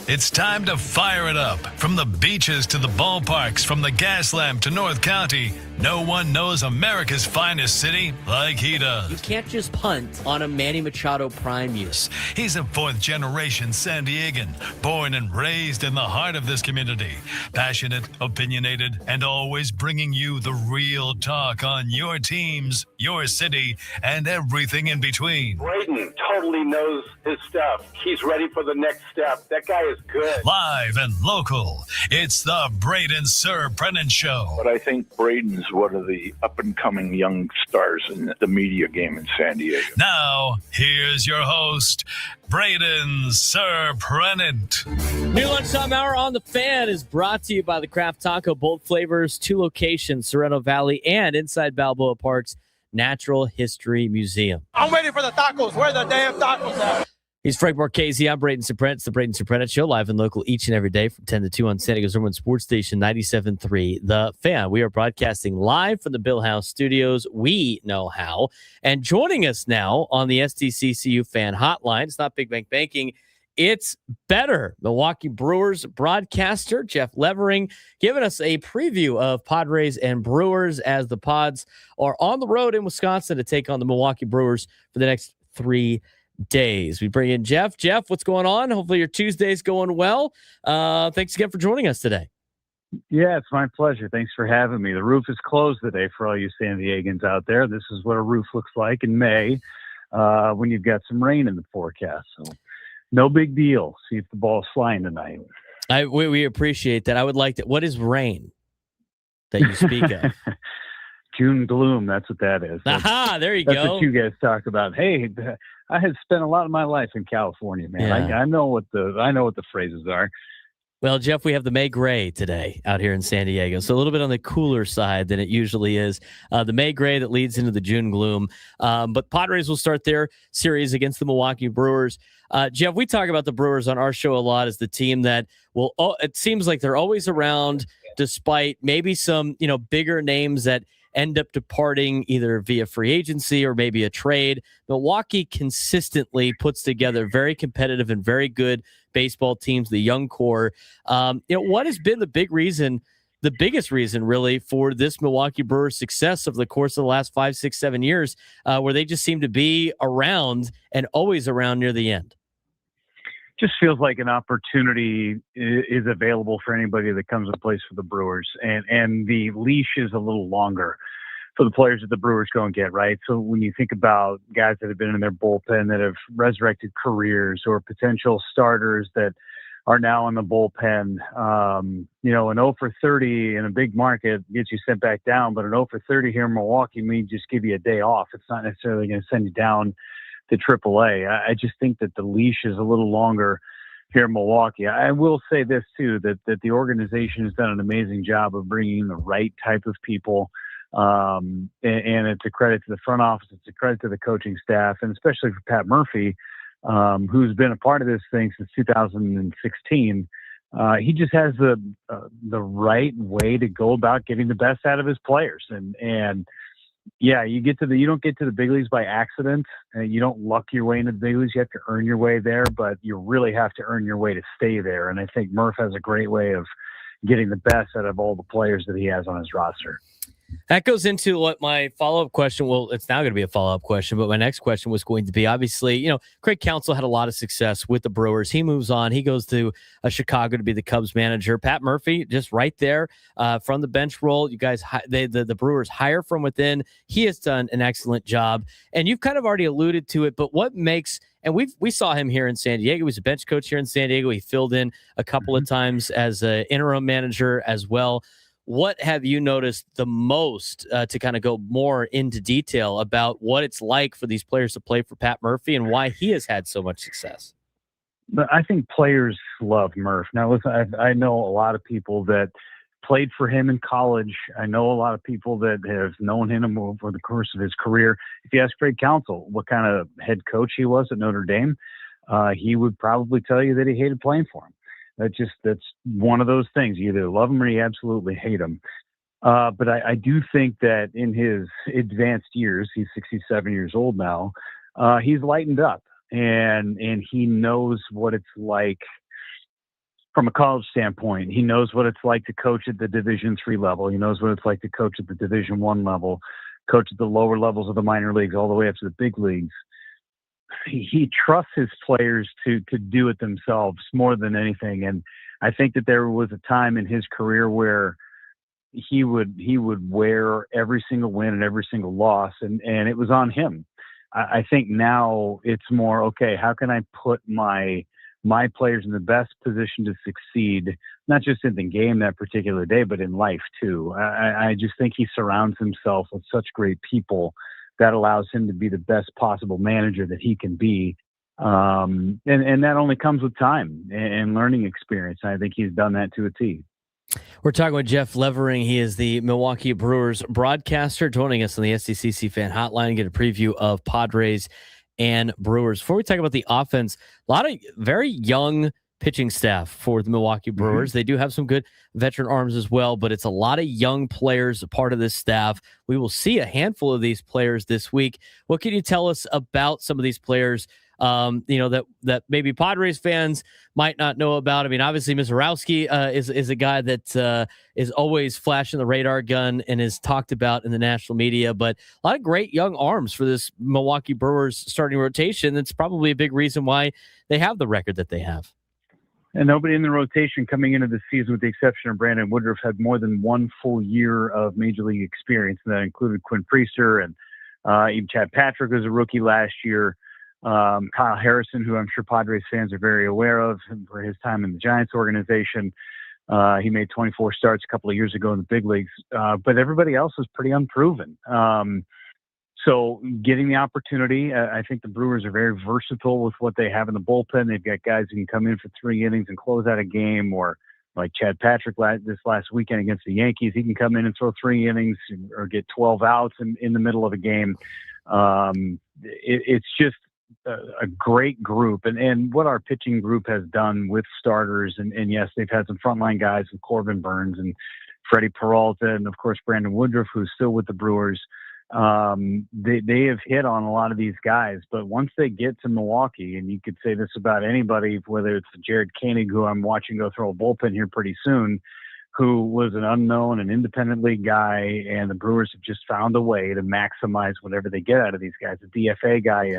S1: it's time to fire it up. From the beaches to the ballparks, from the gas lamp to North County, no one knows America's finest city like he does.
S2: You can't just punt on a Manny Machado prime use.
S1: He's a fourth-generation San Diegan, born and raised in the heart of this community. Passionate, opinionated, and always bringing you the real talk on your teams, your city, and everything in between.
S3: Braden totally knows his stuff. He's ready for the next step. That guy is good.
S1: Live and local, it's the Braden Surprenant Show.
S4: But I think Braden's one of the up-and-coming young stars in the media game in San Diego.
S1: Now, here's your host, Braden Surprenant.
S2: New Lunchtime Hour on the Fan is brought to you by the Craft Taco, bold flavors, 2 locations, Sorrento Valley and inside Balboa Park's Natural History Museum.
S8: I'm waiting for the tacos. Where the damn tacos at?
S2: He's Frank Marchese. I'm Braden Surprenant. It's the Braden Surprenant Show, live and local each and every day from 10 to 2 on San Diego's #1 sports station, 97.3 The Fan. We are broadcasting live from the Bill House studios. We know how. And joining us now on the SDCCU Fan Hotline, it's not Big Bank Banking, it's better. Milwaukee Brewers broadcaster Jeff Levering giving us a preview of Padres and Brewers as the Pods are on the road in Wisconsin to take on the Milwaukee Brewers for the next 3 days. We bring in Jeff. Jeff, what's going on? Hopefully your Tuesday's going well. Thanks again for joining us today.
S9: Yeah, it's my pleasure. Thanks for having me. The roof is closed today for all you San Diegans out there. This is what a roof looks like in May when you've got some rain in the forecast. So no big deal. See if the ball's flying tonight.
S2: We appreciate that. I would like to. What is rain that you speak of?
S9: June gloom. That's what that is.
S2: Aha, there you
S9: that's
S2: go.
S9: What you guys talk about. Hey, I had spent a lot of my life in California, man.
S2: Yeah.
S9: I know what the phrases are.
S2: Well, Jeff, we have the May Gray today out here in San Diego. So a little bit on the cooler side than it usually is. The May Gray that leads into the June gloom. But Padres will start their series against the Milwaukee Brewers. Jeff, we talk about the Brewers on our show a lot as the team that will, it seems like they're always around despite maybe some, bigger names that end up departing either via free agency or maybe a trade. Milwaukee consistently puts together very competitive and very good baseball teams, the young core. What has been the biggest reason really for this Milwaukee Brewers success over the course of the last 5, 6, 7 years, where they just seem to be around and always around near the end?
S9: Just feels like an opportunity is available for anybody that comes to place for the Brewers, and the leash is a little longer for the players that the Brewers go and get, right? So when you think about guys that have been in their bullpen that have resurrected careers, or potential starters that are now in the bullpen, an 0 for 30 in a big market gets you sent back down, but an 0 for 30 here in Milwaukee may just give you a day off. It's not necessarily going to send you down to AAA. I just think that the leash is a little longer here in Milwaukee. I will say this too, that the organization has done an amazing job of bringing in the right type of people. And it's a credit to the front office. It's a credit to the coaching staff, and especially for Pat Murphy, who's been a part of this thing since 2016. He just has the right way to go about getting the best out of his players. And yeah, you don't get to the big leagues by accident. You don't luck your way into the big leagues. You have to earn your way there, but you really have to earn your way to stay there. And I think Murph has a great way of getting the best out of all the players that he has on his roster.
S2: That goes into what my follow-up question, well, it's now going to be a follow-up question, but my next question was going to be, obviously, Craig Counsell had a lot of success with the Brewers. He moves on. He goes to Chicago to be the Cubs manager. Pat Murphy, just right there from the bench role. You guys, the Brewers hire from within. He has done an excellent job. And you've kind of already alluded to it, but what makes, and we saw him here in San Diego. He was a bench coach here in San Diego. He filled in a couple of times as an interim manager as well. What have you noticed the most to kind of go more into detail about what it's like for these players to play for Pat Murphy and why he has had so much success?
S9: But I think players love Murph. Now, listen, I know a lot of people that played for him in college. I know a lot of people that have known him over the course of his career. If you ask Craig Counsell what kind of head coach he was at Notre Dame, he would probably tell you that he hated playing for him. That's one of those things. You either love him or you absolutely hate him. But I do think that in his advanced years, he's 67 years old now, he's lightened up and he knows what it's like from a college standpoint. He knows what it's like to coach at the Division III level. He knows what it's like to coach at the Division I level, coach at the lower levels of the minor leagues, all the way up to the big leagues. He trusts his players to do it themselves more than anything. And I think that there was a time in his career where he would wear every single win and every single loss, and it was on him. I think now it's more, okay, how can I put my players in the best position to succeed, not just in the game that particular day, but in life too. I just think he surrounds himself with such great people that allows him to be the best possible manager that he can be. And that only comes with time and learning experience. I think he's done that to a T.
S2: We're talking with Jeff Levering. He is the Milwaukee Brewers broadcaster, joining us on the SDCC Fan Hotline. Get a preview of Padres and Brewers. Before we talk about the offense, a lot of very young pitching staff for the Milwaukee Brewers. Mm-hmm. They do have some good veteran arms as well, but it's a lot of young players a part of this staff. We will see a handful of these players this week. What can you tell us about some of these players, that maybe Padres fans might not know about? I mean, obviously Mizorowski is a guy that is always flashing the radar gun and is talked about in the national media, but a lot of great young arms for this Milwaukee Brewers starting rotation. That's probably a big reason why they have the record that they have.
S9: And nobody in the rotation coming into the season, with the exception of Brandon Woodruff, had more than one full year of major league experience. And that included Quinn Priester and even Chad Patrick was a rookie last year. Kyle Harrison, who I'm sure Padres fans are very aware of for his time in the Giants organization. He made 24 starts a couple of years ago in the big leagues, but everybody else is pretty unproven. So getting the opportunity, I think the Brewers are very versatile with what they have in the bullpen. They've got guys who can come in for 3 innings and close out a game, or like Chad Patrick this last weekend against the Yankees, he can come in and throw 3 innings or get 12 outs in the middle of a game. It's just a great group, and what our pitching group has done with starters, and yes, they've had some frontline guys with Corbin Burns and Freddie Peralta, and of course Brandon Woodruff, who's still with the Brewers. They have hit on a lot of these guys, but once they get to Milwaukee, and you could say this about anybody, whether it's Jared Koenig, who I'm watching go throw a bullpen here pretty soon, who was an unknown and independent league guy, and the Brewers have just found a way to maximize whatever they get out of these guys. A DFA guy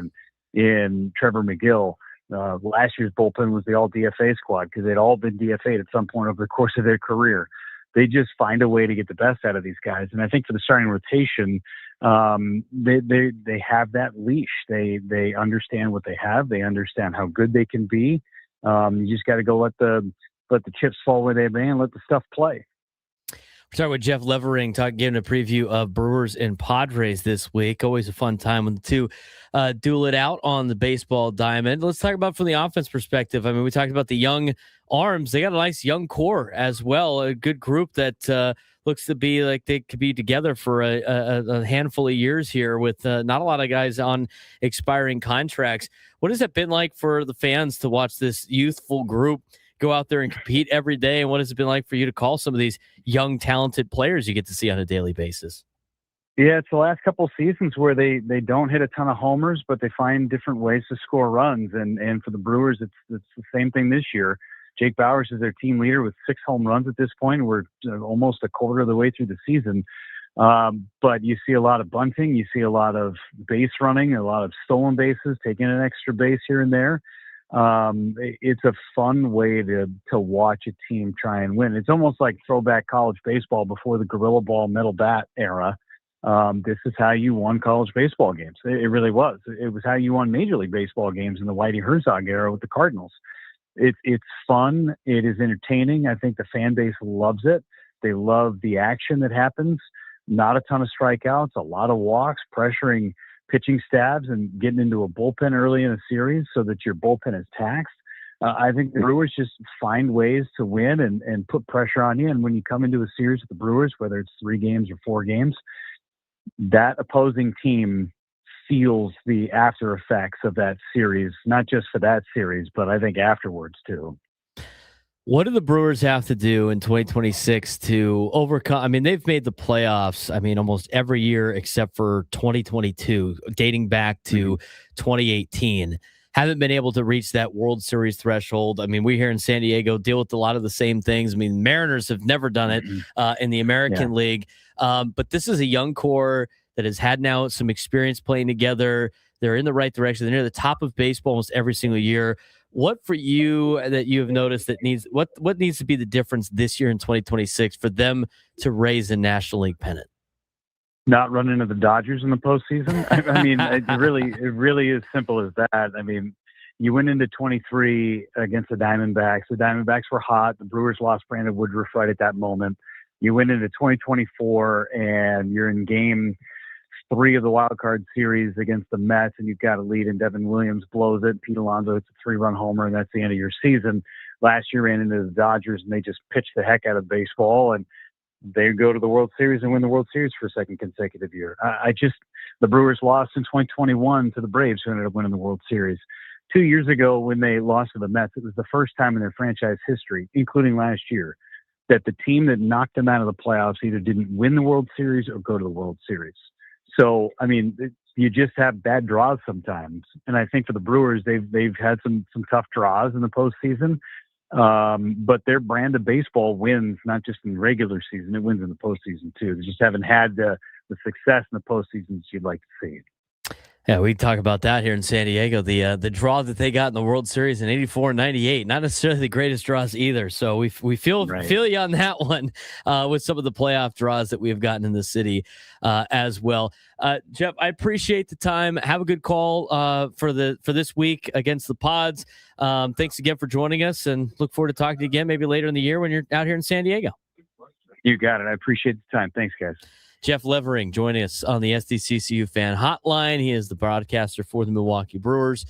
S9: in Trevor McGill. Last year's bullpen was the all DFA squad because they'd all been DFA'd at some point over the course of their career. They just find a way to get the best out of these guys. And I think for the starting rotation, they have that leash. They understand what they have. They understand how good they can be. You just got to go let the chips fall where they may and let the stuff play.
S2: We're talking with Jeff Levering, giving a preview of Brewers and Padres this week. Always a fun time when the two duel it out on the baseball diamond. Let's talk about from the offense perspective. I mean, we talked about the young arms. They got a nice young core as well. A good group that looks to be like they could be together for a handful of years here with not a lot of guys on expiring contracts. What has it been like for the fans to watch this youthful group go out there and compete every day? And what has it been like for you to call some of these young, talented players you get to see on a daily basis?
S9: Yeah, it's the last couple of seasons where they don't hit a ton of homers, but they find different ways to score runs. And for the Brewers, it's the same thing this year. Jake Bauers is their team leader with 6 home runs at this point. We're almost a quarter of the way through the season. But you see a lot of bunting. You see a lot of base running, a lot of stolen bases, taking an extra base here and there. It's a fun way to watch a team try and win. It's almost like throwback college baseball before the gorilla ball metal bat era. This is how you won college baseball games. It really was. It was how you won Major League Baseball games in the Whitey Herzog era with the Cardinals. It's fun. It is entertaining. I think the fan base loves it. They love the action that happens. Not a ton of strikeouts, a lot of walks, pressuring pitching stabs and getting into a bullpen early in a series so that your bullpen is taxed. I think the Brewers just find ways to win and put pressure on you. And when you come into a series with the Brewers, whether it's 3 games or 4 games, that opposing team feels the after effects of that series, not just for that series, but I think afterwards too.
S2: What do the Brewers have to do in 2026 to overcome? I mean, they've made the playoffs, almost every year except for 2022, dating back to 2018. haven't been able to reach that World Series threshold. I mean, we here in San Diego deal with a lot of the same things. I mean, Mariners have never done it in the American League. But this is a young core that has had now some experience playing together. They're in the right direction. They're near the top of baseball almost every single year. What for you that you have noticed that needs what needs to be the difference this year in 2026 for them to raise a National League pennant?
S9: Not run into the Dodgers in the postseason. I mean, it really is simple as that. I mean, you went into 23 against the Diamondbacks. The Diamondbacks were hot. The Brewers lost Brandon Woodruff right at that moment. You went into 2024 and you're in game 3 of the wild card series against the Mets, and you've got a lead, and Devin Williams blows it. Pete Alonso hits a 3-run homer, and that's the end of your season. Last year ran into the Dodgers, and they just pitched the heck out of baseball, and they go to the World Series and win the World Series for a second consecutive year. The Brewers lost in 2021 to the Braves, who ended up winning the World Series. 2 years ago, when they lost to the Mets, it was the first time in their franchise history, including last year, that the team that knocked them out of the playoffs either didn't win the World Series or go to the World Series. So, I mean, you just have bad draws sometimes. And I think for the Brewers, they've had some tough draws in the postseason. But their brand of baseball wins, not just in the regular season, it wins in the postseason too. They just haven't had the success in the postseason that you'd like to see.
S2: Yeah, we talk about that here in San Diego. The draw that they got in the World Series in '84 and '98, not necessarily the greatest draws either. So we feel you on that one with some of the playoff draws that we have gotten in the city as well. Jeff, I appreciate the time. Have a good call for this week against the Pods. Thanks again for joining us, and look forward to talking to you again maybe later in the year when you're out here in San Diego.
S9: You got it. I appreciate the time. Thanks, guys.
S2: Jeff Levering joining us on the SDCCU Fan Hotline. He is the broadcaster for the Milwaukee Brewers.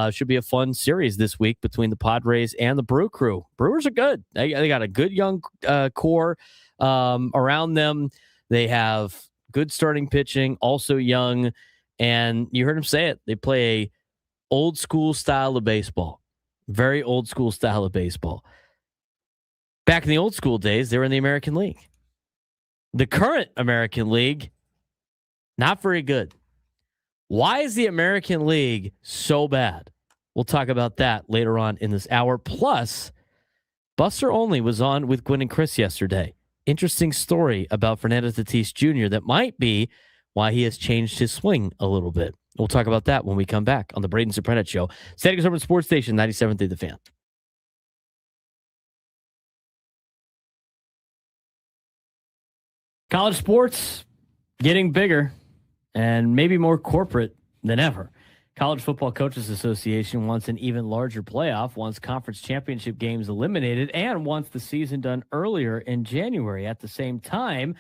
S2: Should be a fun series this week between the Padres and the Brew Crew. Brewers are good. They got a good young core around them. They have good starting pitching, also young. And you heard him say it. They play a old school style of baseball. Very old school style of baseball. Back in the old school days, they were in the American League. The current American League, not very good. Why is the American League so bad? We'll talk about that later on in this hour. Plus, Buster Olney was on with Gwen and Chris yesterday. Interesting story about Fernando Tatis Jr. that might be why he has changed his swing a little bit. We'll talk about that when we come back on the Braden Surprenant Show. San Diego's Urban Sports Station, 97.3 The Fan. College sports getting bigger and maybe more corporate than ever. College Football Coaches Association wants an even larger playoff, wants conference championship games eliminated, and wants the season done earlier in January. At the same time,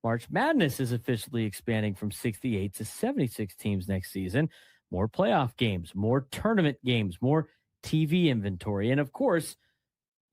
S2: March Madness is officially expanding from 68 to 76 teams next season. More playoff games, more tournament games, more TV inventory, and of course,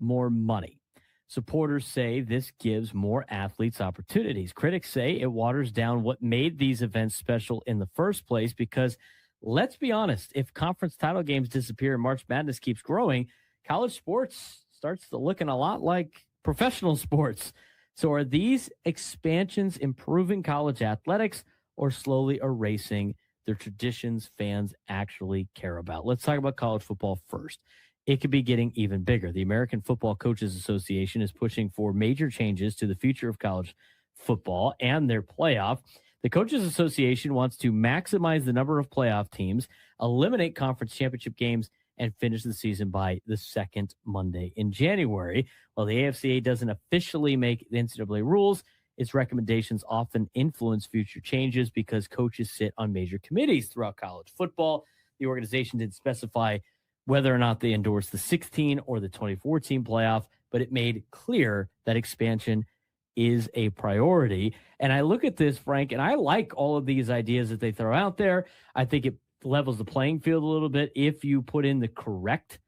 S2: more money. Supporters say this gives more athletes opportunities. Critics say it waters down what made these events special in the first place because, let's be honest, if conference title games disappear and March Madness keeps growing, college sports starts to looking a lot like professional sports. So are these expansions improving college athletics or slowly erasing the traditions fans actually care about? Let's talk about college football first. It could be getting even bigger. The American Football Coaches Association is pushing for major changes to the future of college football and their playoff. The Coaches Association wants to maximize the number of playoff teams, eliminate conference championship games, and finish the season by the second Monday in January. While the AFCA doesn't officially make the NCAA rules, its recommendations often influence future changes because coaches sit on major committees throughout college football. The organization didn't specify whether or not they endorsed the 16 or the 2014 playoff, but it made clear that expansion is a priority. And I look at this, Frank, and I like all of these ideas that they throw out there. I think it levels the playing field a little bit if you put in the correct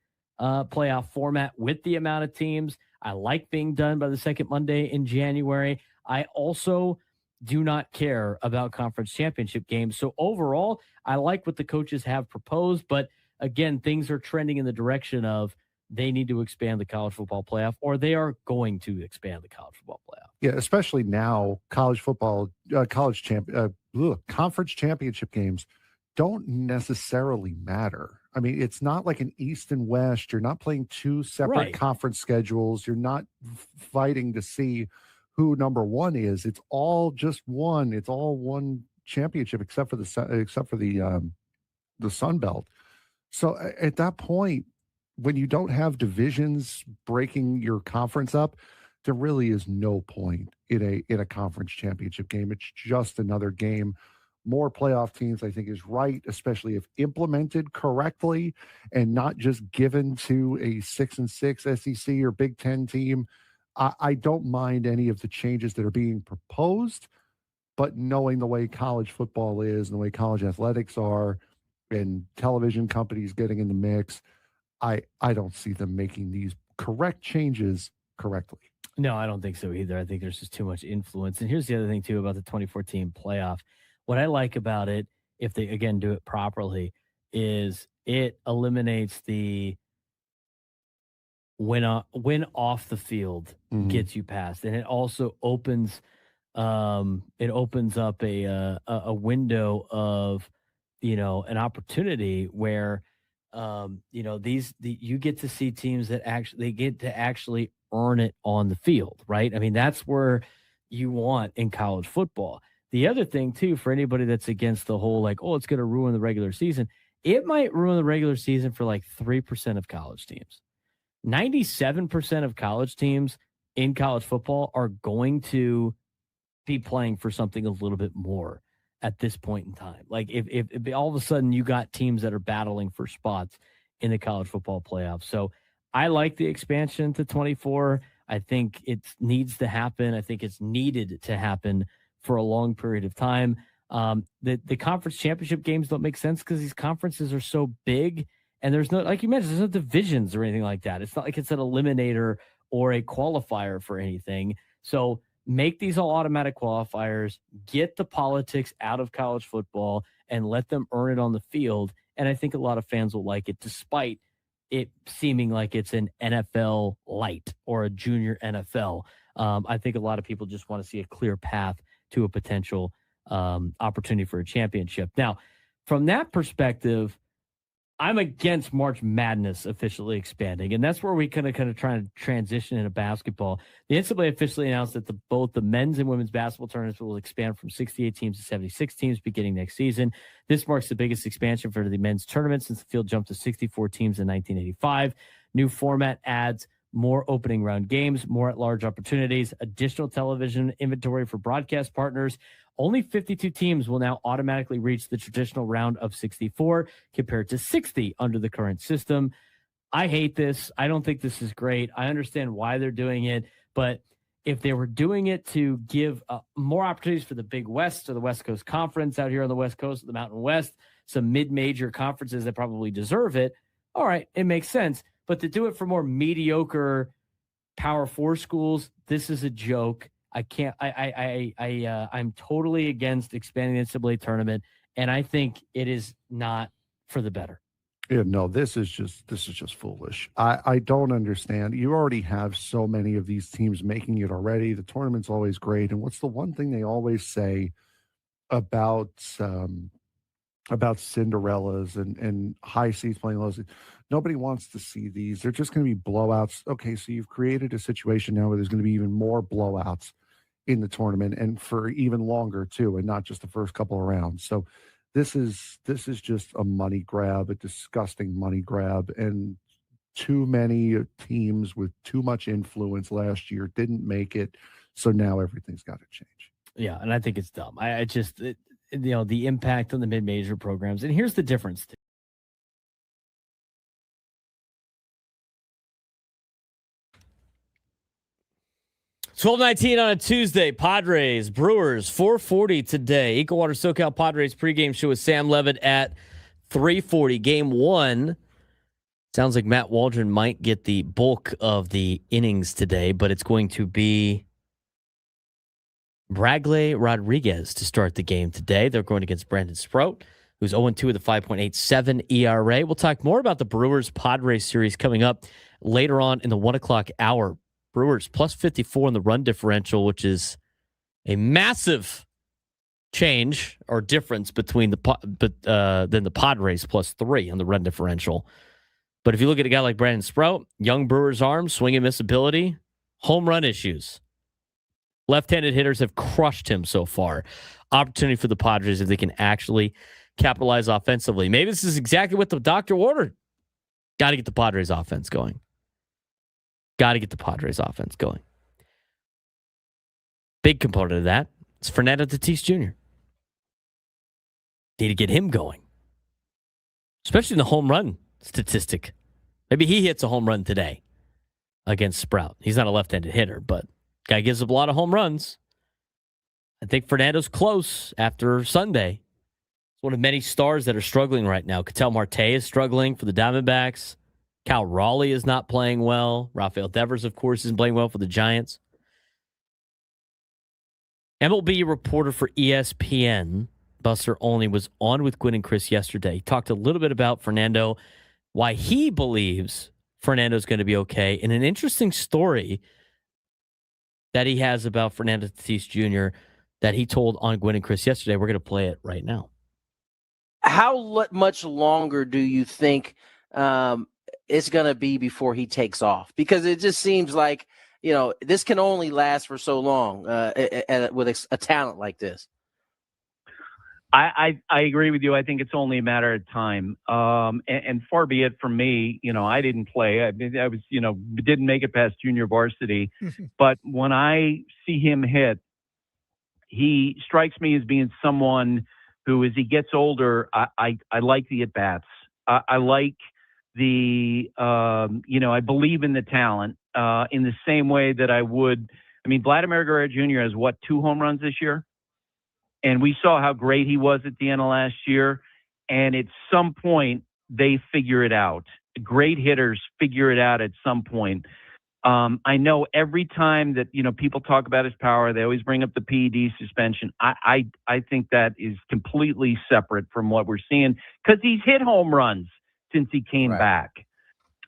S2: playoff format with the amount of teams. I like being done by the second Monday in January. I also do not care about conference championship games. So overall, I like what the coaches have proposed, but again, things are trending in the direction of they need to expand the college football playoff, or they are going to expand the college football playoff.
S6: Yeah, especially now, college football, conference championship games don't necessarily matter I mean, it's not like an East and West. You're not playing two separate
S2: Right.
S6: conference schedules. You're not fighting to see who number one is. It's all just one. It's all one championship, except for the Sun Belt. So at that point, when you don't have divisions breaking your conference up, there really is no point in a conference championship game. It's just another game. More playoff teams, I think, is right, especially if implemented correctly and not just given to a 6-6 SEC or Big Ten team. I don't mind any of the changes that are being proposed, but knowing the way college football is and the way college athletics are and television companies getting in the mix, I don't see them making these correct changes correctly.
S2: No, I don't think so either. I think there's just too much influence. And here's the other thing, too, about the 2014 playoff. What I like about it, if they, again, do it properly, is it eliminates the win off the field gets you past. And it also opens up a window of, an opportunity where, you get to see teams that actually earn it on the field, right? I mean, that's where you want in college football. The other thing, too, for anybody that's against the whole, like, oh, it's going to ruin the regular season, it might ruin the regular season for like 3% of college teams. 97% of college teams in college football are going to be playing for something a little bit more at this point in time. Like if all of a sudden you got teams that are battling for spots in the college football playoffs. So I like the expansion to 24. I think it needs to happen. I think it's needed to happen for a long period of time. The conference championship games don't make sense because these conferences are so big and there's no, like you mentioned, there's no divisions or anything like that. It's not like it's an eliminator or a qualifier for anything. So make these all automatic qualifiers, get the politics out of college football and let them earn it on the field. And I think a lot of fans will like it, despite it seeming like it's an NFL light or a junior NFL. I think a lot of people just want to see a clear path to a potential opportunity for a championship. Now, from that perspective, I'm against March Madness officially expanding, and that's where we kind of try to transition into basketball. The NCAA officially announced that both the men's and women's basketball tournaments will expand from 68 teams to 76 teams beginning next season. This marks the biggest expansion for the men's tournament since the field jumped to 64 teams in 1985. New format adds more opening round games, more at-large opportunities, additional television inventory for broadcast partners. Only 52 teams will now automatically reach the traditional round of 64 compared to 60 under the current system. I hate this. I don't think this is great. I understand why they're doing it, but if they were doing it to give more opportunities for the Big West or the West Coast Conference out here on the West Coast of the Mountain West, some mid-major conferences that probably deserve it, all right, it makes sense. But to do it for more mediocre Power 4 schools, this is a joke. I can't. I'm totally against expanding the NCAA tournament, and I think it is not for the better.
S6: Yeah, no, this is just foolish. I don't understand. You already have so many of these teams making it already. The tournament's always great, and what's the one thing they always say about Cinderellas and high seeds playing low seeds? Nobody wants to see these. They're just going to be blowouts. Okay, so you've created a situation now where there's going to be even more blowouts in the tournament and for even longer too, and not just the first couple of rounds. So this is just a money grab, a disgusting money grab, and too many teams with too much influence last year didn't make it. So now everything's got to change.
S2: Yeah, and I think it's dumb. I just the impact on the mid-major programs, and here's the difference. 12:19 on a Tuesday. Padres, Brewers, 4:40 today. Ecowater SoCal Padres pregame show with Sam Levitt at 3:40. Game 1. Sounds like Matt Waldron might get the bulk of the innings today, but it's going to be Bragley Rodriguez to start the game today. They're going against Brandon Sprout, who's 0-2 with a 5.87 ERA. We'll talk more about the Brewers-Padres series coming up later on in the 1 o'clock hour. Brewers plus 54 in the run differential, which is a massive change or difference between than the Padres +3 on the run differential. But if you look at a guy like Brandon Sprout, young Brewers arm, swing and miss ability, home run issues. Left-handed hitters have crushed him so far. Opportunity for the Padres if they can actually capitalize offensively. Maybe this is exactly what the doctor ordered. Got to get the Padres offense going. Big component of that is Fernando Tatis Jr. Need to get him going, especially in the home run statistic. Maybe he hits a home run today against Sprout. He's not a left-handed hitter, but guy gives up a lot of home runs. I think Fernando's close after Sunday. He's one of many stars that are struggling right now. Ketel Marte is struggling for the Diamondbacks. Cal Raleigh is not playing well. Rafael Devers, of course, isn't playing well for the Giants. MLB reporter for ESPN, Buster Olney, was on with Gwynn and Chris yesterday. He talked a little bit about Fernando, why he believes Fernando's going to be okay, and an interesting story that he has about Fernando Tatis Jr. that he told on Gwynn and Chris yesterday. We're going to play it right now.
S10: How much longer do you think it's going to be before he takes off? Because it just seems like, this can only last for so long with a talent like this.
S9: I agree with you. I think it's only a matter of time. And far be it from me, I didn't play. I was, didn't make it past junior varsity. But when I see him hit, he strikes me as being someone who, as he gets older, I like the at-bats. I like the, I believe in the talent in the same way that I would. I mean, Vladimir Guerrero Jr. has, 2 home runs this year? And we saw how great he was at the end of last year. And at some point, they figure it out. Great hitters figure it out at some point. I know every time that, people talk about his power, they always bring up the PED suspension. I think that is completely separate from what we're seeing because he's hit home runs since he came back.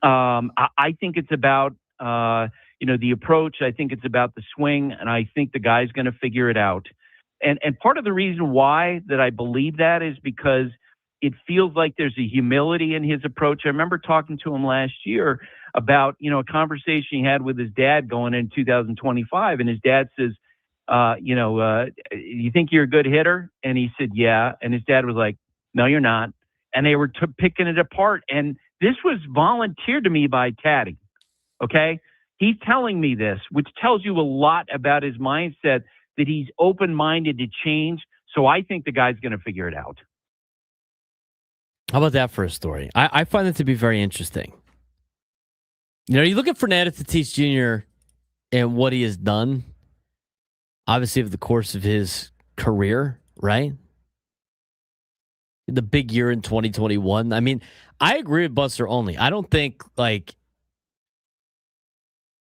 S9: I think it's about, the approach. I think it's about the swing. And I think the guy's going to figure it out. And part of the reason why that I believe that is because it feels like there's a humility in his approach. I remember talking to him last year about, a conversation he had with his dad going in 2025. And his dad says, you think you're a good hitter? And he said, yeah. And his dad was like, no, you're not. And they were picking it apart. And this was volunteered to me by Taddy. Okay. He's telling me this, which tells you a lot about his mindset, that he's open-minded to change. So I think the guy's going to figure it out.
S2: How about that for a story? I find it to be very interesting. You look at Fernando Tatis Jr. and what he has done, obviously, over the course of his career, right? The big year in 2021. I mean, I agree with Buster Olney. I don't think,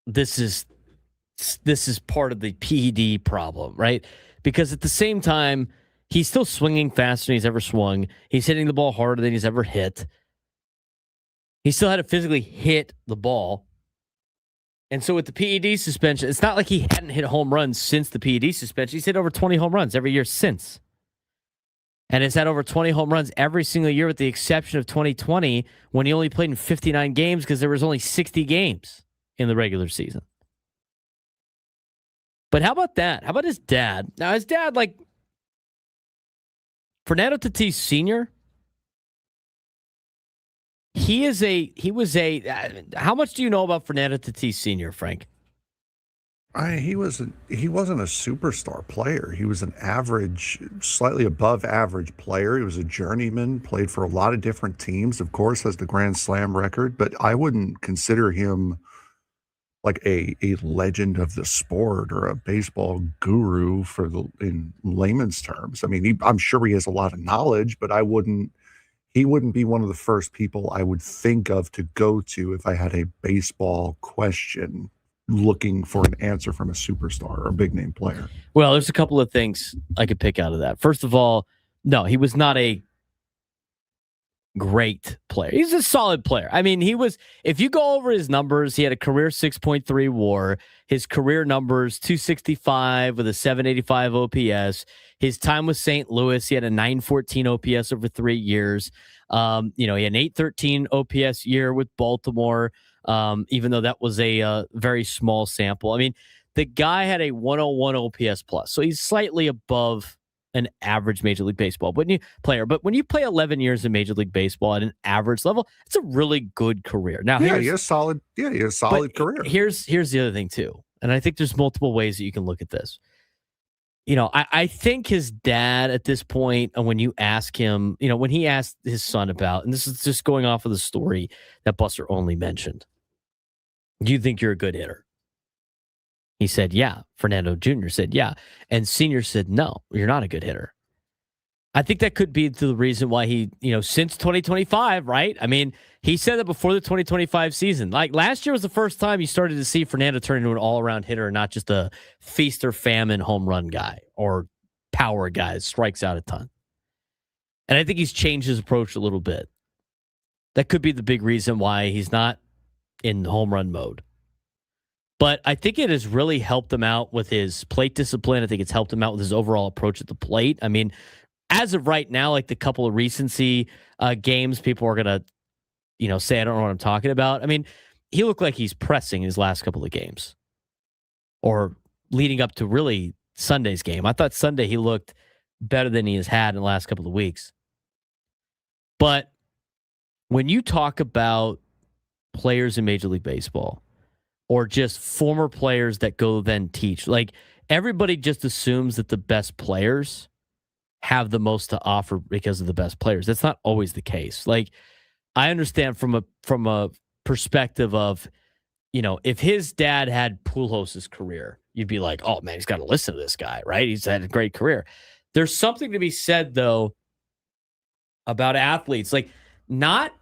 S2: this is part of the PED problem, right? Because at the same time, he's still swinging faster than he's ever swung. He's hitting the ball harder than he's ever hit. He still had to physically hit the ball. And so with the PED suspension, it's not like he hadn't hit home runs since the PED suspension. He's hit over 20 home runs every year since. And has had over 20 home runs every single year with the exception of 2020 when he only played in 59 games because there was only 60 games in the regular season. But how about that? How about his dad? Now, his dad, Fernando Tatis Sr., how much do you know about Fernando Tatis Sr., Frank?
S5: He wasn't a superstar player. He was an average, slightly above average player. He was a journeyman, played for a lot of different teams, of course, has the Grand Slam record, but I wouldn't consider him like a legend of the sport or a baseball guru in layman's terms. I mean, I'm sure he has a lot of knowledge, but he wouldn't be one of the first people I would think of to go to if I had a baseball question looking for an answer from a superstar or a big name player.
S2: Well, there's a couple of things I could pick out of that. First of all, no, he was not a great player. He's a solid player. I mean, if you go over his numbers, he had a career 6.3 WAR, his career numbers 265 with a 785 OPS. his time with St. Louis, he had a 914 OPS over 3 years. He had an 813 OPS year with Baltimore, even though that was a very small sample. I mean, the guy had a 101 OPS plus, so he's slightly above an average Major League Baseball player. But when you play 11 years in Major League Baseball at an average level, it's a really good career. Now,
S5: he has a solid career.
S2: Here's the other thing too, and I think there's multiple ways that you can look at this. I think his dad at this point, and when you ask him, when he asked his son about, and this is just going off of the story that Buster only mentioned, do you think you're a good hitter? He said, yeah. Fernando Jr. said, yeah. And Senior said, no, you're not a good hitter. I think that could be the reason why he, since 2025, right? I mean, he said that before the 2025 season. Like last year was the first time you started to see Fernando turn into an all-around hitter and not just a feast or famine home run guy or power guy that strikes out a ton. And I think he's changed his approach a little bit. That could be the big reason why he's not in home run mode. But I think it has really helped him out with his plate discipline. I think it's helped him out with his overall approach at the plate. I mean, as of right now, like the couple of recency games, people are going to, say, I don't know what I'm talking about. I mean, he looked like he's pressing his last couple of games or leading up to really Sunday's game. I thought Sunday he looked better than he has had in the last couple of weeks. But when you talk about players in Major League Baseball, or just former players that go then teach. Like everybody just assumes that the best players have the most to offer because of the best players. That's not always the case. Like I understand from a perspective of, if his dad had Pujols's career, you'd be like, oh man, he's got to listen to this guy, right? He's had a great career. There's something to be said though about athletes. Like not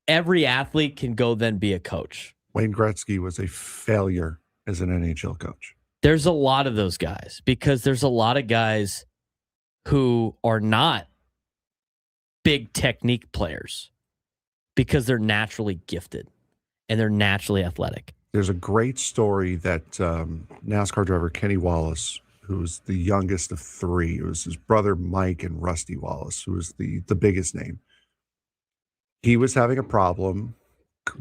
S2: every athlete can go then be a coach.
S5: Wayne Gretzky was a failure as an NHL coach.
S2: There's a lot of those guys because there's a lot of guys who are not big technique players because they're naturally gifted and they're naturally athletic.
S5: There's a great story that NASCAR driver Kenny Wallace, who was the youngest of three, it was his brother Mike and Rusty Wallace, who was the biggest name. He was having a problem.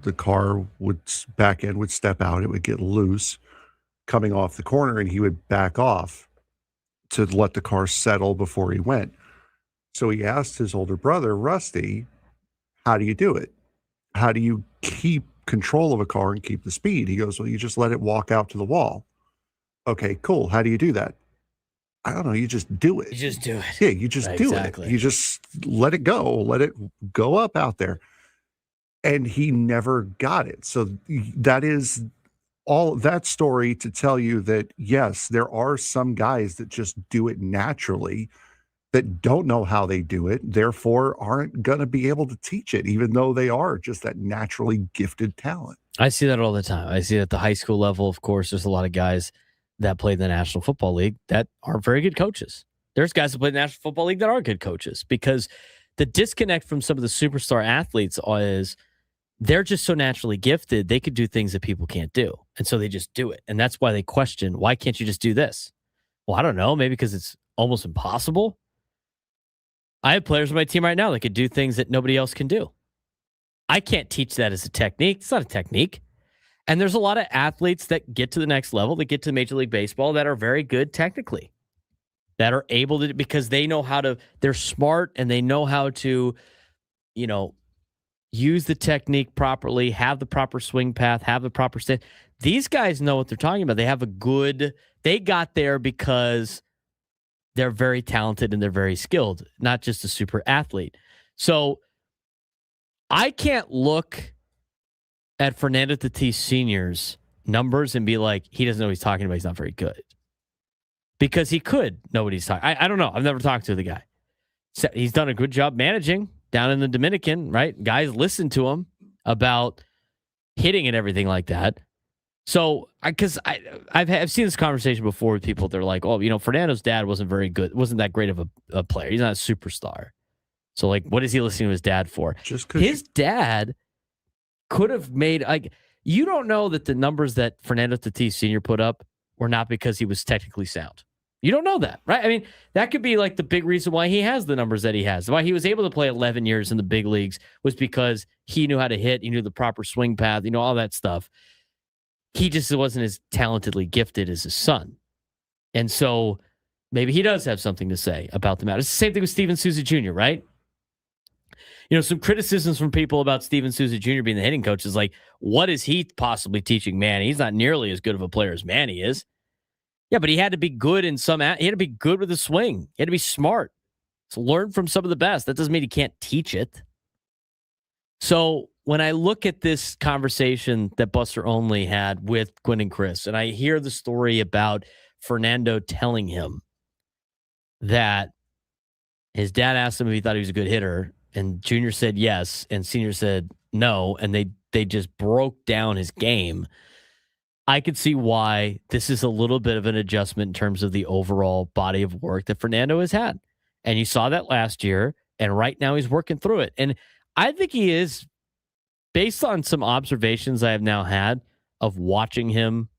S5: The car back end would step out. It would get loose coming off the corner, and he would back off to let the car settle before he went. So he asked his older brother, Rusty, how do you do it? How do you keep control of a car and keep the speed? He goes, well, you just let it walk out to the wall. Okay, cool. How do you do that? I don't know. You just do it.
S2: You just do it.
S5: Yeah, you just do it. You just let it go. Let it go up out there. And he never got it. So that is all that story to tell you that, yes, there are some guys that just do it naturally that don't know how they do it, therefore aren't going to be able to teach it, even though they are just that naturally gifted talent.
S2: I see that all the time. I see it at the high school level. Of course, there's a lot of guys that play in the National Football League that aren't very good coaches. There's guys that play in the National Football League that are good coaches because the disconnect from some of the superstar athletes is they're just so naturally gifted, they could do things that people can't do. And so they just do it. And that's why they question, why can't you just do this? Well, I don't know. Maybe because it's almost impossible. I have players on my team right now that could do things that nobody else can do. I can't teach that as a technique. It's not a technique. And there's a lot of athletes that get to the next level, that get to Major League Baseball that are very good technically, that are able to, because they know how to, they're smart and they know how to, use the technique properly, have the proper swing path, have the proper stance. These guys know what they're talking about. They got there because they're very talented and they're very skilled, not just a super athlete. So I can't look at Fernando Tatis Sr.'s numbers and be like, he doesn't know what he's talking about. He's not very good. Because he could know what he's talking. I don't know. I've never talked to the guy. So he's done a good job managing down in the Dominican, right? Guys listen to him about hitting and everything like that. So, because I've seen this conversation before with people. They're like, oh, Fernando's dad wasn't very good. Wasn't that great of a player. He's not a superstar. So, like, what is he listening to his dad for? His dad could have made, you don't know that the numbers that Fernando Tatis Sr. put up were not because he was technically sound. You don't know that, right? I mean, that could be like the big reason why he has the numbers that he has. Why he was able to play 11 years in the big leagues was because he knew how to hit, he knew the proper swing path, all that stuff. He just wasn't as talentedly gifted as his son. And so maybe he does have something to say about the matter. It's the same thing with Steven Souza Jr., right? Some criticisms from people about Steven Souza Jr. being the hitting coach is like, what is he possibly teaching Manny? He's not nearly as good of a player as Manny is. Yeah, but he had to be good in he had to be good with the swing. He had to be smart. So learn from some of the best. That doesn't mean he can't teach it. So when I look at this conversation that Buster Olney had with Quinn and Chris, and I hear the story about Fernando telling him that his dad asked him if he thought he was a good hitter, and Junior said yes, and Senior said no, and they just broke down his game. I could see why this is a little bit of an adjustment in terms of the overall body of work that Fernando has had. And you saw that last year, and right now he's working through it. And I think he is, based on some observations I have now had of watching him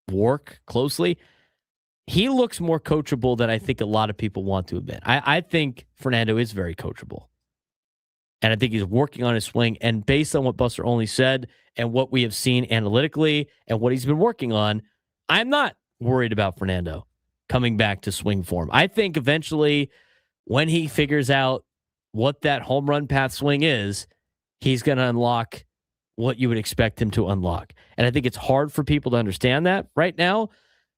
S2: work closely, he looks more coachable than I think a lot of people want to admit. I think Fernando is very coachable. And I think he's working on his swing. And based on what Buster Olney said and what we have seen analytically and what he's been working on, I'm not worried about Fernando coming back to swing form. I think eventually when he figures out what that home run path swing is, he's going to unlock what you would expect him to unlock. And I think it's hard for people to understand that right now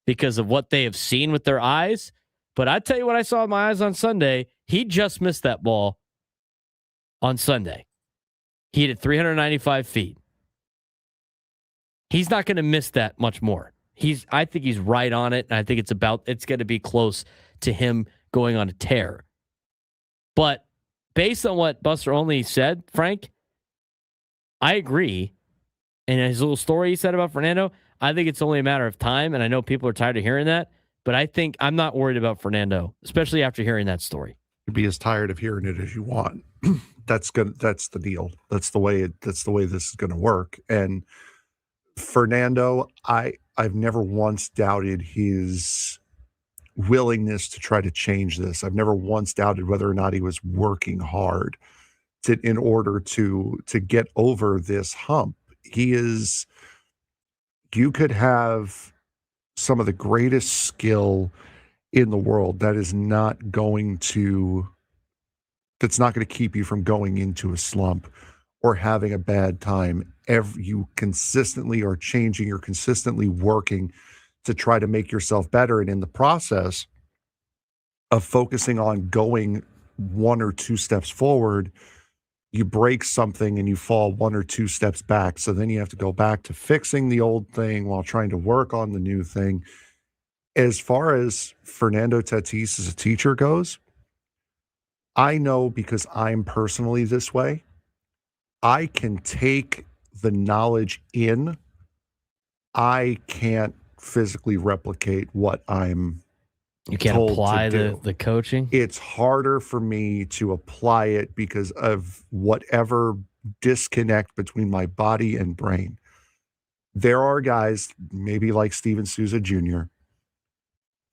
S2: because of what they have seen with their eyes. But I tell you what I saw with my eyes on Sunday, he just missed that ball on Sunday. He hit it 395 feet. He's not going to miss that much more. I think he's right on it, and I think it's going to be close to him going on a tear. But based on what Buster Olney said, Frank, I agree. And his little story he said about Fernando, I think it's only a matter of time, and I know people are tired of hearing that, but I think I'm not worried about Fernando, especially after hearing that story.
S5: You'd be as tired of hearing it as you want. That's the deal. That's the way this is going to work. And Fernando, I've never once doubted his willingness to try to change this. I've never once doubted whether or not he was working hard in order to get over this hump. You could have some of the greatest skill in the world that's not going to keep you from going into a slump or having a bad time. You consistently are changing, you're consistently working to try to make yourself better. And in the process of focusing on going one or two steps forward, you break something and you fall one or two steps back. So then you have to go back to fixing the old thing while trying to work on the new thing. As far as Fernando Tatis as a teacher goes, I know because I'm personally this way, I can take the knowledge in. I can't physically replicate what I'm
S2: You can't
S5: told
S2: apply
S5: to do.
S2: the coaching?
S5: It's harder for me to apply it because of whatever disconnect between my body and brain. There are guys, maybe like Steven Souza Jr.,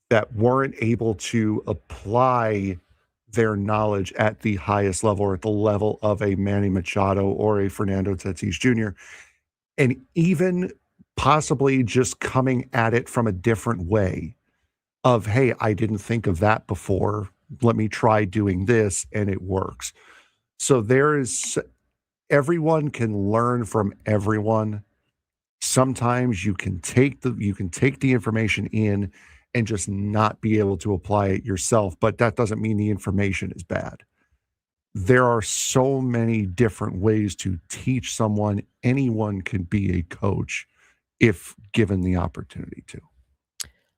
S5: that weren't able to apply their knowledge at the highest level or at the level of a Manny Machado or a Fernando Tatis Jr. And even possibly just coming at it from a different way of, hey, I didn't think of that before. Let me try doing this, and it works. So everyone can learn from everyone. Sometimes you can take the information in and just not be able to apply it yourself, but that doesn't mean the information is bad. There are so many different ways to teach someone. Anyone can be a coach if given the opportunity to.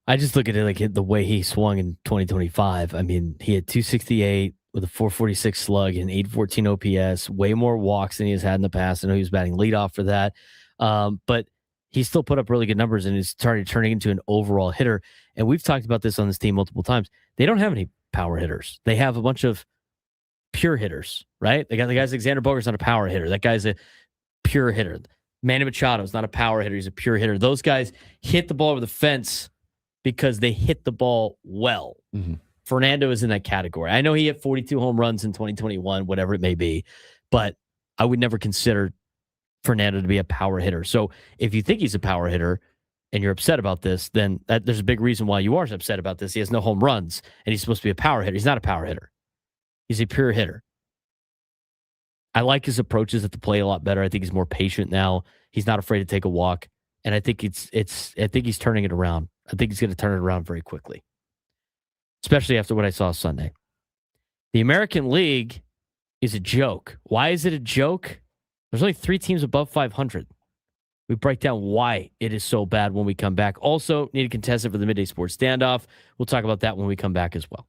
S2: I just look at it like the way he swung in 2025. I mean, he had 268 with a 446 slug and 814 OPS, way more walks than he has had in the past. I know he was batting leadoff for that. But he still put up really good numbers and is started turning into an overall hitter. And we've talked about this on this team multiple times. They don't have any power hitters. They have a bunch of pure hitters, right? They got the guys like Xander Bogaerts, not a power hitter. That guy's a pure hitter. Manny Machado is not a power hitter. He's a pure hitter. Those guys hit the ball over the fence because they hit the ball well.
S11: Mm-hmm.
S2: Fernando is in that category. I know he hit 42 home runs in 2021, whatever it may be, but I would never consider Fernando to be a power hitter. So if you think he's a power hitter and you're upset about this, then there's a big reason why you are upset about this. He has no home runs, and he's supposed to be a power hitter. He's not a power hitter. He's a pure hitter. I like his approaches at the plate a lot better. I think he's more patient now. He's not afraid to take a walk, and I think I think he's turning it around. I think he's going to turn it around very quickly, especially after what I saw Sunday. The American League is a joke. Why is it a joke? There's only 3 teams above 500. We break down why it is so bad when we come back. Also, need a contestant for the Midday Sports Standoff. We'll talk about that when we come back as well.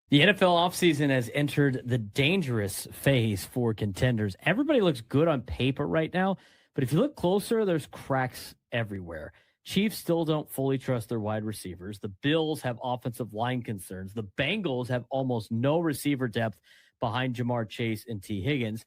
S2: The NFL offseason has entered the dangerous phase for contenders. Everybody looks good on paper right now, but if you look closer, there's cracks everywhere. Chiefs still don't fully trust their wide receivers. The Bills have offensive line concerns. The Bengals have almost no receiver depth behind Jamar Chase and T. Higgins.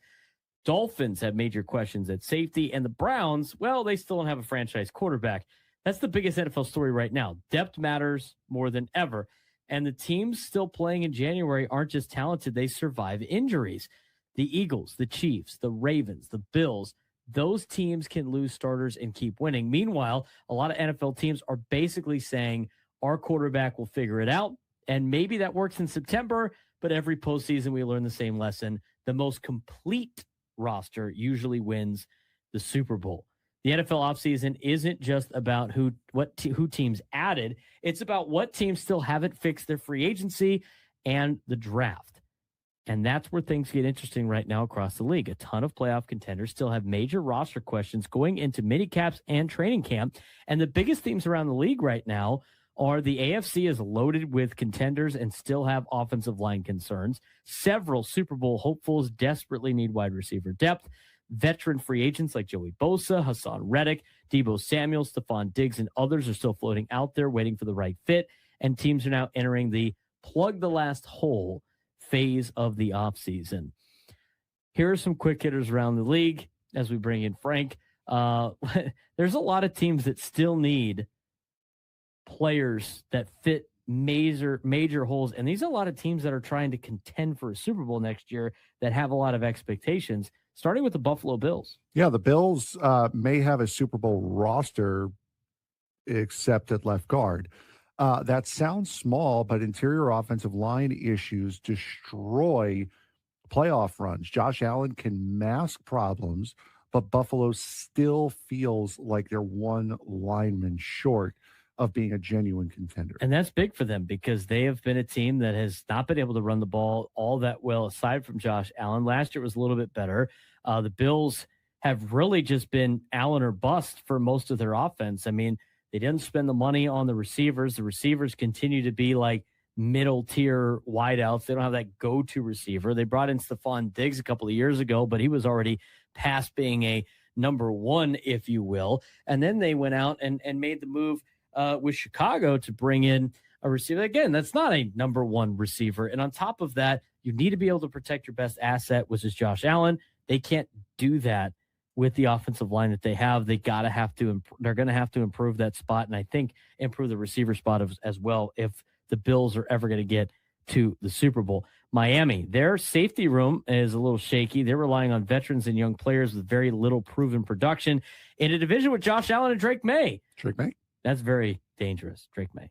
S2: Dolphins have major questions at safety. And the Browns, well, they still don't have a franchise quarterback. That's the biggest NFL story right now. Depth matters more than ever. And the teams still playing in January aren't just talented, they survive injuries. The Eagles, the Chiefs, the Ravens, the Bills, those teams can lose starters and keep winning. Meanwhile, a lot of NFL teams are basically saying our quarterback will figure it out. And maybe that works in September, but every postseason we learn the same lesson. The most complete roster usually wins the Super Bowl. The NFL offseason isn't just about who teams added. It's about what teams still haven't fixed their free agency and the draft. And that's where things get interesting right now across the league. A ton of playoff contenders still have major roster questions going into minicaps and training camp. And the biggest themes around the league right now are the AFC is loaded with contenders and still have offensive line concerns. Several Super Bowl hopefuls desperately need wide receiver depth. Veteran free agents like Joey Bosa, Hassan Reddick, Deebo Samuel, Stephon Diggs, and others are still floating out there waiting for the right fit. And teams are now entering the plug the last hole phase of the offseason. Here are some quick hitters around the league as we bring in Frank. There's a lot of teams that still need players that fit major holes. And these are a lot of teams that are trying to contend for a Super Bowl next year that have a lot of expectations, starting with the Buffalo Bills.
S6: Yeah, the Bills may have a Super Bowl roster except at left guard. That sounds small, but interior offensive line issues destroy playoff runs. Josh Allen can mask problems, but Buffalo still feels like they're one lineman short of being a genuine contender.
S2: And that's big for them because they have been a team that has not been able to run the ball all that well aside from Josh Allen. Last year was a little bit better. The Bills have really just been Allen or bust for most of their offense. I mean, they didn't spend the money on the receivers. The receivers continue to be like middle tier wideouts. They don't have that go-to receiver. They brought in Stephon Diggs a couple of years ago, but he was already past being a number one, if you will. And then they went out and made the move with Chicago to bring in a receiver. Again, that's not a number one receiver. And on top of that, you need to be able to protect your best asset, which is Josh Allen. They can't do that with the offensive line that they have. They're going to have to improve that spot. And I think improve the receiver spot as well if the Bills are ever going to get to the Super Bowl. Miami, their safety room is a little shaky. They're relying on veterans and young players with very little proven production in a division with Josh Allen and Drake May. That's very dangerous. Drake May.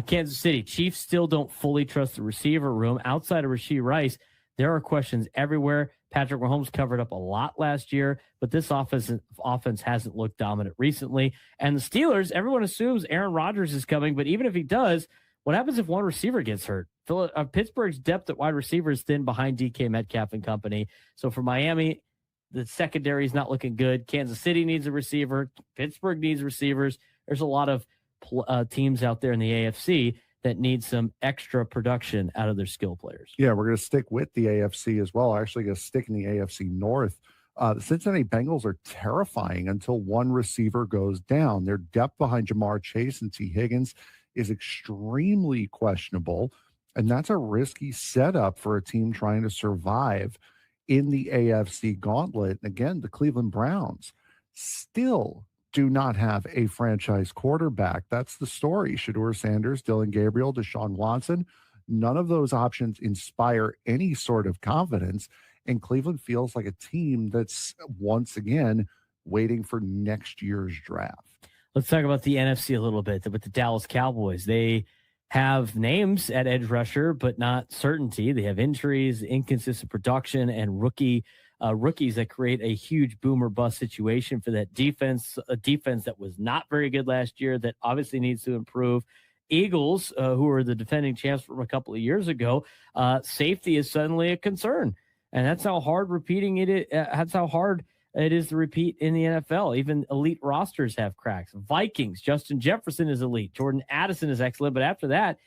S2: Kansas City Chiefs still don't fully trust the receiver room. Outside of Rashee Rice, there are questions everywhere. Patrick Mahomes covered up a lot last year, but this offense hasn't looked dominant recently. And the Steelers, everyone assumes Aaron Rodgers is coming, but even if he does, what happens if one receiver gets hurt? Pittsburgh's depth at wide receiver is thin behind DK Metcalf and company. So for Miami, the secondary is not looking good. Kansas City needs a receiver. Pittsburgh needs receivers. There's a lot of teams out there in the AFC that need some extra production out of their skill players.
S6: Yeah, we're going to stick with the AFC as well. Actually going to stick in the AFC North. The Cincinnati Bengals are terrifying until one receiver goes down. Their depth behind Jamar Chase and T. Higgins is extremely questionable. And that's a risky setup for a team trying to survive in the AFC gauntlet. And again, the Cleveland Browns still do not have a franchise quarterback. That's the story. Shedeur Sanders, Dylan Gabriel, Deshaun Watson, none of those options inspire any sort of confidence. And Cleveland feels like a team that's once again waiting for next year's draft.
S2: Let's talk about the NFC a little bit with the Dallas Cowboys. They have names at edge rusher, but not certainty. They have injuries, inconsistent production, and rookies that create a huge boom or bust situation for that defense, a defense that was not very good last year that obviously needs to improve. Eagles, who are the defending champs from a couple of years ago, safety is suddenly a concern. And that's how hard repeating it. That's how hard it is to repeat in the NFL. Even elite rosters have cracks. Vikings, Justin Jefferson is elite. Jordan Addison is excellent. But after that,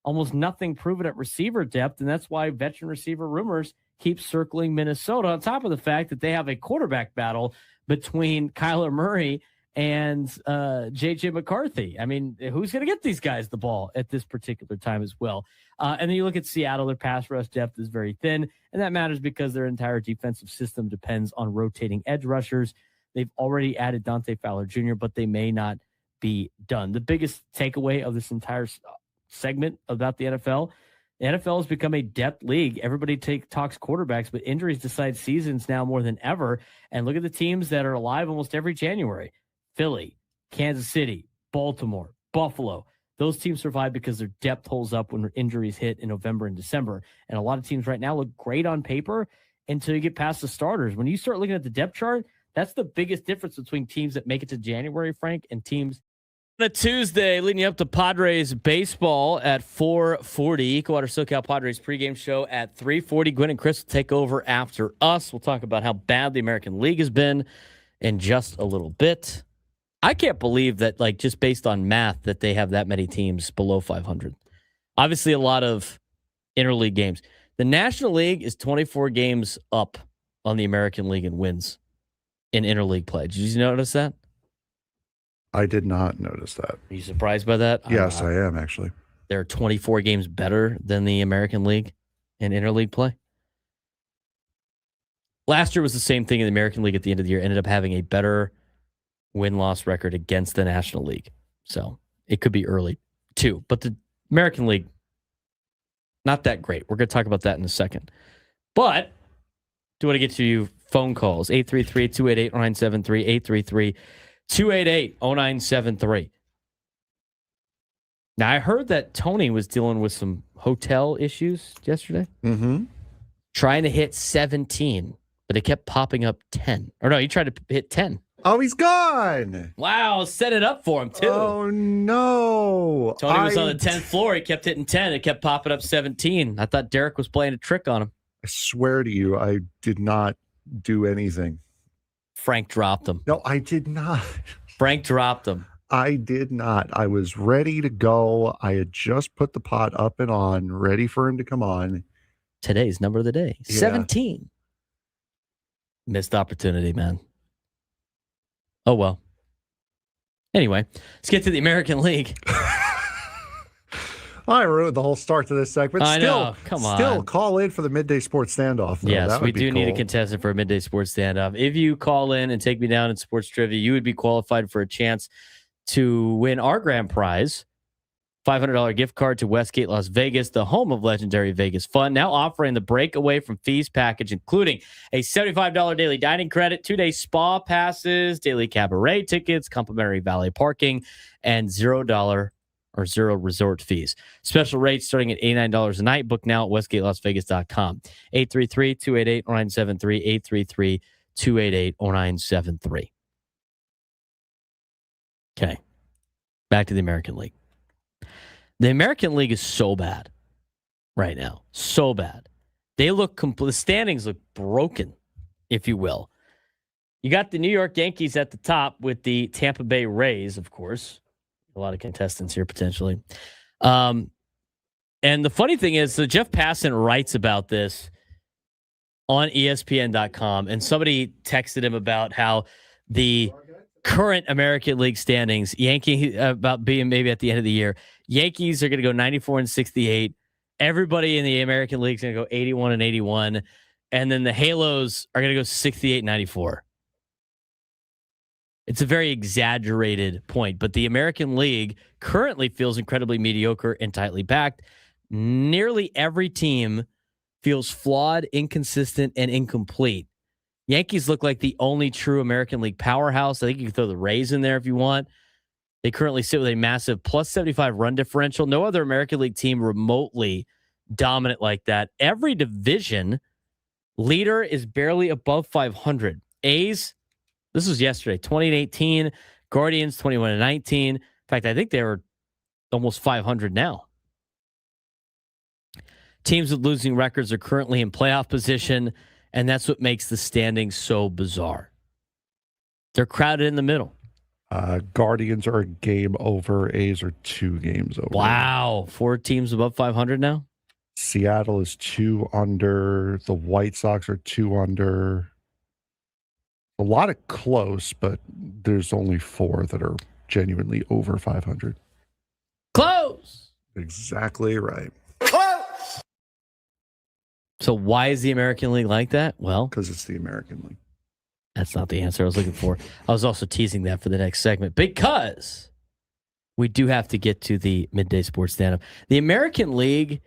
S2: almost nothing proven at receiver depth. And that's why veteran receiver rumors keep circling Minnesota, on top of the fact that they have a quarterback battle between Kyler Murray and J.J. McCarthy. I mean, who's going to get these guys the ball at this particular time as well? And then you look at Seattle, their pass rush depth is very thin, and that matters because their entire defensive system depends on rotating edge rushers. They've already added Dante Fowler Jr., but they may not be done. The biggest takeaway of this entire segment about the NFL has become a depth league. Everybody talks quarterbacks, but injuries decide seasons now more than ever. And look at the teams that are alive almost every January. Philly, Kansas City, Baltimore, Buffalo. Those teams survive because their depth holds up when injuries hit in November and December. And a lot of teams right now look great on paper until you get past the starters. When you start looking at the depth chart, that's the biggest difference between teams that make it to January, Frank, and teams. On a Tuesday, leading up to Padres baseball at 4:40. Ecowater SoCal Padres pregame show at 3:40. Gwen and Chris will take over after us. We'll talk about how bad the American League has been in just a little bit. I can't believe that, like, just based on math, that they have that many teams below 500. Obviously, a lot of interleague games. The National League is 24 games up on the American League in wins in interleague play. Did you notice that?
S5: I did not notice that.
S2: Are you surprised by that?
S5: Yes, I am, actually.
S2: They're 24 games better than the American League in interleague play. Last year was the same thing in the American League at the end of the year. Ended up having a better win-loss record against the National League. So it could be early, too. But the American League, not that great. We're going to talk about that in a second. But do want to get to you phone calls. 833-288-0973, 833-288-0973. Now, I heard that Tony was dealing with some hotel issues yesterday.
S5: Mm-hmm.
S2: Trying to hit 17, but it kept popping up 10. Or no, he tried to hit 10.
S5: Oh, he's gone.
S2: Wow, set it up for him, too.
S5: Oh, no.
S2: Tony was on the 10th floor. He kept hitting 10. It kept popping up 17. I thought Derek was playing a trick on him.
S5: I swear to you, I did not do anything.
S2: Frank dropped him.
S5: No, I did not.
S2: Frank dropped him.
S5: I did not. I was ready to go. I had just put the pot up and on, ready for him to come on.
S2: Today's number of the day, 17. Missed opportunity, man. Oh, well. Anyway, let's get to the American League.
S5: I ruined the whole start to this segment.
S2: I know. Come on.
S5: Still call in for the midday sports standoff. Though.
S2: Yes, we do need a contestant for a midday sports standoff. If you call in and take me down in sports trivia, you would be qualified for a chance to win our grand prize, $500 gift card to Westgate Las Vegas, the home of legendary Vegas fun. Now offering the breakaway from fees package, including a $75 daily dining credit, 2-day spa passes, daily cabaret tickets, complimentary valet parking, and $0 or zero resort fees. Special rates starting at $89 a night. Book now at westgatelasvegas.com. 833-288-0973, 833-288-0973. Okay. Back to the American League. The American League is so bad right now. So bad. They look the standings look broken, if you will. You got the New York Yankees at the top with the Tampa Bay Rays, of course. A lot of contestants here potentially. And the funny thing is, so Jeff Passan writes about this on ESPN.com, and somebody texted him about how the current American League standings, about being maybe at the end of the year, Yankees are going to go 94-68, Everybody in the American League is going to go 81-81. And then the Halos are going to go 68-94. It's a very exaggerated point, but the American League currently feels incredibly mediocre and tightly packed. Nearly every team feels flawed, inconsistent, and incomplete. Yankees look like the only true American League powerhouse. I think you can throw the Rays in there if you want. They currently sit with a massive plus 75 run differential. No other American League team remotely dominant like that. Every division leader is barely above 500. A's, this was yesterday, 2018. Guardians, 21-19. In fact, I think they were almost 500 now. Teams with losing records are currently in playoff position, and that's what makes the standings so bizarre. They're crowded in the middle.
S6: Guardians are a game over. A's are 2 games over.
S2: Wow. 4 teams above 500 now?
S6: Seattle is 2 under. The White Sox are 2 under. A lot of close, but there's only 4 that are genuinely over 500.
S2: Close.
S5: Exactly right.
S2: So why is the American League like that? Well,
S5: because it's the American League.
S2: That's not the answer I was looking for. I was also teasing that for the next segment because we do have to get to the midday sports stand-up. The American League,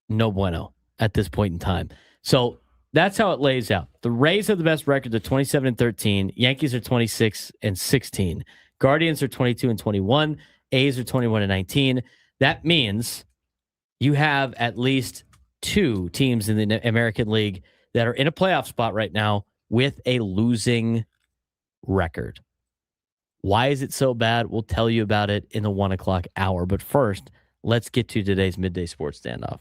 S2: no bueno at this point in time. So that's how it lays out. The Rays have the best record. They're 27-13. Yankees are 26-16. Guardians are 22-21. A's are 21-19. That means you have at least 2 teams in the American League that are in a playoff spot right now with a losing record. Why is it so bad? We'll tell you about it in the 1 o'clock hour. But first, let's get to today's midday sports standoff.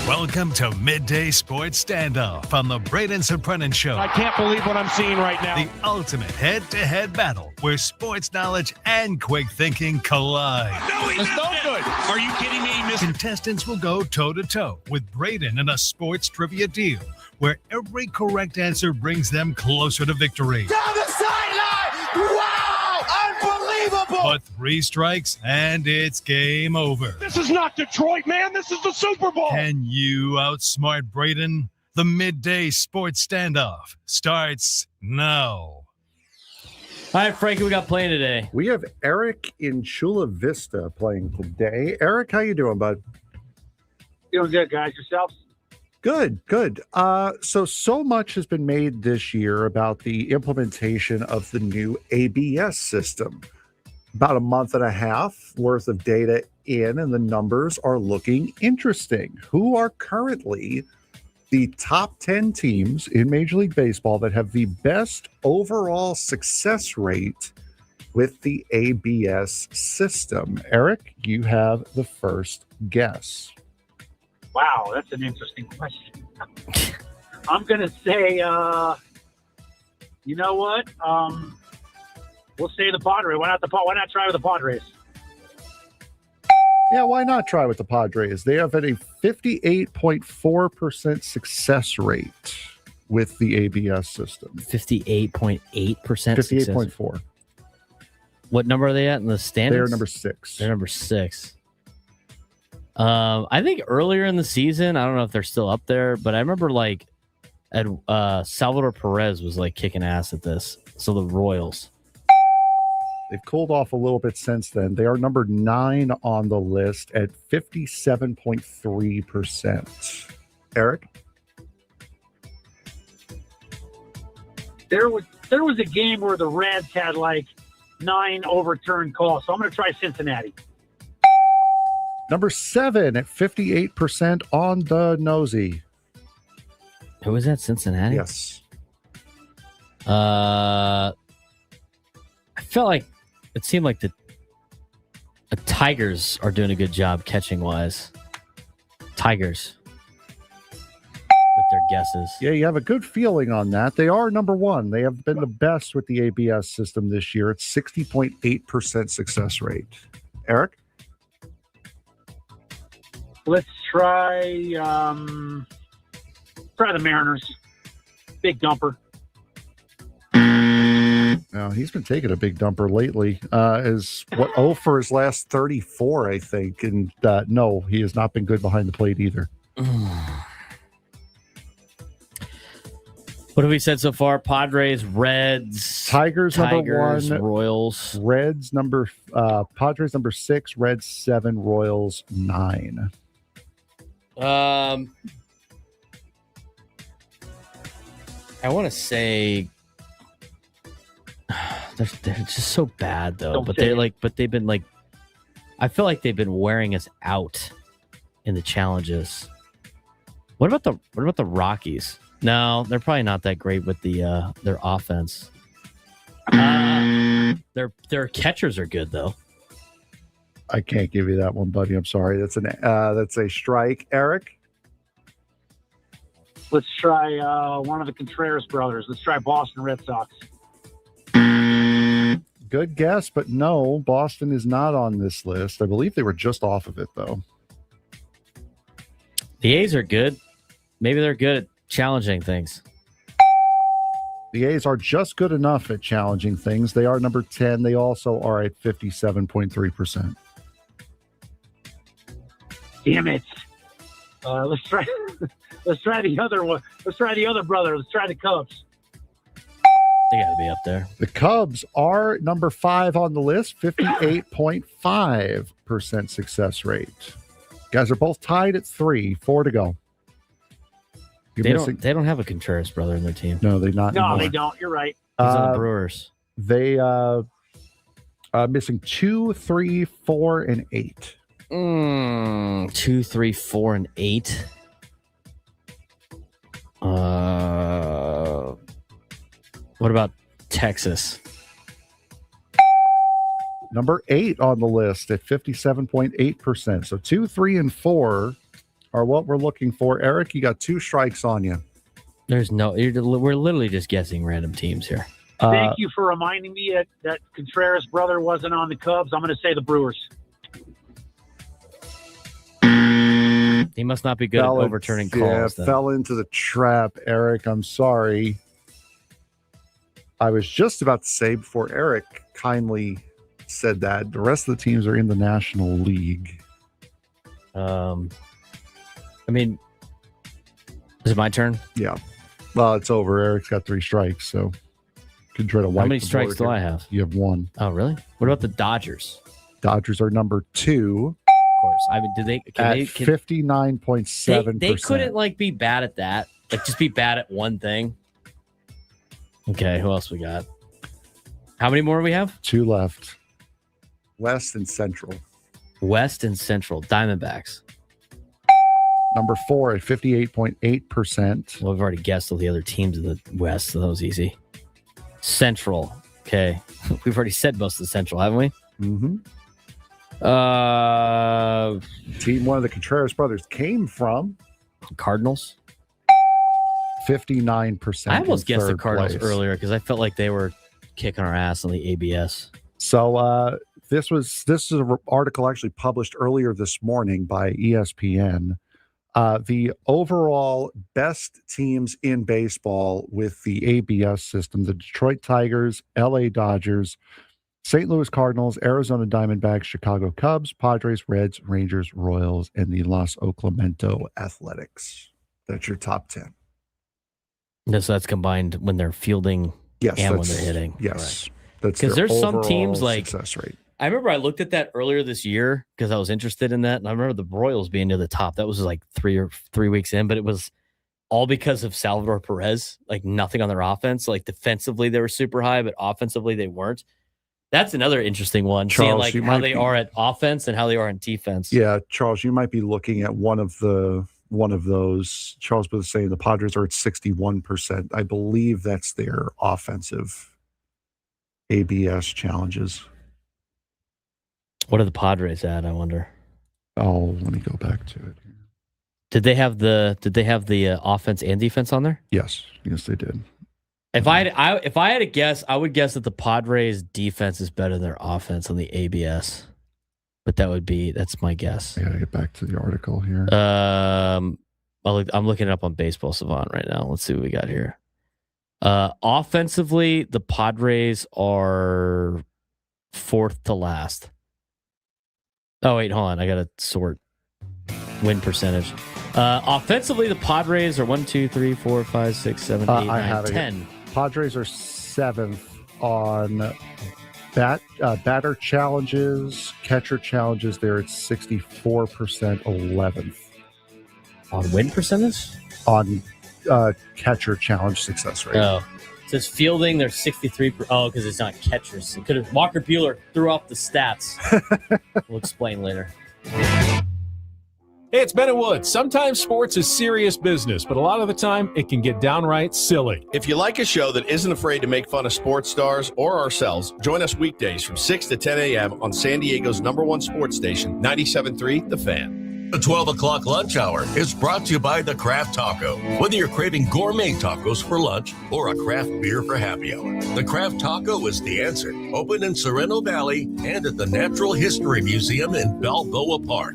S1: Welcome to Midday Sports Standoff on the Braden Surprenant Show.
S7: I can't believe what I'm seeing right now.
S1: The ultimate head-to-head battle where sports knowledge and quick thinking collide.
S7: No, he's no good. Are you kidding me, Mr.
S1: Contestants will go toe-to-toe with Braden in a sports trivia deal where every correct answer brings them closer to victory.
S8: Down the sideline! Wow! Unbelievable!
S1: But 3 strikes and it's game over.
S7: This is not Detroit, man. This is the Super Bowl.
S1: Can you outsmart Braden? The Midday Sports Standoff starts now.
S2: All right, Frankie, we got playing today.
S6: We have Eric in Chula Vista playing today. Eric, how you doing, bud?
S3: Doing good, guys. Yourselves?
S6: Good. So much has been made this year about the implementation of the new ABS system. About a month and a half worth of data in, and the numbers are looking interesting. Who are currently the top 10 teams in Major League Baseball that have the best overall success rate with the ABS system? Eric, you have the first guess.
S3: Wow, that's an interesting question. I'm going to say, you know what? We'll say the Padres. Why not try with the Padres?
S6: Yeah, why not try with the Padres? They have a 58.4% success rate with the ABS system.
S2: 58.8%
S6: 58.4.
S2: What number are they at in the standings?
S6: They're number 6.
S2: They're number 6. I think earlier in the season, I don't know if they're still up there, but I remember Salvador Perez was kicking ass at this. So the Royals.
S6: They've cooled off a little bit since then. They are number 9 on the list at 57.3%. Eric?
S3: There was a game where the Reds had 9 overturned calls, so I'm going to try Cincinnati.
S6: Number 7 at 58% on the nosy.
S2: Who was that? Cincinnati?
S6: Yes.
S2: I felt like it seemed like the Tigers are doing a good job catching wise. Tigers. With their guesses.
S6: Yeah, you have a good feeling on that. They are number 1. They have been the best with the ABS system this year. It's 60.8% success rate. Eric?
S3: Let's try the Mariners. Big dumper.
S6: Now, he's been taking a big dumper lately. Is what 0 for his last 34, I think. And no, he has not been good behind the plate either.
S2: What have we said so far? Padres, Reds,
S6: Tigers number 1,
S2: Royals,
S6: Reds Padres number 6, Reds 7, Royals 9.
S2: I want to say they're just so bad though. But they've been like, I feel like they've been wearing us out in the challenges. What about the Rockies? No, they're probably not that great with the their offense. Their catchers are good though.
S6: I can't give you that one, buddy. I'm sorry. That's a strike. Eric?
S3: Let's try one of the Contreras brothers. Let's try Boston Red Sox.
S6: Good guess, but no, Boston is not on this list. I believe they were just off of it, though.
S2: The A's are good. Maybe they're good at challenging things.
S6: The A's are just good enough at challenging things. They are number 10. They also are at 57.3%.
S3: Damn it. Let's try the other one. Let's try the other brother. Let's try the Cubs.
S2: They got to be up there.
S6: The Cubs are number 5 on the list, 58.5% success rate. Guys are both tied at 3, 4 to go.
S2: They don't have a Contreras brother in their team.
S6: No, they not.
S3: No,
S6: anymore.
S3: they don't. You're right.
S2: He's on the Brewers.
S6: They missing 2, 3, 4, and 8.
S2: 2, 3, 4, and 8. What about Texas?
S6: Number 8 on the list at 57.8%. So 2, 3, and 4 are what we're looking for. Eric, you got 2 strikes on you.
S2: We're literally just guessing random teams here.
S3: Thank you for reminding me that Contreras brother wasn't on the Cubs. I'm going to say the Brewers.
S2: He must not be good at overturning calls.
S6: Yeah, fell into the trap, Eric. I'm sorry. I was just about to say before Eric kindly said that the rest of the teams are in the National League.
S2: I mean, is it my turn?
S6: Yeah. Well, it's over. Eric's got 3 strikes, so you can try to wipe.
S2: How many
S6: the
S2: strikes
S6: board
S2: do
S6: here.
S2: I have?
S6: You have 1.
S2: Oh, really? What about the Dodgers?
S6: Dodgers are number 2.
S2: Of course. I mean,
S6: At 59.7%.
S2: They couldn't be bad at that. Just be bad at one thing. Okay, who else we got? How many more do we have?
S6: 2 left.
S5: West and Central.
S2: West and Central. Diamondbacks.
S6: Number 4 at 58.8%.
S2: Well, we've already guessed all the other teams in the West, so that was easy. Central. Okay. We've already said most of the Central, haven't we?
S6: Mm-hmm. Team one of the Contreras brothers came from
S2: Cardinals.
S6: 59%.
S2: I almost guessed the
S6: third
S2: Cardinals
S6: place.
S2: earlier because I felt like they were kicking our ass on the ABS.
S6: So this is an article actually published earlier this morning by ESPN. The overall best teams in baseball with the ABS system: the Detroit Tigers, LA Dodgers, St. Louis Cardinals, Arizona Diamondbacks, Chicago Cubs, Padres, Reds, Rangers, Royals, and the Los Oaklamento Athletics.
S5: That's your top 10.
S2: So that's combined when they're fielding and when they're hitting.
S5: Yes.
S2: Right.
S5: That's
S2: because
S5: their
S2: there's some teams
S5: overall
S2: like
S5: success rate.
S2: I remember I looked at that earlier this year because I was interested in that, and I remember the Royals being near the top. That was like 3 weeks in, but it was all because of Salvador Perez. Like nothing on their offense. Like defensively they were super high, but offensively they weren't. That's another interesting one.
S5: Charles,
S2: seeing like how they are at offense and how they are in defense.
S5: Yeah, Charles, you might be looking at one of those. Charles was saying the Padres are at 61%. I believe that's their offensive ABS challenges.
S2: What are the Padres at? I wonder.
S6: Oh, let me go back to it.
S2: Did they have the offense and defense on there?
S6: Yes, they did.
S2: If I had to guess, I would guess that the Padres defense is better than their offense on the ABS. But that's my guess.
S6: I gotta get back to the article here.
S2: I'm looking it up on Baseball Savant right now. Let's see what we got here. Offensively, the Padres are fourth to last. Oh, wait, hold on. I got to sort win percentage. Offensively, the Padres are 1, 2, 3, 4, 5, 6, 7, 8, 9, 10.
S6: Padres are 7th on batter challenges, catcher challenges. They're at 64%, 11th.
S2: On win percentage?
S6: On catcher challenge success rate.
S2: Oh. It says fielding, they're 63. Oh, because it's not catchers. It could have Walker Buehler threw off the stats. We'll explain later.
S11: Hey, it's Ben and Wood. Sometimes sports is serious business, but a lot of the time it can get downright silly.
S12: If you like a show that isn't afraid to make fun of sports stars or ourselves, join us weekdays from 6 to 10 a.m. on San Diego's #1 sports station, 97.3 The Fan.
S13: The 12 o'clock lunch hour is brought to you by the Craft Taco. Whether you're craving gourmet tacos for lunch or a craft beer for happy hour, the Craft Taco is the answer. Open in Sereno Valley and at the Natural History Museum in Balboa Park.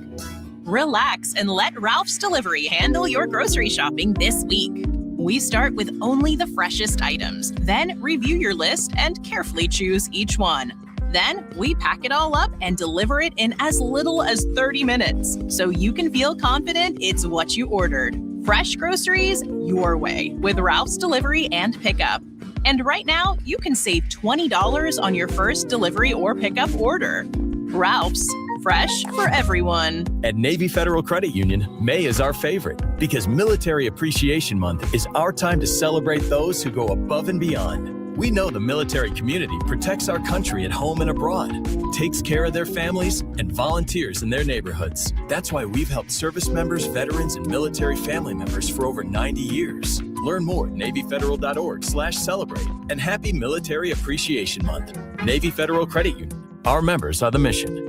S14: Relax and let Ralph's Delivery handle your grocery shopping this week. We start with only the freshest items, then review your list and carefully choose each one. Then we pack it all up and deliver it in as little as 30 minutes, so you can feel confident it's what you ordered. Fresh groceries your way with Ralph's Delivery and Pickup. And right now, you can save $20 on your first delivery or pickup order. Ralph's, fresh for everyone.
S15: At Navy Federal Credit Union, May is our favorite because Military Appreciation Month is our time to celebrate those who go above and beyond. We know the military community protects our country at home and abroad, takes care of their families, and volunteers in their neighborhoods. That's why we've helped service members, veterans, and military family members for over 90 years. Learn more at NavyFederal.org/celebrate. And happy Military Appreciation Month. Navy Federal Credit Union. Our members are the mission.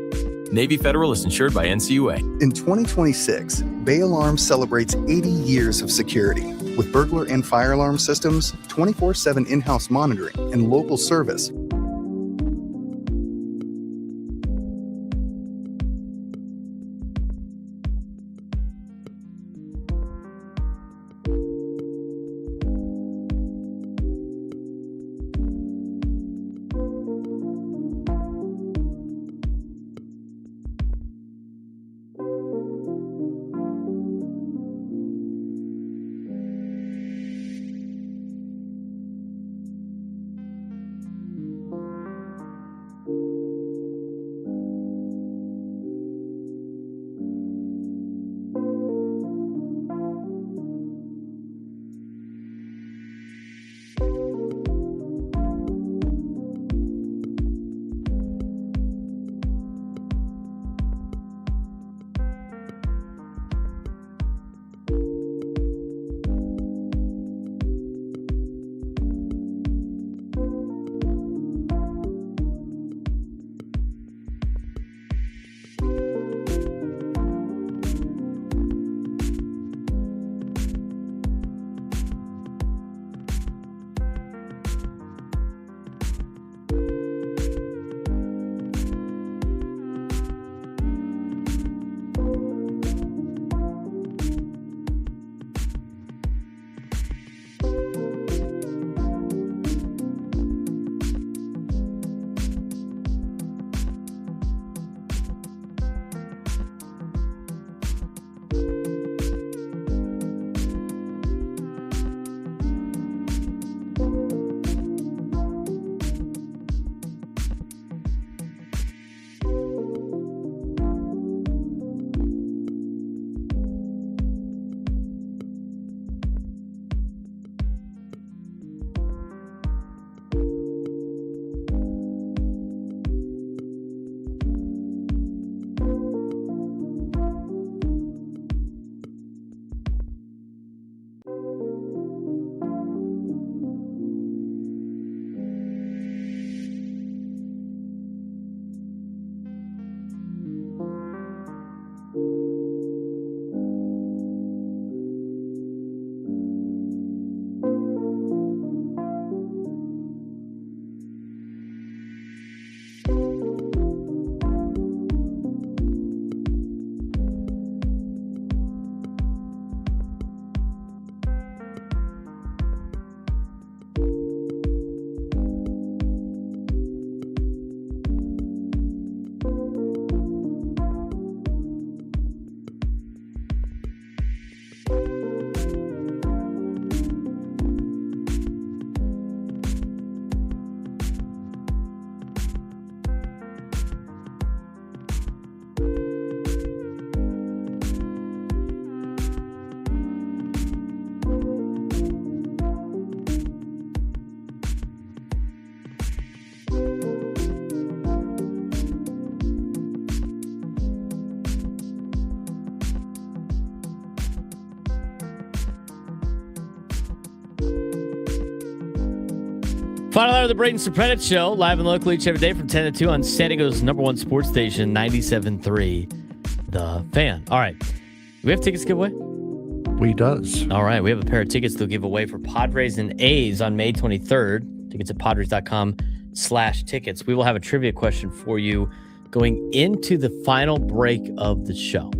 S15: Navy Federal is insured by NCUA.
S16: In 2026, Bay Alarm celebrates 80 years of security. With burglar and fire alarm systems, 24/7 in-house monitoring, and local service.
S2: Final hour of the Braden Surprenant Show, live and local each every day from 10 to 2 on San Diego's number one sports station, 97.3 The Fan. All right. Do we have tickets to give away?
S6: We does.
S2: All right. We have a pair of tickets to give away for Padres and A's on May 23rd. Tickets at padres.com/tickets. We will have a trivia question for you going into the final break of the show.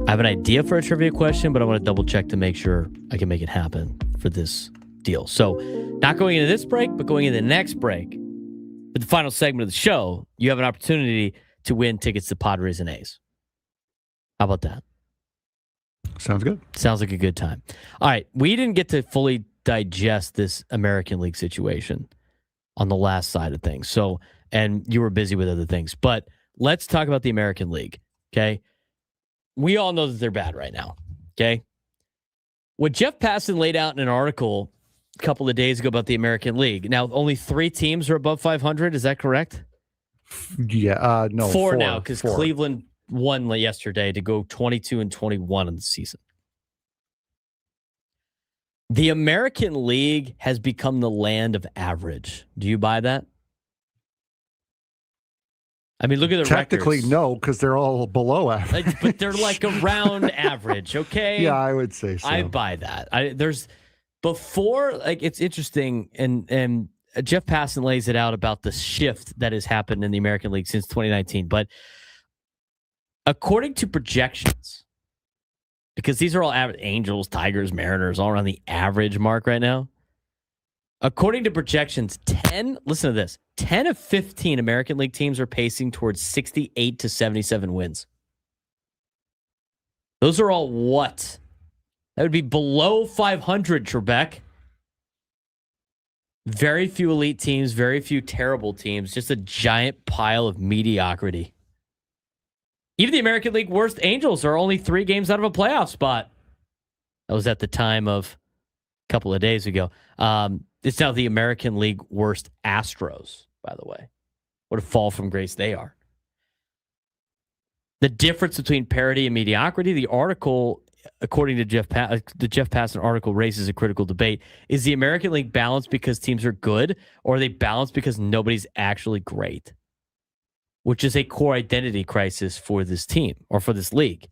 S2: I have an idea for a trivia question, but I want to double check to make sure I can make it happen for this deal. So not going into this break, but going into the next break. For the final segment of the show, you have an opportunity to win tickets to Padres and A's. How about that?
S6: Sounds good.
S2: Sounds like a good time. All right. We didn't get to fully digest this American League situation on the last side of things. So, and you were busy with other things, but let's talk about the American League. Okay. We all know that they're bad right now. Okay. What Jeff Passan laid out in an article a couple of days ago about the American League. Now, only 3 teams are above 500. Is that correct?
S6: Yeah. No.
S2: 4 now, because Cleveland won yesterday to go 22-21 in the season. The American League has become the land of average. Do you buy that? I mean, look at the
S6: Technically,
S2: records.
S6: no, because they're all below average.
S2: But they're like around average, okay?
S6: Yeah, I would say so.
S2: I buy that. It's interesting, and Jeff Passan lays it out about the shift that has happened in the American League since 2019. But according to projections, because these are all average, Angels, Tigers, Mariners, all around the average mark right now. According to projections, 10 of 15 American League teams are pacing towards 68 to 77 wins. Those are all what? That would be below 500, Trebek. Very few elite teams, very few terrible teams, just a giant pile of mediocrity. Even the American League worst Angels are only 3 games out of a playoff spot. That was at the time of a couple of days ago. It's now the American League worst Astros, by the way. What a fall from grace they are. The difference between parity and mediocrity, the article, according to the Jeff Passan article, raises a critical debate. Is the American League balanced because teams are good, or are they balanced because nobody's actually great? Which is a core identity crisis for this team or for this league.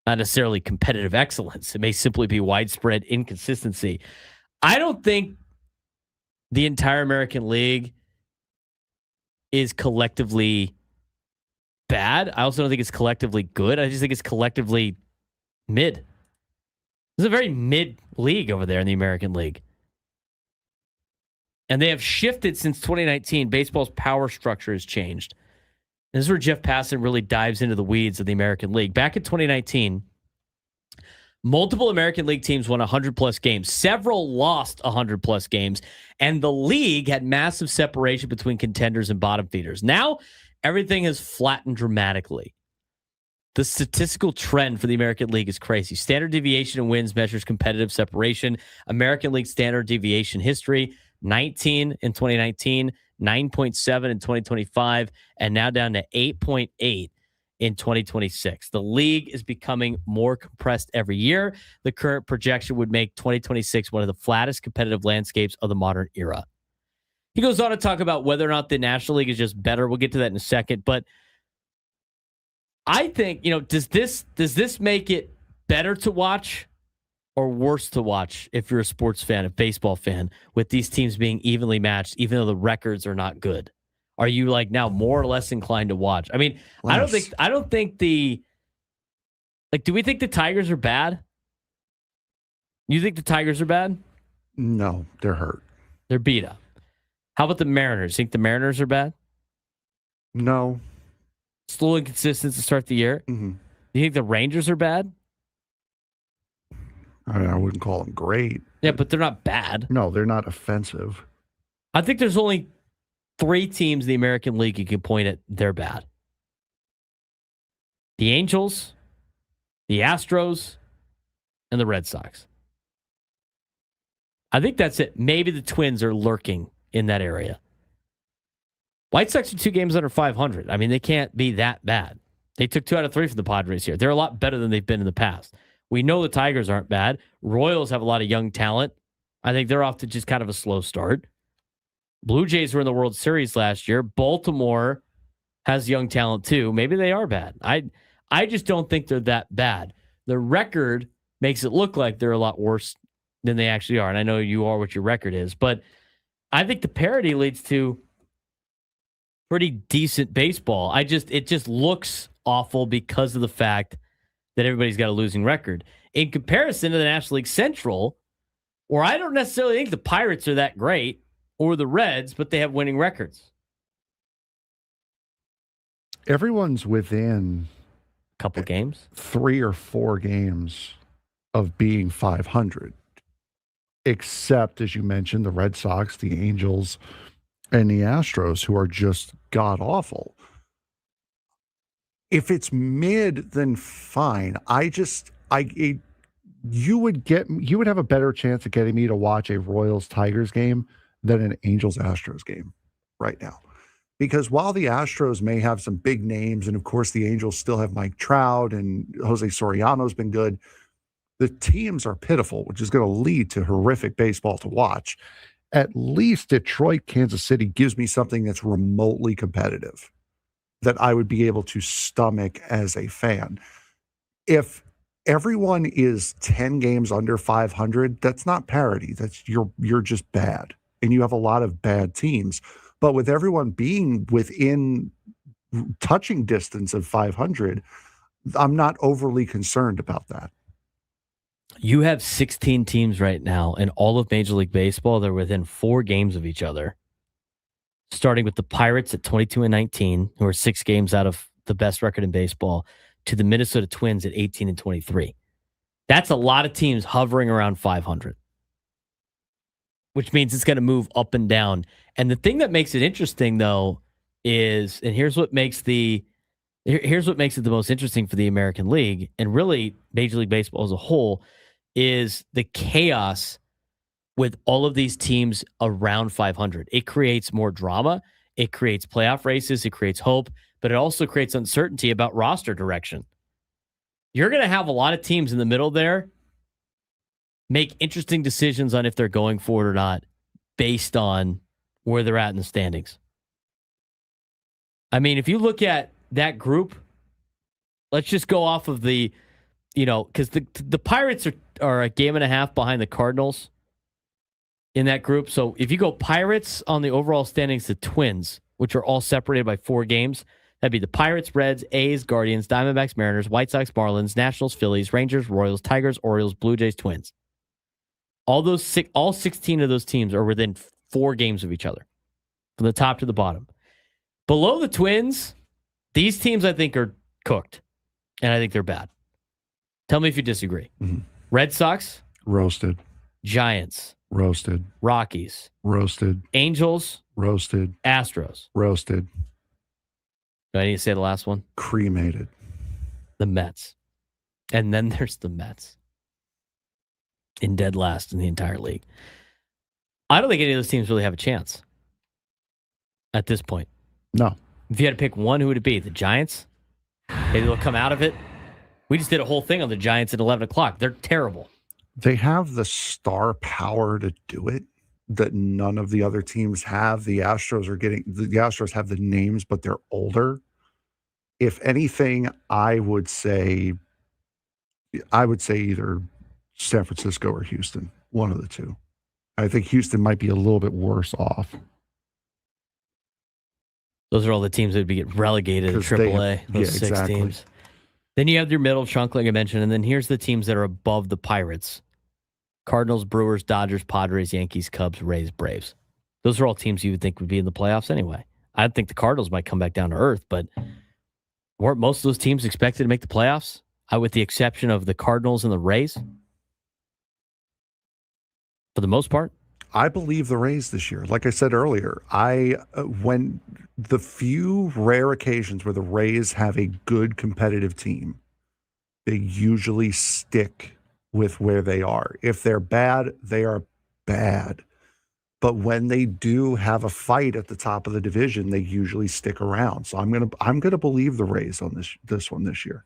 S2: Not necessarily competitive excellence. It may simply be widespread inconsistency. I don't think the entire American League is collectively bad. I also don't think it's collectively good. I just think it's collectively mid. It's a very mid league over there in the American League. And they have shifted since 2019. Baseball's power structure has changed. And this is where Jeff Passan really dives into the weeds of the American League. Back in 2019, multiple American League teams won 100-plus games. Several lost 100-plus games. And the league had massive separation between contenders and bottom feeders. Now, everything has flattened dramatically. The statistical trend for the American League is crazy. Standard deviation in wins measures competitive separation. American League standard deviation history, 19 in 2019, 9.7 in 2025, and now down to 8.8 in 2026. The league is becoming more compressed every year. The current projection would make 2026 one of the flattest competitive landscapes of the modern era. He goes on to talk about whether or not the National League is just better. We'll get to that in a second, but I think, does this make it better to watch or worse to watch if you're a sports fan, a baseball fan, with these teams being evenly matched, even though the records are not good? Are you now more or less inclined to watch? I mean, less. I don't think do we think the Tigers are bad? You think the Tigers are bad?
S6: No, they're hurt.
S2: They're beat up. How about the Mariners? Think the Mariners are bad?
S6: No.
S2: Slow and consistent to start the year.
S6: Mm-hmm.
S2: Do you think the Rangers are bad?
S6: I wouldn't call them great.
S2: Yeah, but they're not bad.
S6: No, they're not offensive.
S2: I think there's only 3 teams in the American League you can point at, they're bad. The Angels, the Astros, and the Red Sox. I think that's it. Maybe the Twins are lurking in that area. White Sox are 2 games under 500. I mean, they can't be that bad. They took 2 out of 3 from the Padres here. They're a lot better than they've been in the past. We know the Tigers aren't bad. Royals have a lot of young talent. I think they're off to just kind of a slow start. Blue Jays were in the World Series last year. Baltimore has young talent too. Maybe they are bad. I just don't think they're that bad. The record makes it look like they're a lot worse than they actually are. And I know you are what your record is, but I think the parity leads to pretty decent baseball. It just looks awful because of the fact that everybody's got a losing record. In comparison to the National League Central, where I don't necessarily think the Pirates are that great or the Reds, but they have winning records.
S6: Everyone's within
S2: a couple games,
S6: 3 or 4 games of being 500, except, as you mentioned, the Red Sox, the Angels, and the Astros, who are just god-awful. If it's mid, then fine. You would have a better chance of getting me to watch a Royals-Tigers game than an Angels-Astros game right now. Because while the Astros may have some big names, and of course the Angels still have Mike Trout and Jose Soriano's been good, the teams are pitiful, which is going to lead to horrific baseball to watch. At least Detroit, Kansas City gives me something that's remotely competitive that I would be able to stomach as a fan. If everyone is 10 games under 500, that's not parity. That's you're just bad. And you have a lot of bad teams. But with everyone being within touching distance of 500, I'm not overly concerned about that.
S2: You have 16 teams right now in all of Major League Baseball. They're within 4 games of each other, starting with the Pirates at 22-19, who are 6 games out of the best record in baseball, to the Minnesota Twins at 18-23. That's a lot of teams hovering around 500, which means it's going to move up and down. And the thing that makes it interesting, though, is, and here's what makes it the most interesting for the American League and really Major League Baseball as a whole, is the chaos with all of these teams around 500. It creates more drama. It creates playoff races. It creates hope, but it also creates uncertainty about roster direction. You're going to have a lot of teams in the middle there make interesting decisions on if they're going for it or not based on where they're at in the standings. I mean, if you look at that group, let's just go off of the, because the Pirates are a game and a half behind the Cardinals in that group. So if you go Pirates on the overall standings, the Twins, which are all separated by 4 games, that'd be the Pirates, Reds, A's, Guardians, Diamondbacks, Mariners, White Sox, Marlins, Nationals, Phillies, Rangers, Royals, Tigers, Orioles, Blue Jays, Twins. All 16 of those teams are within 4 games of each other, from the top to the bottom. Below the Twins, these teams I think are cooked, and I think they're bad. Tell me if you disagree.
S6: Mm-hmm.
S2: Red Sox,
S6: roasted.
S2: Giants,
S6: roasted.
S2: Rockies,
S6: roasted.
S2: Angels,
S6: roasted.
S2: Astros,
S6: roasted.
S2: Do I need to say the last one?
S6: Cremated.
S2: The Mets. And then there's the Mets in dead last in the entire league. I don't think any of those teams really have a chance at this point.
S6: No.
S2: If you had to pick one, who would it be? The Giants? Maybe they'll come out of it. We just did a whole thing on the Giants at 11 o'clock. They're terrible.
S6: They have the star power to do it that none of the other teams have. The Astros have the names, but they're older. If anything, I would say either San Francisco or Houston, one of the two. I think Houston might be a little bit worse off.
S2: Those are all the teams that would get relegated to AAA. Those 6
S6: exactly.
S2: teams. Then you have your middle chunk, like I mentioned, and then here's the teams that are above the Pirates. Cardinals, Brewers, Dodgers, Padres, Yankees, Cubs, Rays, Braves. Those are all teams you would think would be in the playoffs anyway. I think the Cardinals might come back down to earth, but weren't most of those teams expected to make the playoffs? With the exception of the Cardinals and the Rays? For the most part?
S6: I believe the Rays this year. Like I said earlier, when the few rare occasions where the Rays have a good competitive team, they usually stick with where they are. If they're bad, they are bad. But when they do have a fight at the top of the division, they usually stick around. So I'm gonna believe the Rays on this one this year.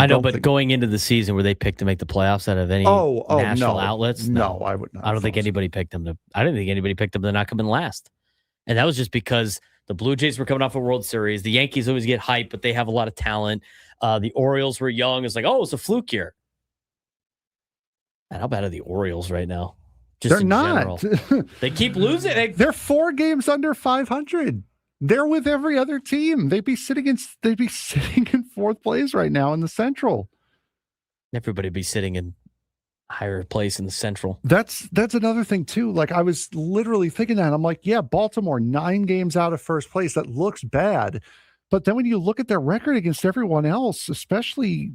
S2: I know,
S5: don't
S2: but
S5: think,
S2: going into the season where they picked to make the playoffs out of any national outlets,
S5: no, I would not.
S2: I don't think anybody picked them to. I didn't think anybody picked them to not come in last, and that was just because the Blue Jays were coming off a World Series. The Yankees always get hyped, but they have a lot of talent. The Orioles were young. It's like, oh, it's a fluke year. And how bad are the Orioles right now?
S6: They're not.
S2: They keep losing.
S6: They're 4 games under 500. They're with every other team. They'd be sitting in 4th place right now in the Central.
S2: Everybody be sitting in higher place in the Central.
S6: That's another thing too. Like I was literally thinking that. I'm like, yeah, Baltimore 9 games out of first place. That looks bad. But then when you look at their record against everyone else, especially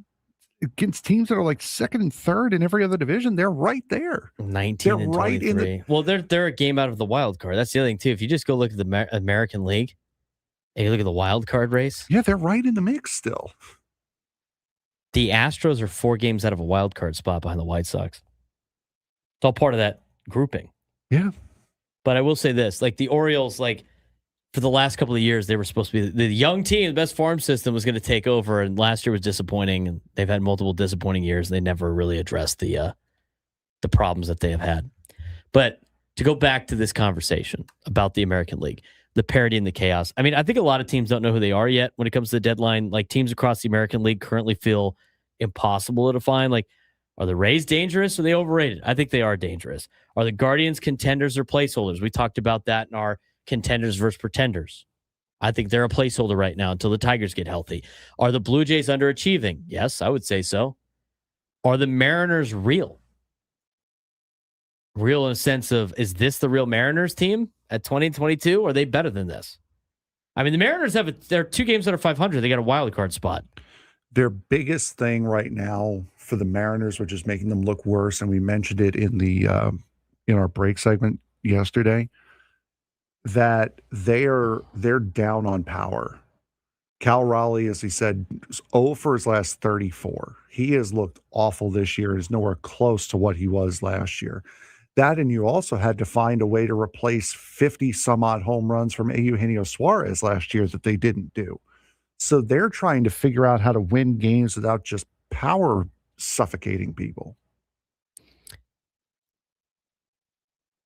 S6: against teams that are like 2nd and 3rd in every other division, they're right there.
S2: 19 and 23. Well, they're a game out of the wild card. That's the other thing too. If you just go look at the American League and you look at the wild card race,
S6: yeah, they're right in the mix still.
S2: The Astros are 4 games out of a wild card spot behind the White Sox. It's all part of that grouping.
S6: Yeah.
S2: But I will say this, like the Orioles, like for the last couple of years, they were supposed to be the young team, the best farm system was going to take over, and last year was disappointing, and they've had multiple disappointing years. They never really addressed the problems that they have had. But to go back to this conversation about the American League, the parity and the chaos. I mean, I think a lot of teams don't know who they are yet when it comes to the deadline. Like teams across the American League currently feel impossible to define. Like, are the Rays dangerous or are they overrated? I think they are dangerous. Are the Guardians contenders or placeholders? We talked about that in our contenders versus pretenders. I think they're a placeholder right now until the Tigers get healthy. Are the Blue Jays underachieving? Yes, I would say so. Are the Mariners real? Real in a sense of, is this the real Mariners team at 2022? Or are they better than this? I mean, the Mariners they're 2 games under 500. They got a wild card spot.
S5: Their biggest thing right now for the Mariners, which is making them look worse, and we mentioned it in the in our break segment yesterday, that they're down on power. Cal Raleigh, as he said, is 0 for his last 34. He has looked awful this year. Is nowhere close to what he was last year. That, and you also had to find a way to replace 50 some odd home runs from Eugenio Suarez last year that they didn't do. So they're trying to figure out how to win games without just power suffocating people.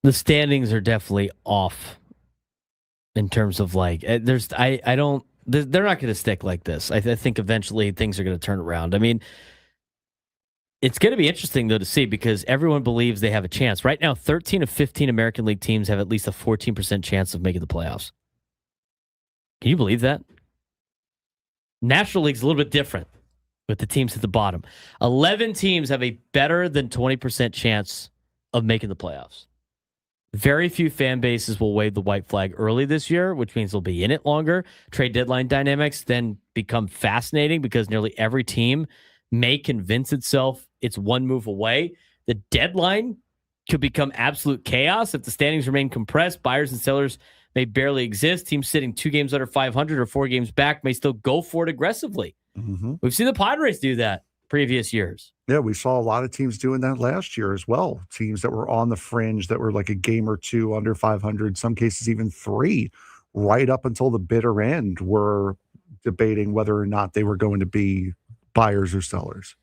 S2: The standings are definitely off in terms of like, they're not going to stick like this. I think eventually things are going to turn around. I mean, it's going to be interesting though to see because everyone believes they have a chance. Right now, 13 of 15 American League teams have at least a 14% chance of making the playoffs. Can you believe that? National League's a little bit different with the teams at the bottom. 11 teams have a better than 20% chance of making the playoffs. Very few fan bases will wave the white flag early this year, which means they'll be in it longer. Trade deadline dynamics then become fascinating because nearly every team may convince itself it's one move away. The deadline could become absolute chaos if the standings remain compressed. Buyers and sellers may barely exist. Teams sitting 2 games under 500 or 4 games back may still go for it aggressively.
S5: Mm-hmm.
S2: We've seen the Padres do that previous years.
S5: Yeah, we saw a lot of teams doing that last year as well. Teams that were on the fringe that were like a game or 2 under 500, some cases even 3, right up until the bitter end were debating whether or not they were going to be buyers or sellers.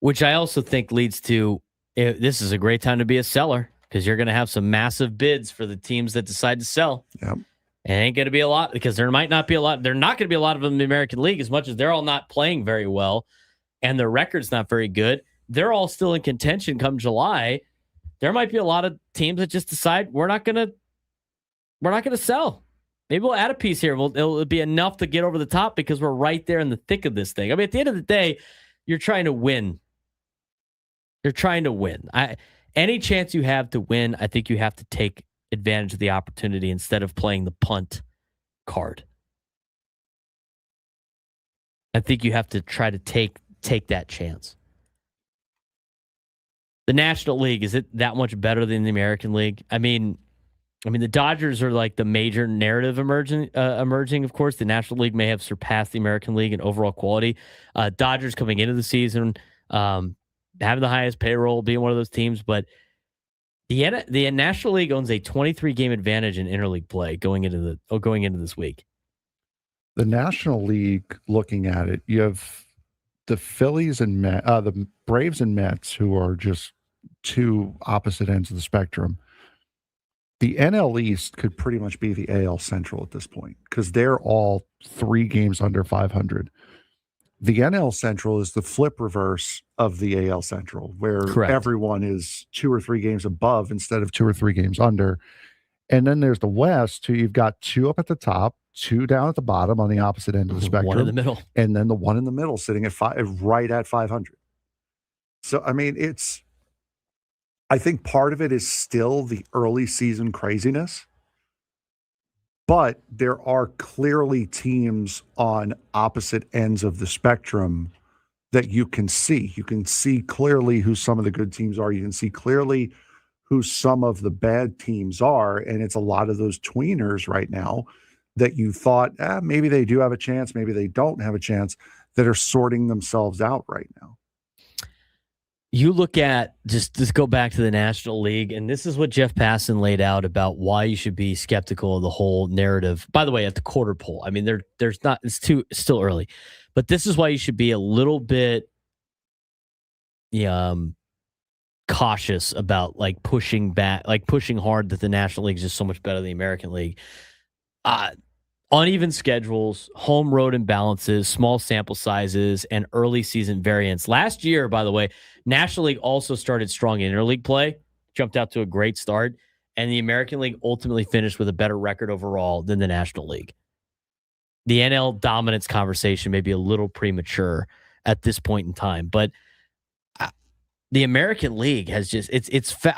S2: Which I also think leads to, this is a great time to be a seller because you're going to have some massive bids for the teams that decide to sell.
S5: Yep.
S2: It ain't going to be a lot because there might not be a lot. There are not going to be a lot of them in the American League as much as they're all not playing very well and their record's not very good. They're all still in contention come July. There might be a lot of teams that just decide we're not going to sell. Maybe we'll add a piece here. It'll be enough to get over the top because we're right there in the thick of this thing. I mean, at the end of the day, you're trying to win. You're trying to win. Any chance you have to win, I think you have to take advantage of the opportunity instead of playing the punt card. I think you have to try to take that chance. The National League, is it that much better than the American League? I mean, the Dodgers are like the major narrative emerging. Of course, the National League may have surpassed the American League in overall quality. Dodgers coming into the season, having the highest payroll, being one of those teams, but the National League owns a 23-game advantage in interleague play going into this week.
S6: The National League, looking at it, you have the Phillies and the Braves and Mets, who are just two opposite ends of the spectrum. The NL East could pretty much be the AL Central at this point because they're all 3 games under 500. The NL Central is the flip reverse of the AL Central, where everyone is 2 or 3 games above instead of 2 or 3 games under. And then there's the West, who you've got 2 up at the top, 2 down at the bottom on the opposite end of the spectrum.
S2: 1 in the middle.
S6: And then the one in the middle sitting at right at 500. So, I mean, I think part of it is still the early season craziness. But there are clearly teams on opposite ends of the spectrum that you can see. You can see clearly who some of the good teams are. You can see clearly who some of the bad teams are. And it's a lot of those tweeners right now that you thought, maybe they do have a chance, maybe they don't have a chance, that are sorting themselves out right now.
S2: You look at just go back to the National League, and this is what Jeff Passan laid out about why you should be skeptical of the whole narrative. By the way, at the quarter poll, I mean, there's not, it's still early, but this is why you should be a little bit cautious about like pushing back, like pushing hard that the National League is just so much better than the American League. Uneven schedules, home road imbalances, small sample sizes, and early season variance. Last year, by the way, National League also started strong in interleague play, jumped out to a great start, and the American League ultimately finished with a better record overall than the National League. The NL dominance conversation may be a little premature at this point in time, but the American League has just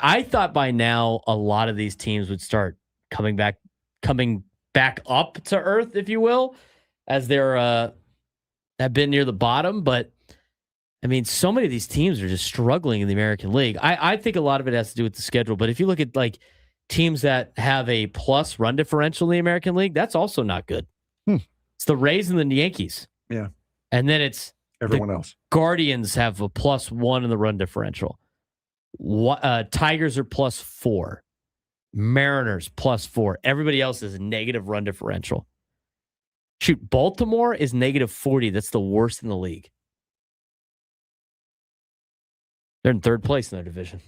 S2: I thought by now a lot of these teams would start coming back up to earth, if you will, as they're have been near the bottom. But I mean, so many of these teams are just struggling in the American League. I think a lot of it has to do with the schedule. But if you look at like teams that have a plus run differential in the American League, that's also not good. It's the Rays and the Yankees.
S6: Yeah.
S2: And then it's
S6: everyone else.
S2: Guardians have a +1 in the run differential. Tigers are +4. Mariners +4. Everybody else is a negative run differential. Shoot, Baltimore is -40. That's the worst in the league. They're in 3rd place in their division.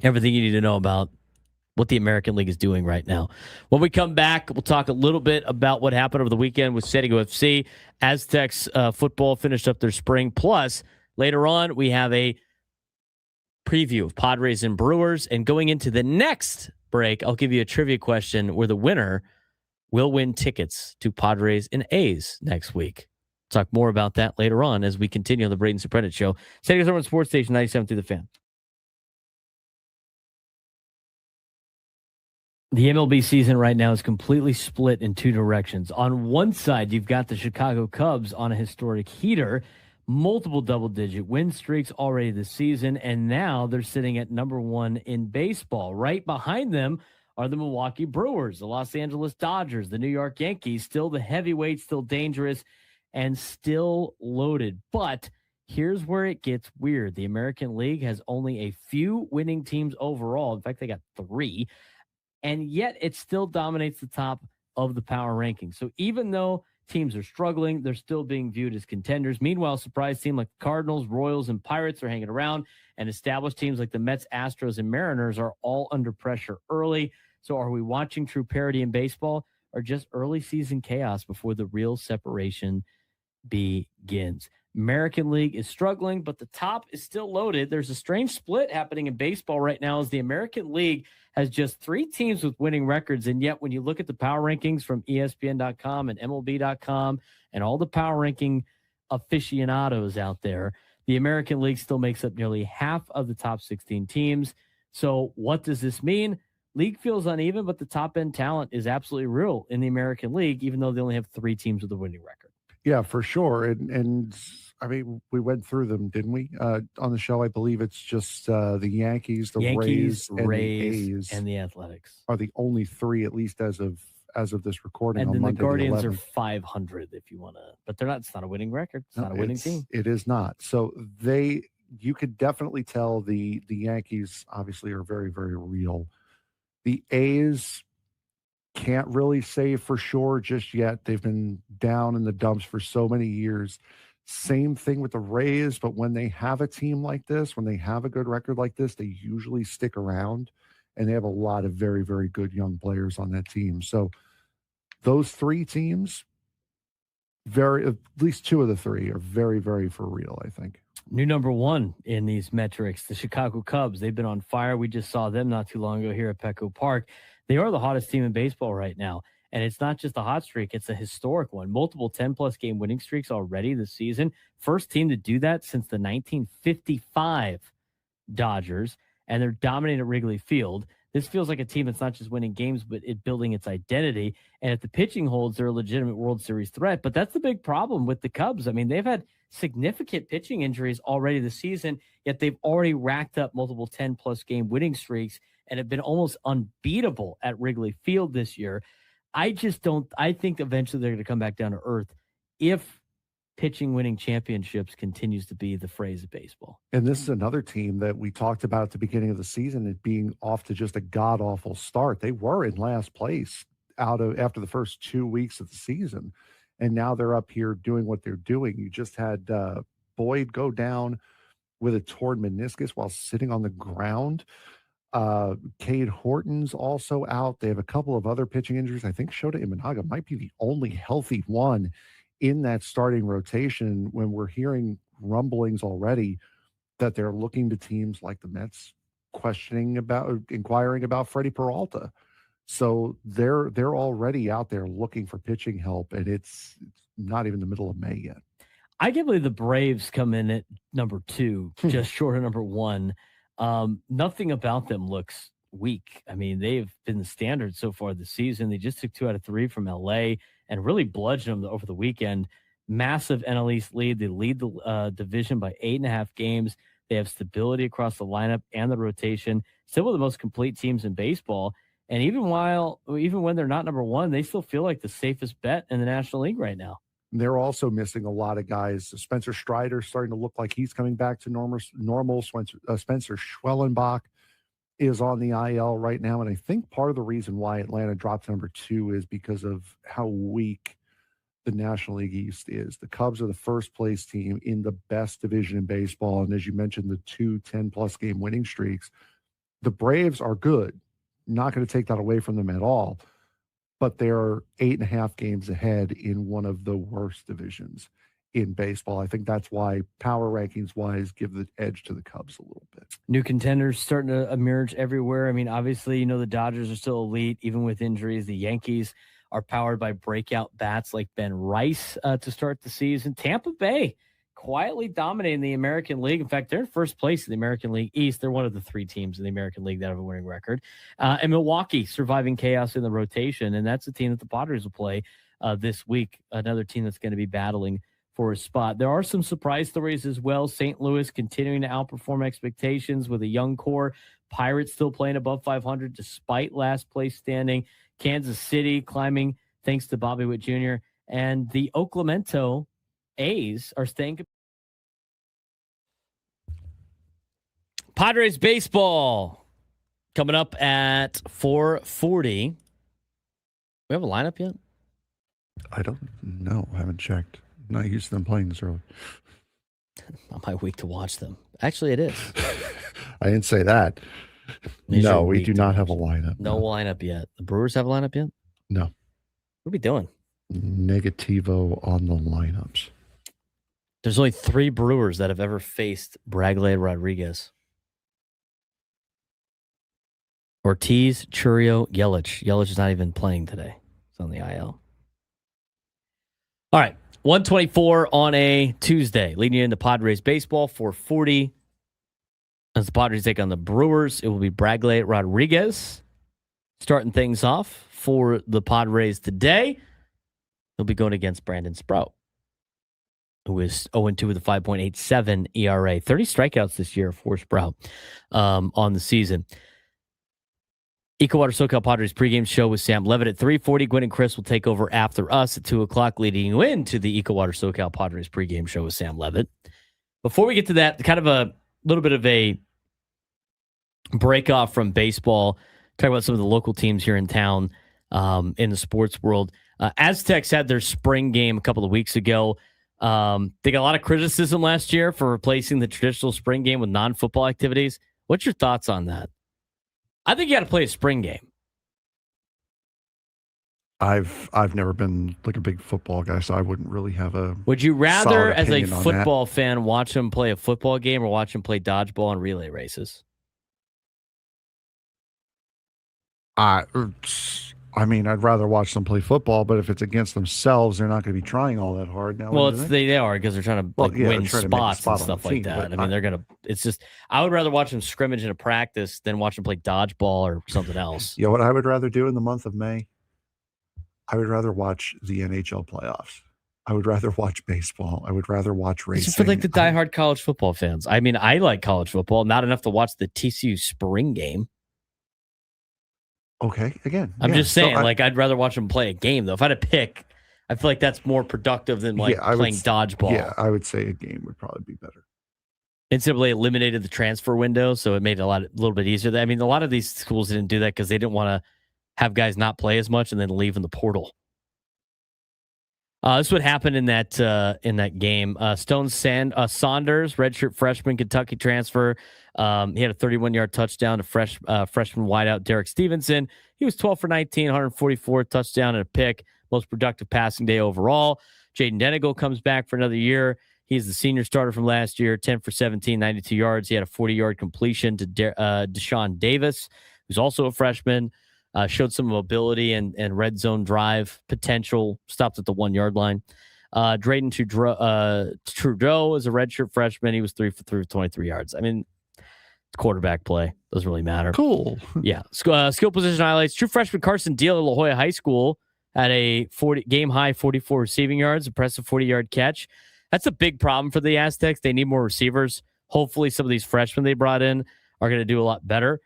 S2: Everything you need to know about what the American League is doing right now. When we come back, we'll talk a little bit about what happened over the weekend with San Diego FC. Aztecs football finished up their spring. Plus, later on, we have a preview of Padres and Brewers. And going into the next break, I'll give you a trivia question where the winner will win tickets to Padres and A's next week. Talk more about that later on as we continue on the Braden Surprenant Show. San Diego Sports Station 97 through the Fan. The MLB season right now is completely split in 2 directions. On one side, you've got the Chicago Cubs on a historic heater, multiple double-digit win streaks already this season, and now they're sitting at number 1 in baseball. Right behind them are the Milwaukee Brewers, the Los Angeles Dodgers, the New York Yankees, still the heavyweights, still dangerous, and still loaded. But here's where it gets weird. The American League has only a few winning teams overall. In fact, they got 3. And yet it still dominates the top of the power rankings. So even though teams are struggling, they're still being viewed as contenders. Meanwhile, surprise team like the Cardinals, Royals, and Pirates are hanging around, and established teams like the Mets, Astros, and Mariners are all under pressure early. So are we watching true parity in baseball, or just early season chaos before the real separation begins? American League is struggling, but the top is still loaded. There's a strange split happening in baseball right now as the American League has just 3 teams with winning records. And yet when you look at the power rankings from ESPN.com and MLB.com and all the power ranking aficionados out there, the American League still makes up nearly half of the top 16 teams. So what does this mean? League feels uneven, but the top end talent is absolutely real in the American League, even though they only have 3 teams with a winning record.
S6: Yeah, for sure. And I mean, we went through them, didn't we? On the show, I believe it's just the Yankees,
S2: Rays,
S6: and the A's,
S2: and the Athletics
S6: are the only 3, at least as of this recording.
S2: And
S6: on
S2: then
S6: Monday,
S2: the Guardians are
S6: 11th.
S2: 500, if you want to, but they're not. It's not a winning record. It's not a winning team.
S6: It is not. So you could definitely tell the Yankees obviously are very, very real. The A's can't really say for sure just yet. They've been down in the dumps for so many years. Same thing with the Rays, but when they have a team like this, when they have a good record like this, they usually stick around, and they have a lot of very, very good young players on that team. So those three teams, at least two of the three are very, very for real, I think.
S2: New number one in these metrics, the Chicago Cubs. They've been on fire. We just saw them not too long ago here at Petco Park. They are the hottest team in baseball right now. And it's not just a hot streak, it's a historic one. Multiple 10-plus game winning streaks already this season. First team to do that since the 1955 Dodgers, and they're dominating at Wrigley Field. This feels like a team that's not just winning games, but building its identity. And if the pitching holds, they're a legitimate World Series threat. But that's the big problem with the Cubs. I mean, they've had significant pitching injuries already this season, yet they've already racked up multiple 10-plus game winning streaks and have been almost unbeatable at Wrigley Field this year. I think eventually they're going to come back down to earth if pitching winning championships continues to be the phrase of baseball.
S6: And this is another team that we talked about at the beginning of the season, it being off to just a god-awful start. They were in last place after the first 2 weeks of the season, and now they're up here doing what they're doing. You just had Boyd go down with a torn meniscus while sitting on the ground. Cade Horton's also out. They have a couple of other pitching injuries. I think Shota Imanaga might be the only healthy one in that starting rotation, when we're hearing rumblings already that they're looking to teams like the Mets inquiring about Freddie Peralta. So they're already out there looking for pitching help, and it's not even the middle of May yet.
S2: I can't believe the Braves come in at number 2, just short of number 1. Nothing about them looks weak. I mean, they've been the standard so far this season. They just took 2 out of 3 from LA and really bludgeoned them over the weekend. Massive NL East lead. They lead the division by 8.5 games. They have stability across the lineup and the rotation. Still one of the most complete teams in baseball. And even when they're not number 1, they still feel like the safest bet in the National League right now.
S6: They're also missing a lot of guys. Spencer Strider's starting to look like he's coming back to normal. Spencer Schwellenbach is on the IL right now, and I think part of the reason why Atlanta dropped to number 2 is because of how weak the National League East is. The Cubs are the first place team in the best division in baseball, and as you mentioned, the 2 10-plus game winning streaks. The Braves are good. Not going to take that away from them at all, but they're 8.5 games ahead in one of the worst divisions in baseball. I think that's why power rankings wise give the edge to the Cubs a little bit.
S2: New contenders starting to emerge everywhere. I mean, obviously, the Dodgers are still elite, even with injuries. The Yankees are powered by breakout bats like Ben Rice to start the season. Tampa Bay quietly dominating the American League. In fact, they're in first place in the American League East. They're one of the 3 teams in the American League that have a winning record. And Milwaukee surviving chaos in the rotation. And that's the team that the Padres will play this week. Another team that's going to be battling for a spot. There are some surprise stories as well. St. Louis continuing to outperform expectations with a young core. Pirates still playing above 500 despite last place standing. Kansas City climbing thanks to Bobby Witt Jr. And the Oaklamento A's are staying. Padres baseball coming up at 4:40. We have a lineup yet?
S5: I don't know. I haven't checked. I'm not used to them playing this early.
S2: Not my week to watch them. Actually, it is.
S5: I didn't say that. No, we do not have a lineup.
S2: No lineup yet. The Brewers have a lineup yet?
S5: No.
S2: What are we doing?
S5: Negativo on the lineups.
S2: There's only 3 Brewers that have ever faced Bragley Rodriguez. Ortiz, Churio, Yelich. Yelich is not even playing today. It's on the IL. All right. 124 on a Tuesday. Leading you into Padres baseball, 440. As the Padres take on the Brewers, it will be Bragley Rodriguez starting things off for the Padres today. He'll be going against Brandon Sprout, who is 0-2 with a 5.87 ERA. 30 strikeouts this year for Sprout on the season. EcoWater SoCal Padres pregame show with Sam Levitt at 3:40. Gwen and Chris will take over after us at 2 o'clock, leading you into the EcoWater SoCal Padres pregame show with Sam Levitt. Before we get to that, kind of a little bit of a break off from baseball, talk about some of the local teams here in town in the sports world. Aztecs had their spring game a couple of weeks ago. They got a lot of criticism last year for replacing the traditional spring game with non-football activities. What's your thoughts on that? I think you got to play a spring game.
S6: I've never been like a big football guy, so I wouldn't really have a.
S2: Would you rather, as a
S6: opinion on
S2: football fan, watch him play a football game or watch him play dodgeball and relay races?
S6: I mean, I'd rather watch them play football, but if it's against themselves, they're not going to be trying all that hard now.
S2: Well, they are because they're trying to win
S6: trying to make a
S2: spots
S6: spot
S2: and
S6: on
S2: stuff
S6: the
S2: like
S6: team,
S2: that.
S6: but
S2: I mean, they're gonna. It's just I would rather watch them scrimmage in a practice than watch them play dodgeball or something else.
S6: You know what I would rather do in the month of May? I would rather watch the NHL playoffs. I would rather watch baseball. I would rather watch racing.
S2: It's for like the diehard college football fans. I mean, I like college football, not enough to watch the TCU spring game.
S6: Okay, again,
S2: I'm just saying, I'd rather watch them play a game, though. If I had to pick, I feel like that's more productive than playing dodgeball.
S6: Yeah, I would say a game would probably be better.
S2: NCAA eliminated the transfer window, so it made it a little bit easier. I mean, a lot of these schools didn't do that because they didn't want to have guys not play as much and then leave in the portal. This is what happened in that game. Saunders, redshirt freshman, Kentucky transfer. He had a 31-yard touchdown to freshman wideout Derek Stevenson. He was 12 for 19, 144 touchdown and a pick. Most productive passing day overall. Jaden Denigo comes back for another year. He's the senior starter from last year, 10 for 17, 92 yards. He had a 40-yard completion to Deshaun Davis, who's also a freshman. Showed some mobility and red zone drive potential. Stopped at the 1-yard line. Braden Trudeau is a redshirt freshman. He was 3 for 3 with 23 yards. I mean, it's quarterback play. Doesn't really matter.
S6: Cool.
S2: Yeah. Skill position highlights. True freshman Carson Deal at La Jolla High School had a game high 44 receiving yards, impressive 40-yard catch. That's a big problem for the Aztecs. They need more receivers. Hopefully some of these freshmen they brought in are going to do a lot better.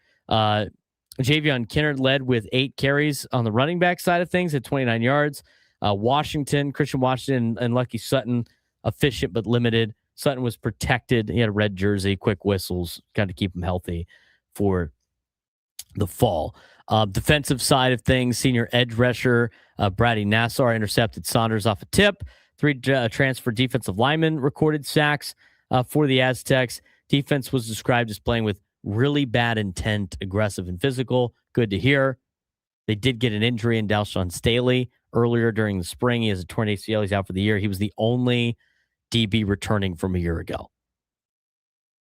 S2: Javion Kinnard led with 8 carries on the running back side of things at 29 yards. Christian Washington and Lucky Sutton, efficient but limited. Sutton was protected. He had a red jersey, quick whistles, kind of keep him healthy for the fall. Defensive side of things, senior edge rusher Brady Nassar intercepted Saunders off a tip. 3 transfer defensive linemen recorded sacks for the Aztecs. Defense was described as playing with really bad intent, aggressive and physical. Good to hear. They did get an injury in Dalshon Staley earlier during the spring. He has a torn ACL. He's out for the year. He was the only DB returning from a year ago.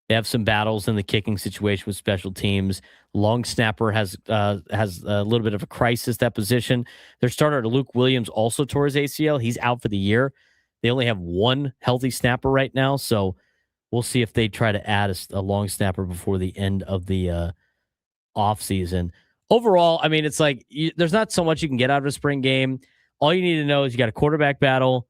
S2: They have some battles in the kicking situation with special teams. Long snapper has a little bit of a crisis, that position. Their starter, Luke Williams, also tore his ACL. He's out for the year. They only have 1 healthy snapper right now, so we'll see if they try to add a long snapper before the end of the offseason. Overall, I mean, it's like there's not so much you can get out of a spring game. All you need to know is you got a quarterback battle,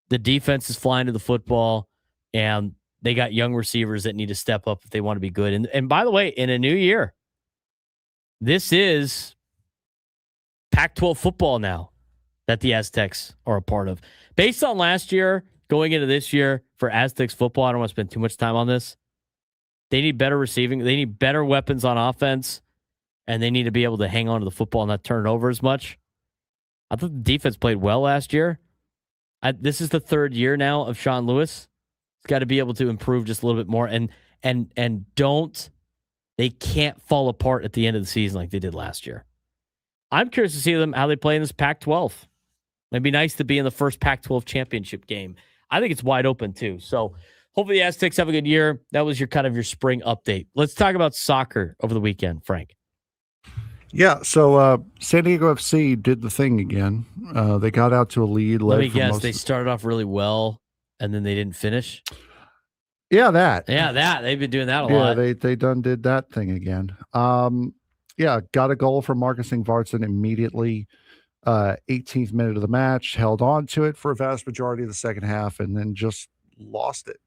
S2: the defense is flying to the football, and they got young receivers that need to step up if they want to be good. And by the way, in a new year, this is Pac-12 football now that the Aztecs are a part of. Based on last year, going into this year for Aztecs football, I don't want to spend too much time on this. They need better receiving. They need better weapons on offense, and they need to be able to hang on to the football and not turn it over as much. I thought the defense played well last year. This is the 3rd year now of Sean Lewis. He's got to be able to improve just a little bit more, and they can't fall apart at the end of the season like they did last year. I'm curious to see how they play in this Pac-12. It'd be nice to be in the first Pac-12 championship game. I think it's wide open too. So hopefully the Aztecs have a good year. That was your spring update. Let's talk about soccer over the weekend, Frank.
S6: Yeah, so San Diego FC did the thing again. They got out to a lead.
S2: Let me guess, they started off really well, and then they didn't finish?
S6: Yeah, that.
S2: They've been doing that a lot.
S6: Yeah, they done did that thing again. Got a goal from Marcus Ingvartsen immediately. 18th minute of the match, held on to it for a vast majority of the second half, and then just lost it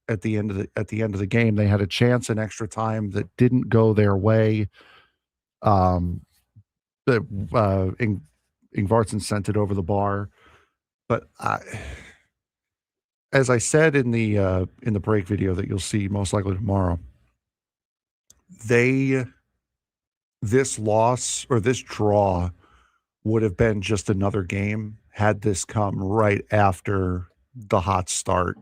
S6: at the end of the game. They had a chance in extra time that didn't go their way. Ingvartsen sent it over the bar, but as I said in the break video that you'll see most likely tomorrow, this loss or this draw would have been just another game had this come right after
S5: the hot start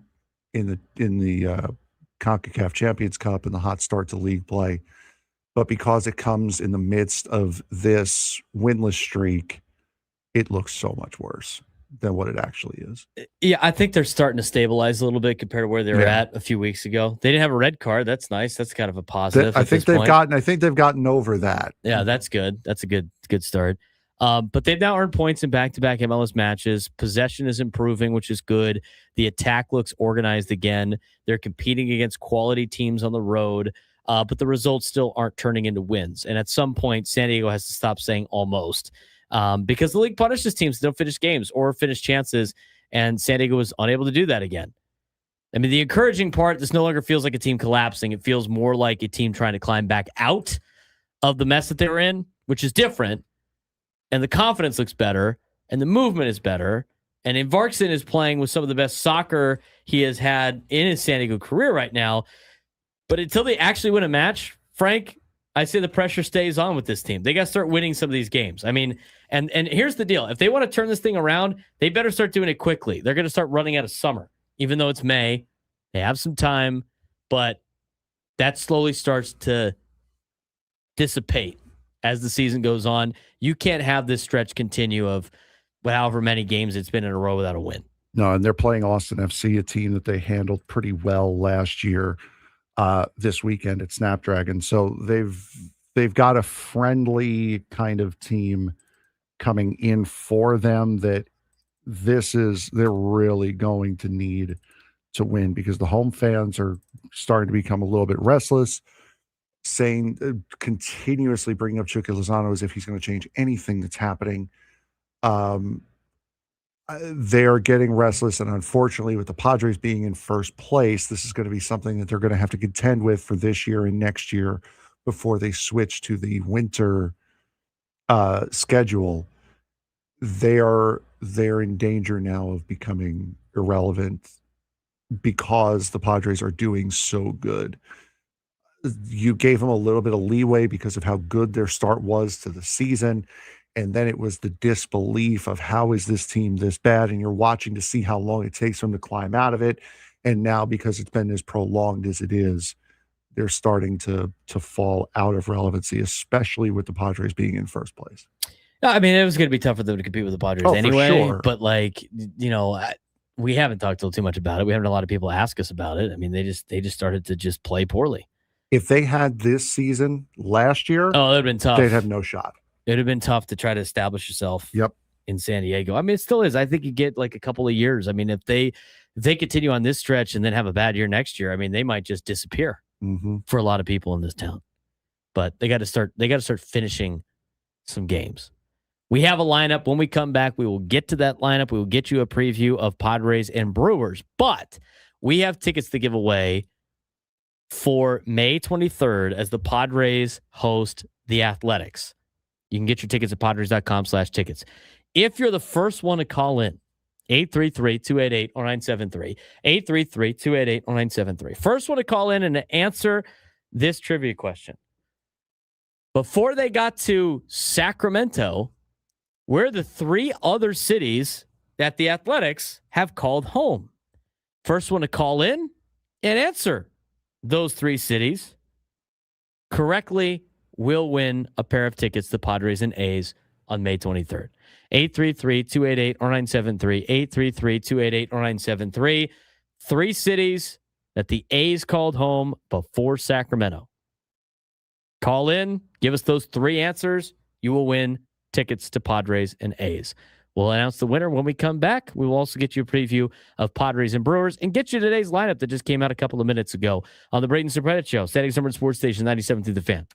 S5: in the CONCACAF Champions Cup and the hot start to league play. But because it comes in the midst of this winless streak, it looks so much worse than what it actually is.
S2: Yeah, I think they're starting to stabilize a little bit compared to where they were at a few weeks ago. They didn't have a red card. That's nice. That's kind of a positive.
S5: I think they've gotten over that.
S2: Yeah, that's good. That's a good start. But they've now earned points in back-to-back MLS matches. Possession is improving, which is good. The attack looks organized again. They're competing against quality teams on the road, but the results still aren't turning into wins. And at some point, San Diego has to stop saying almost, because the league punishes teams that don't finish games or finish chances, and San Diego was unable to do that again. I mean, the encouraging part, this no longer feels like a team collapsing. It feels more like a team trying to climb back out of the mess that they were in, which is different. And the confidence looks better, and the movement is better. And Invarksen is playing with some of the best soccer he has had in his San Diego career right now. But until they actually win a match, Frank, I say the pressure stays on with this team. They got to start winning some of these games. I mean, and here's the deal. If they want to turn this thing around, they better start doing it quickly. They're going to start running out of summer, even though it's May. They have some time, but that slowly starts to dissipate as the season goes on. You can't have this stretch continue of however many games it's been in a row without a win.
S6: No, and they're playing Austin FC, a team that they handled pretty well last year, this weekend at Snapdragon. So they've got a friendly kind of team coming in for them that they're really going to need to win, because the home fans are starting to become a little bit restless, saying continuously bringing up Chucky Lozano as if he's going to change anything that's happening. They are getting restless, and unfortunately, with the Padres being in first place, this is going to be something that they're going to have to contend with for this year and next year before they switch to the winter schedule. They're in danger now of becoming irrelevant because the Padres are doing so good. You gave them a little bit of leeway because of how good their start was to the season. And then it was the disbelief of how is this team this bad? And you're watching to see how long it takes them to climb out of it. And now, because it's been as prolonged as it is, they're starting to fall out of relevancy, especially with the Padres being in first place.
S2: No, I mean, it was going to be tough for them to compete with the Padres anyway.
S6: For sure.
S2: But we haven't talked too much about it. We haven't had a lot of people ask us about it. I mean, they just started to just play poorly.
S5: If they had this season last year,
S2: it would have been tough.
S5: They'd have no shot.
S2: It would have been tough to try to establish yourself
S5: Yep.
S2: in San Diego. I mean, it still is. I think you get like a couple of years. I mean, if they continue on this stretch and then have a bad year next year, I mean, they might just disappear for a lot of people in this town. But they got to start finishing some games. We have a lineup. When we come back, we will get to that lineup. We will get you a preview of Padres and Brewers. But we have tickets to give away for May 23rd as the Padres host the Athletics. You can get your tickets at padres.com/tickets. If you're the first one to call in, 833-288-0973, 833-288-0973. First one to call in and to answer this trivia question. Before they got to Sacramento, where are the three other cities that the Athletics have called home? First one to call in and answer those three cities correctly will win a pair of tickets to Padres and A's on May 23rd. 833-288-0973, 833-288-0973. Three cities that the A's called home before Sacramento. Call in, give us those three answers. You will win tickets to Padres and A's. We'll announce the winner when we come back. We will also get you a preview of Padres and Brewers and get you today's lineup that just came out a couple of minutes ago on the Braden Surprenant Show, San Diego Summer Sports Station 97.3 The Fan.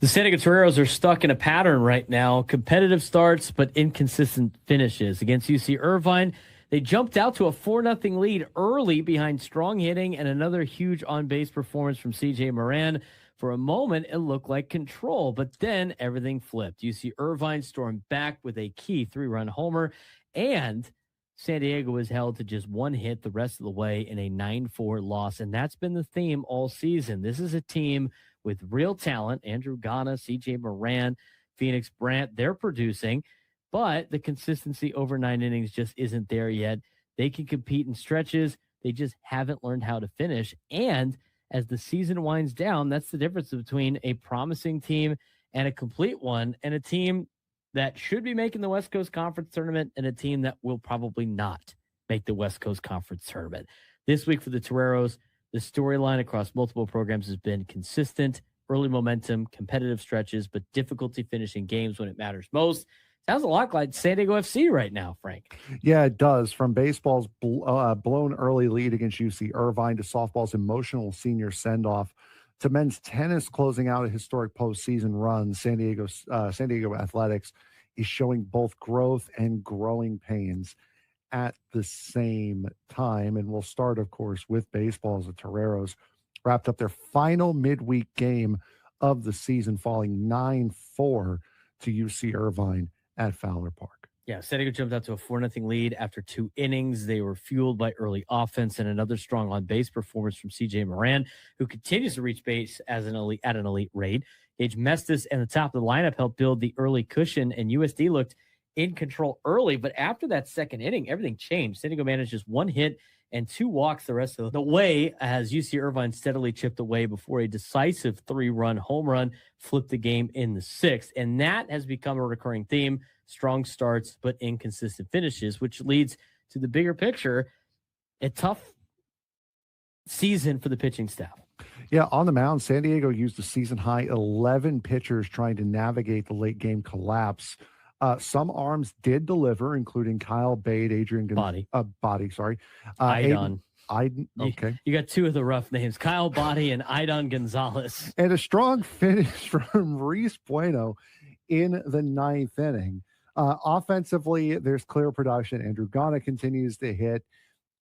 S2: The San Diego Toreros are stuck in a pattern right now. Competitive starts, but inconsistent finishes. Against UC Irvine, they jumped out to a 4-0 lead early behind strong hitting and another huge on-base performance from C.J. Moran. For a moment, it looked like control, but then everything flipped. UC Irvine stormed back with a key 3-run homer, and San Diego was held to just one hit the rest of the way in a 9-4 loss, and that's been the theme all season. This is a team with real talent. Andrew Ghana, C.J. Moran, Phoenix Brandt, they're producing, but the consistency over 9 innings just isn't there yet. They can compete in stretches. They just haven't learned how to finish. And as the season winds down, that's the difference between a promising team and a complete one, and a team that should be making the West Coast Conference Tournament and a team that will probably not make the West Coast Conference Tournament. This week for the Toreros, the storyline across multiple programs has been consistent, early momentum, competitive stretches, but difficulty finishing games when it matters most. Sounds a lot like San Diego FC right now, Frank.
S6: Yeah, it does. From baseball's blown early lead against UC Irvine to softball's emotional senior send-off to men's tennis closing out a historic postseason run, San Diego Athletics is showing both growth and growing pains at the same time. And we'll start, of course, with baseball as the Toreros wrapped up their final midweek game of the season, falling 9-4 to UC Irvine at Fowler Park.
S2: Yeah, San Diego jumped out to a 4-0 lead after 2 innings. They were fueled by early offense and another strong on-base performance from C.J. Moran, who continues to reach base at an elite rate. Gage Mestis and the top of the lineup helped build the early cushion, and USD looked in control early. But after that second inning, everything changed. San Diego managed just 1 hit and 2 walks the rest of the way as UC Irvine steadily chipped away before a decisive 3-run home run flipped the game in the 6th. And that has become a recurring theme. Strong starts, but inconsistent finishes, which leads to the bigger picture, a tough season for the pitching staff.
S6: Yeah, on the mound, San Diego used a season-high 11 pitchers trying to navigate the late-game collapse. Some arms did deliver, including Kyle Bade,
S2: Body.
S6: Aiden.
S2: Okay. You got 2 of the rough names, Kyle Body and Aidon Gonzalez.
S6: And a strong finish from Reese Bueno in the 9th inning. Offensively, there's clear production. Andrew Ghana continues to hit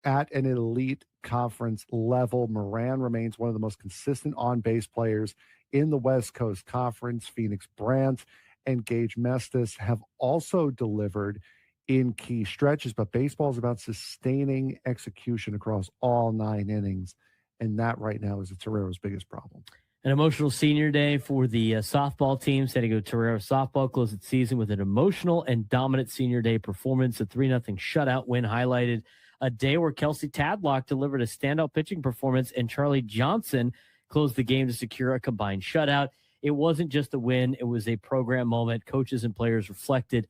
S6: at an elite conference level. Moran remains one of the most consistent on-base players in the West Coast Conference. Phoenix Brandt and Gage Mestis have also delivered in key stretches, but baseball is about sustaining execution across all 9 innings, and that right now is the Torero's biggest problem.
S2: An emotional senior day for the softball team. San Diego Torero softball closed its season with an emotional and dominant senior day performance. A 3-0 shutout win highlighted a day where Kelsey Tadlock delivered a standout pitching performance, and Charlie Johnson closed the game to secure a combined shutout. It wasn't just a win. It was a program moment. Coaches and players reflected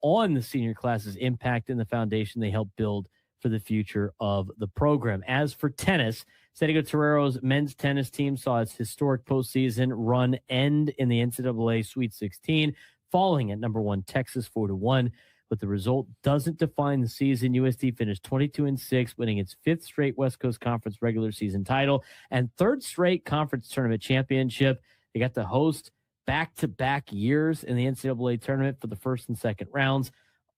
S2: on the senior class's impact and the foundation they helped build for the future of the program. As for tennis, San Diego Torero's men's tennis team saw its historic postseason run end in the NCAA Sweet 16, falling at number 1 Texas 4-1. But the result doesn't define the season. USD finished 22-6, winning its 5th straight West Coast Conference regular season title and 3rd straight conference tournament championship. They got to host back-to-back years in the NCAA tournament for the first and second rounds.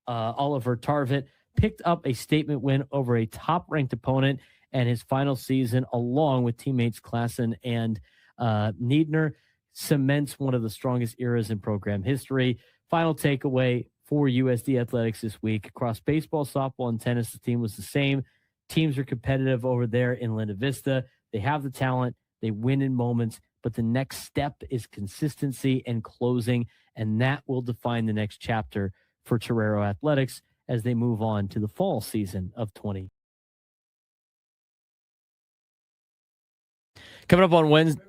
S2: Oliver Tarvett picked up a statement win over a top-ranked opponent and his final season, along with teammates Klassen and Niedner, cements one of the strongest eras in program history. Final takeaway for USD Athletics this week. Across baseball, softball, and tennis, the team was the same. Teams are competitive over there in Linda Vista. They have the talent. They win in moments. But the next step is consistency and closing, and that will define the next chapter for Torero Athletics as they move on to the fall season of 20. Coming up on Wednesday.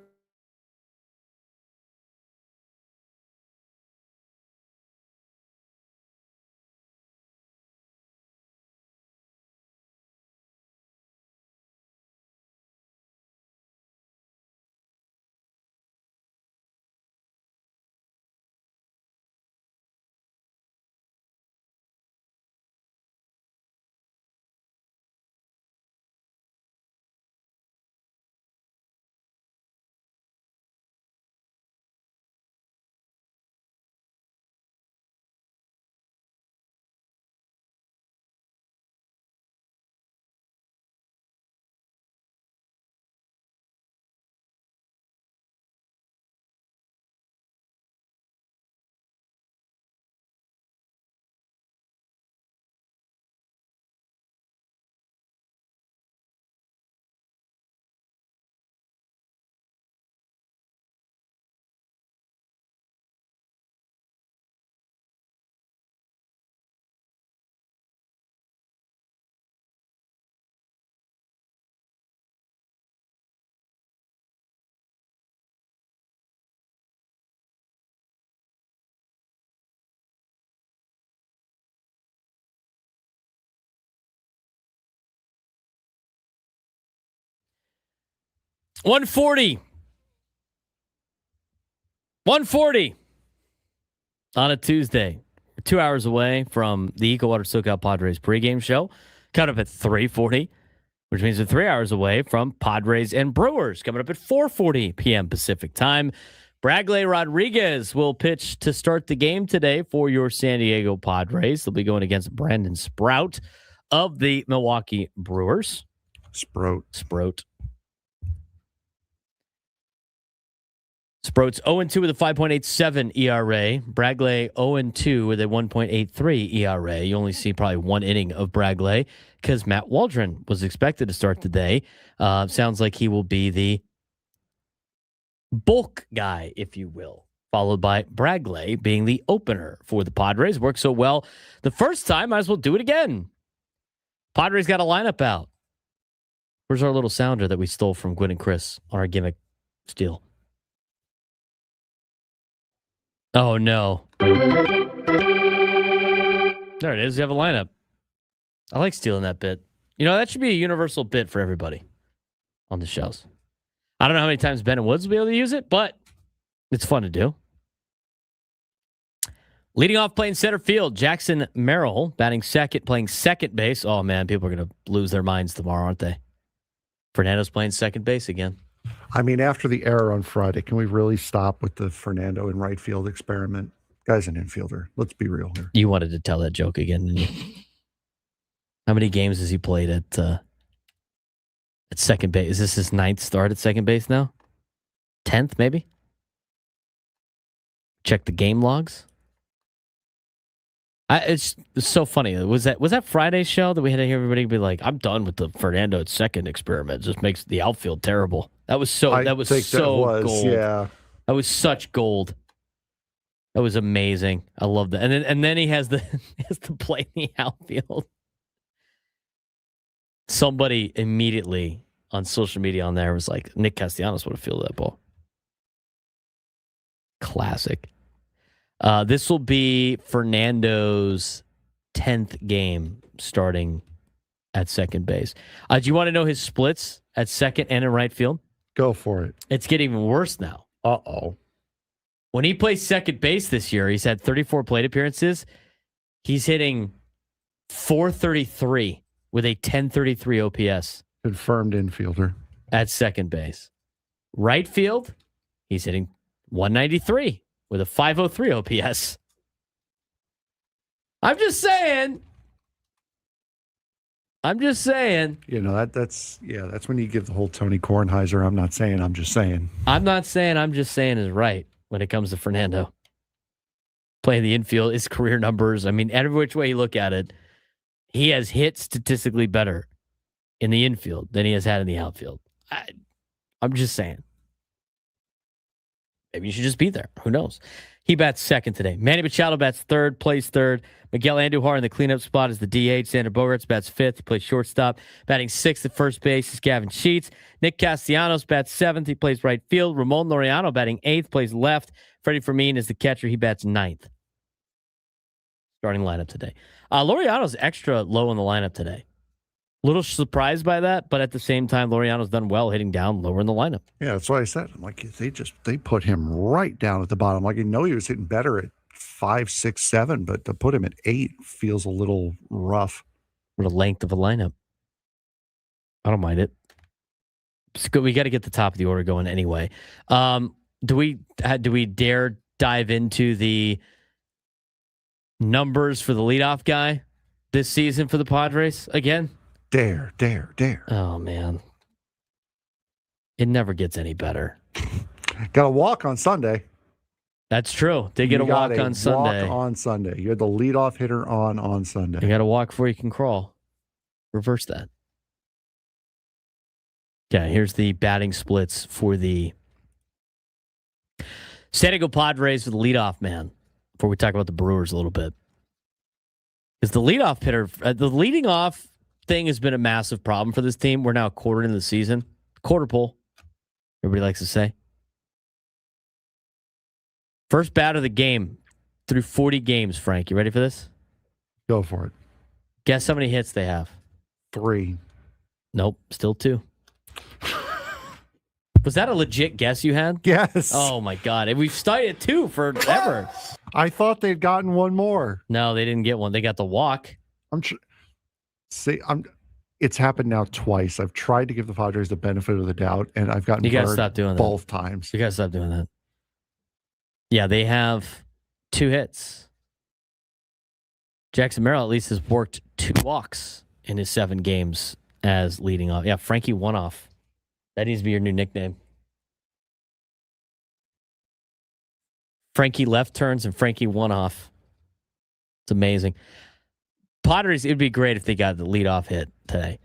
S2: 140. 140 on a Tuesday. We're 2 hours away from the EcoWater SoCal Padres pregame show. Cut up at 3:40, which means we're 3 hours away from Padres and Brewers coming up at 4:40 p.m. Pacific time. Bragley Rodriguez will pitch to start the game today for your San Diego Padres. They'll be going against Brandon Sprout of the Milwaukee Brewers. Sprout. Sprout's 0-2 with a 5.87 ERA. Bragley 0-2 with a 1.83 ERA. You only see probably one inning of Bragley because Matt Waldron was expected to start today. Sounds like he will be the bulk guy, if you will, followed by Bragley being the opener for the Padres. Worked so well the first time, might as well do it again. Padres got a lineup out. Where's our little sounder that we stole from Gwen and Chris on our gimmick steal? Oh, no. There it is. You have a lineup. I like stealing that bit. You know, that should be a universal bit for everybody on the shows. I don't know how many times Ben and Woods will be able to use it, but it's fun to do. Leading off playing center field, Jackson Merrill batting second, playing second base. Oh, man, people are going to lose their minds tomorrow, aren't they? Fernando's playing second base again.
S6: I mean, after the error on Friday, can we really stop with the Fernando in right field experiment? Guy's an infielder. Let's be real here.
S2: You wanted to tell that joke again, didn't you? How many games has he played at second base? Is this his 9th start at second base now? 10th, maybe? Check the game logs. It's so funny. Was that Friday's show that we had to hear everybody be like, "I'm done with the Fernando at second experiment. It just makes the outfield terrible." That was so gold.
S6: Yeah.
S2: That was such gold. That was amazing. I love that. And then he has to play in the outfield. Somebody immediately on social media on there was like, Nick Castellanos would have fielded that ball. Classic. This will be Fernando's 10th game starting at second base. Do you want to know his splits at second and in right field?
S6: Go for it.
S2: It's getting even worse now. Uh-oh. When he plays second base this year, he's had 34 plate appearances. He's hitting .433 with a 1033 OPS.
S6: Confirmed infielder.
S2: At second base. Right field, he's hitting .193 with a 503 OPS. I'm just saying.
S6: You know, that's when you give the whole Tony Kornheiser, I'm not saying, I'm just saying.
S2: I'm not saying, I'm just saying is right when it comes to Fernando. Playing the infield, his career numbers, I mean, every which way you look at it, he has hit statistically better in the infield than he has had in the outfield. I'm just saying. Maybe you should just be there. Who knows? He bats second today. Manny Machado bats third, plays third. Miguel Andujar in the cleanup spot is the DH. Xander Bogaerts bats fifth. He plays shortstop. Batting sixth at first base is Gavin Sheets. Nick Castellanos bats seventh. He plays right field. Ramon Laureano batting eighth, plays left. Freddie Fermin is the catcher. He bats ninth. Starting lineup today. Laureano's extra low in the lineup today. Little surprised by that, but at the same time, Laureano's done well hitting down lower in the lineup.
S6: Yeah, that's what I said. I'm like, they put him right down at the bottom. Like, I know he was hitting better at 5, 6, 7, but to put him at 8 feels a little rough.
S2: What a length of a lineup. I don't mind it. It's good. We got to get the top of the order going anyway. Do we dare dive into the numbers for the leadoff guy this season for the Padres again?
S6: Dare.
S2: Oh, man. It never gets any better.
S6: Got a walk on Sunday.
S2: That's true. Did get a walk on Sunday.
S6: You had the leadoff hitter on Sunday.
S2: You got to walk before you can crawl. Reverse that. Okay, here's the batting splits for the San Diego Padres for the leadoff man. Before we talk about the Brewers a little bit. Because the leadoff hitter, the leading off thing has been a massive problem for this team. We're now a quarter into the season. Quarter pole, everybody likes to say. First bat of the game through 40 games, Frank. You ready for this?
S6: Go for it.
S2: Guess how many hits they have?
S6: 3.
S2: Nope, still 2. Was that a legit guess you had?
S6: Yes.
S2: Oh my God. And we've studied it too forever.
S6: I thought they'd gotten one more.
S2: No, they didn't get one. They got the walk.
S6: It's happened now twice. I've tried to give the Padres the benefit of the doubt, and I've gotten
S2: You gotta
S6: burned
S2: stop doing that.
S6: both times.
S2: You gotta stop doing that. Yeah, they have 2 hits. Jackson Merrill at least has worked 2 walks in his 7 games as leading off. Yeah, Frankie One-Off. That needs to be your new nickname. Frankie Left Turns and Frankie One-Off. It's amazing. Padres, it'd be great if they got the leadoff hit today.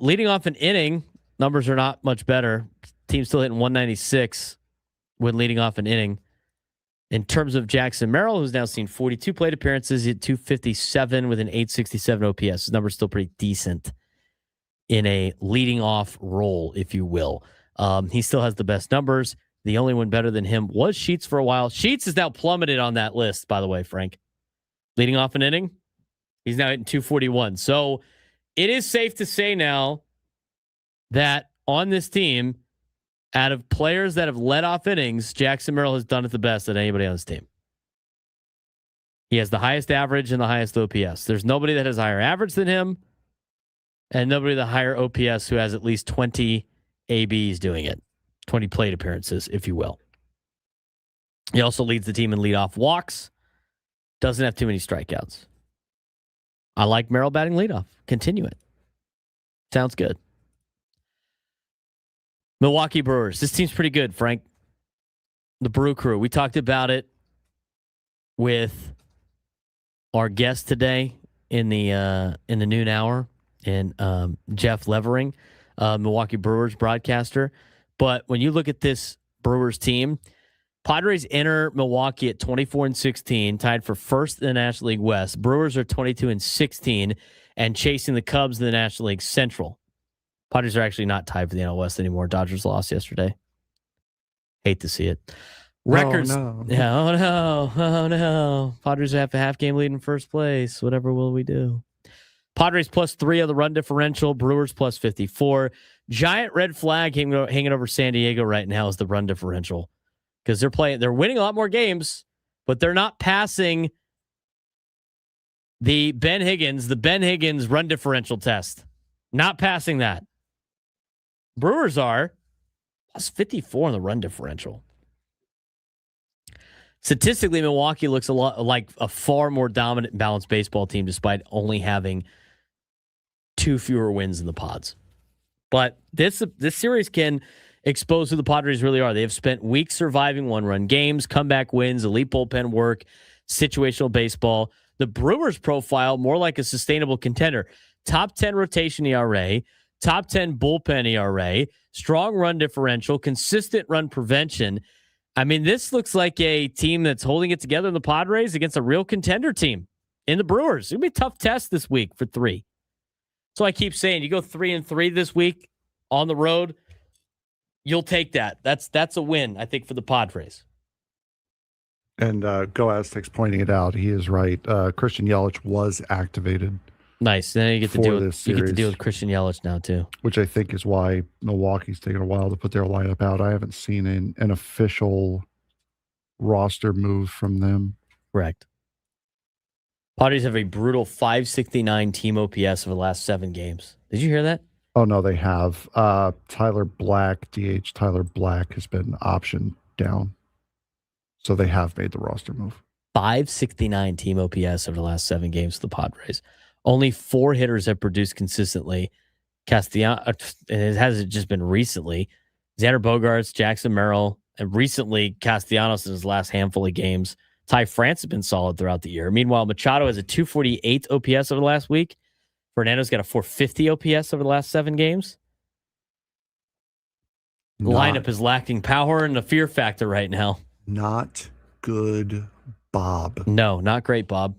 S2: Leading off an inning, numbers are not much better. Team's still hitting 196 when leading off an inning. In terms of Jackson Merrill, who's now seen 42 plate appearances, hit 257 with an 867 OPS. His number's still pretty decent in a leading off role, if you will. He still has the best numbers. The only one better than him was Sheets for a while. Sheets is now plummeted on that list, by the way, Frank. Leading off an inning, he's now hitting 241. So it is safe to say now that on this team, out of players that have led off innings, Jackson Merrill has done it the best than anybody on this team. He has the highest average and the highest OPS. There's nobody that has higher average than him, and nobody the higher OPS who has at least 20 ABs doing it, 20 plate appearances, if you will. He also leads the team in leadoff walks. Doesn't have too many strikeouts. I like Merrill batting leadoff. Continue it. Sounds good. Milwaukee Brewers. This team's pretty good, Frank. The Brew Crew. We talked about it with our guest today in the noon hour, and Jeff Levering, Milwaukee Brewers broadcaster. But when you look at this Brewers team, Padres enter Milwaukee at 24-16, tied for first in the National League West. Brewers are 22-16 and chasing the Cubs in the National League Central. Padres are actually not tied for the NL West anymore. Dodgers lost yesterday. Hate to see it. Records.
S6: Oh, no.
S2: Yeah. Oh no. Padres have a half game lead in first place. Whatever will we do? Padres +3 on the run differential. Brewers +54. Giant red flag hanging over San Diego right now is the run differential, because they're winning a lot more games, but they're not passing the Ben Higgins run differential test. Not passing that. Brewers are +54 on the run differential. Statistically, Milwaukee looks a lot like a far more dominant, balanced baseball team, despite only having 2 fewer wins in the Pods. But this series can expose who the Padres really are. They have spent weeks surviving 1-run games, comeback wins, elite bullpen work, situational baseball. The Brewers profile more like a sustainable contender. Top 10 rotation ERA, top 10 bullpen ERA, strong run differential, consistent run prevention. I mean, this looks like a team that's holding it together in the Padres against a real contender team in the Brewers. It's going to be a tough test this week for 3. So I keep saying, you go 3-3 this week on the road, you'll take that. That's a win, I think, for the Padres.
S6: And Go Aztecs pointing it out. He is right. Christian Yelich was activated.
S2: Nice. Then you get to deal with Christian Yelich now too,
S6: which I think is why Milwaukee's taken a while to put their lineup out. I haven't seen an official roster move from them.
S2: Correct. Padres have a brutal 569 team OPS over the last 7 games. Did you hear that?
S6: Oh no, they have. Tyler Black, DH Tyler Black has been optioned down, so they have made the roster move.
S2: 569 team OPS over the last 7 games for the Padres. Only 4 hitters have produced consistently. Castellanos, it hasn't just been recently. Xander Bogaerts, Jackson Merrill, and recently Castellanos in his last handful of games. Ty France has been solid throughout the year. Meanwhile, Machado has a 248 OPS over the last week. Fernando's got a 450 OPS over the last 7 games. The lineup is lacking power and a fear factor right now.
S5: Not good, Bob.
S2: No, not great, Bob.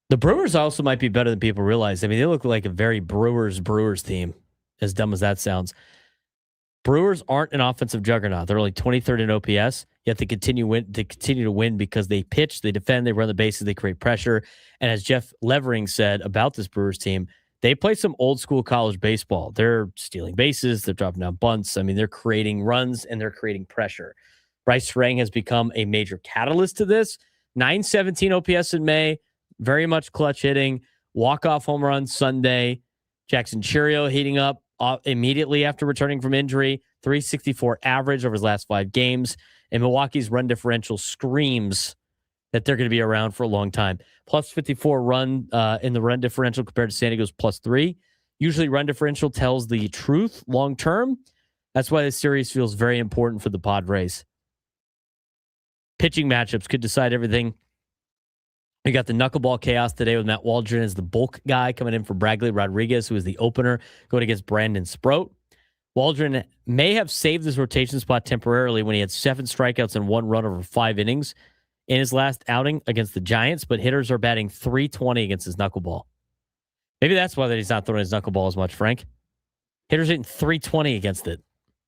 S2: The Brewers also might be better than people realize. I mean, they look like a very Brewers team, as dumb as that sounds. Brewers aren't an offensive juggernaut. They're only 23rd in OPS, yet they continue to win because they pitch, they defend, they run the bases, they create pressure. And as Jeff Levering said about this Brewers team, They play some old school college baseball. They're stealing bases. They're dropping down bunts. I mean, they're creating runs and they're creating pressure. Bryce Rang has become a major catalyst to this. 917 OPS in May. Very much clutch hitting. Walk-off home run Sunday. Jackson Cheerio heating up immediately after returning from injury. 364 average over his last 5 games. And Milwaukee's run differential screams that they're going to be around for a long time. Plus 54 run in the run differential compared to San Diego's plus 3. Usually run differential tells the truth long term. That's why this series feels very important for the Padres. Pitching matchups could decide everything. We got the knuckleball chaos today with Matt Waldron as the bulk guy coming in for Bradley Rodriguez, who is the opener, going against Brandon Sproat. Waldron may have saved his rotation spot temporarily when he had 7 strikeouts and 1 run over 5 innings in his last outing against the Giants, but hitters are batting .320 against his knuckleball. Maybe that's why he's not throwing his knuckleball as much, Frank. Hitters hitting .320 against it.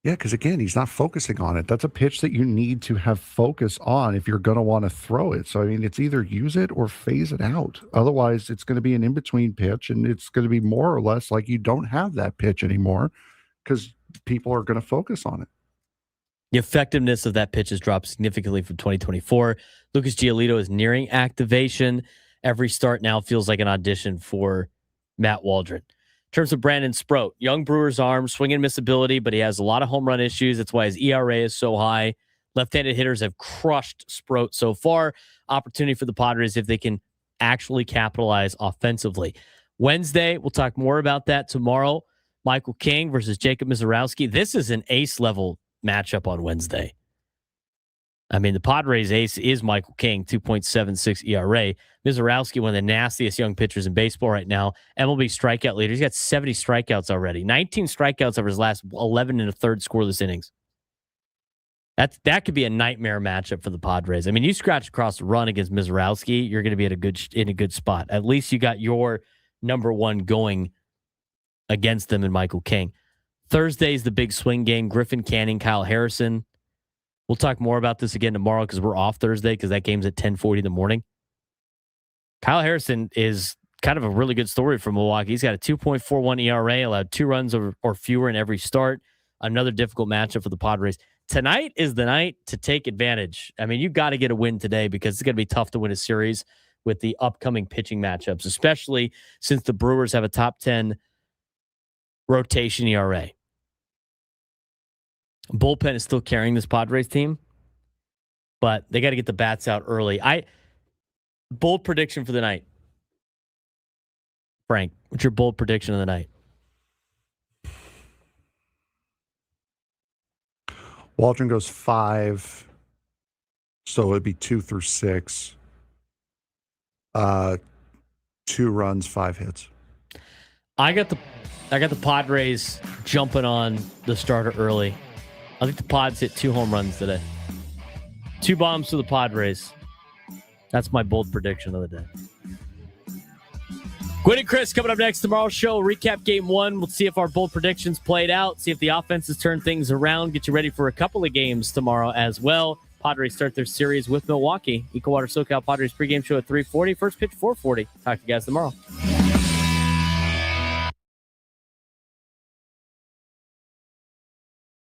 S6: Yeah, because again, he's not focusing on it. That's a pitch that you need to have focus on if you're going to want to throw it. So, I mean, it's either use it or phase it out. Otherwise, it's going to be an in-between pitch, and it's going to be more or less like you don't have that pitch anymore because people are going to focus on it.
S2: The effectiveness of that pitch has dropped significantly from 2024. Lucas Giolito is nearing activation. Every start now feels like an audition for Matt Waldron. In terms of Brandon Sproat, young Brewers arm, swing and miss ability, but he has a lot of home run issues. That's why his ERA is so high. Left-handed hitters have crushed Sproat so far. Opportunity for the Padres if they can actually capitalize offensively. Wednesday, we'll talk more about that tomorrow. Michael King versus Jacob Mizorowski. This is an ace-level matchup on Wednesday. I mean, the Padres ace is Michael King, 2.76 ERA. Mizorowski, one of the nastiest young pitchers in baseball right now. MLB strikeout leader. He's got 70 strikeouts already. 19 strikeouts over his last 11 and a third scoreless innings. That could be a nightmare matchup for the Padres. I mean, you scratch across the run against Mizorowski, you're going to be in a good spot. At least you got your number one going against them in Michael King. Thursday's the big swing game. Griffin Canning, Kyle Harrison. We'll talk more about this again tomorrow because we're off Thursday because that game's at 10:40 in the morning. Kyle Harrison is kind of a really good story for Milwaukee. He's got a 2.41 ERA, allowed 2 runs or fewer in every start. Another difficult matchup for the Padres. Tonight is the night to take advantage. I mean, you got to get a win today because it's going to be tough to win a series with the upcoming pitching matchups, especially since the Brewers have a top 10 rotation ERA. Bullpen is still carrying this Padres team, but they got to get the bats out early. Bold prediction for the night. Frank, what's your bold prediction of the night?
S6: Waldron goes 5, so it'd be 2 through 6. 2 runs, 5 hits.
S2: I got the Padres jumping on the starter early. I think the Pods hit 2 home runs today. 2 bombs to the Padres. That's my bold prediction of the day. Gwynn and Chris coming up next tomorrow's show. Recap game 1. We'll see if our bold predictions played out. See if the offenses turn things around. Get you ready for a couple of games tomorrow as well. Padres start their series with Milwaukee. Eco Water SoCal Padres pregame show at 3:40. First pitch 4:40. Talk to you guys tomorrow.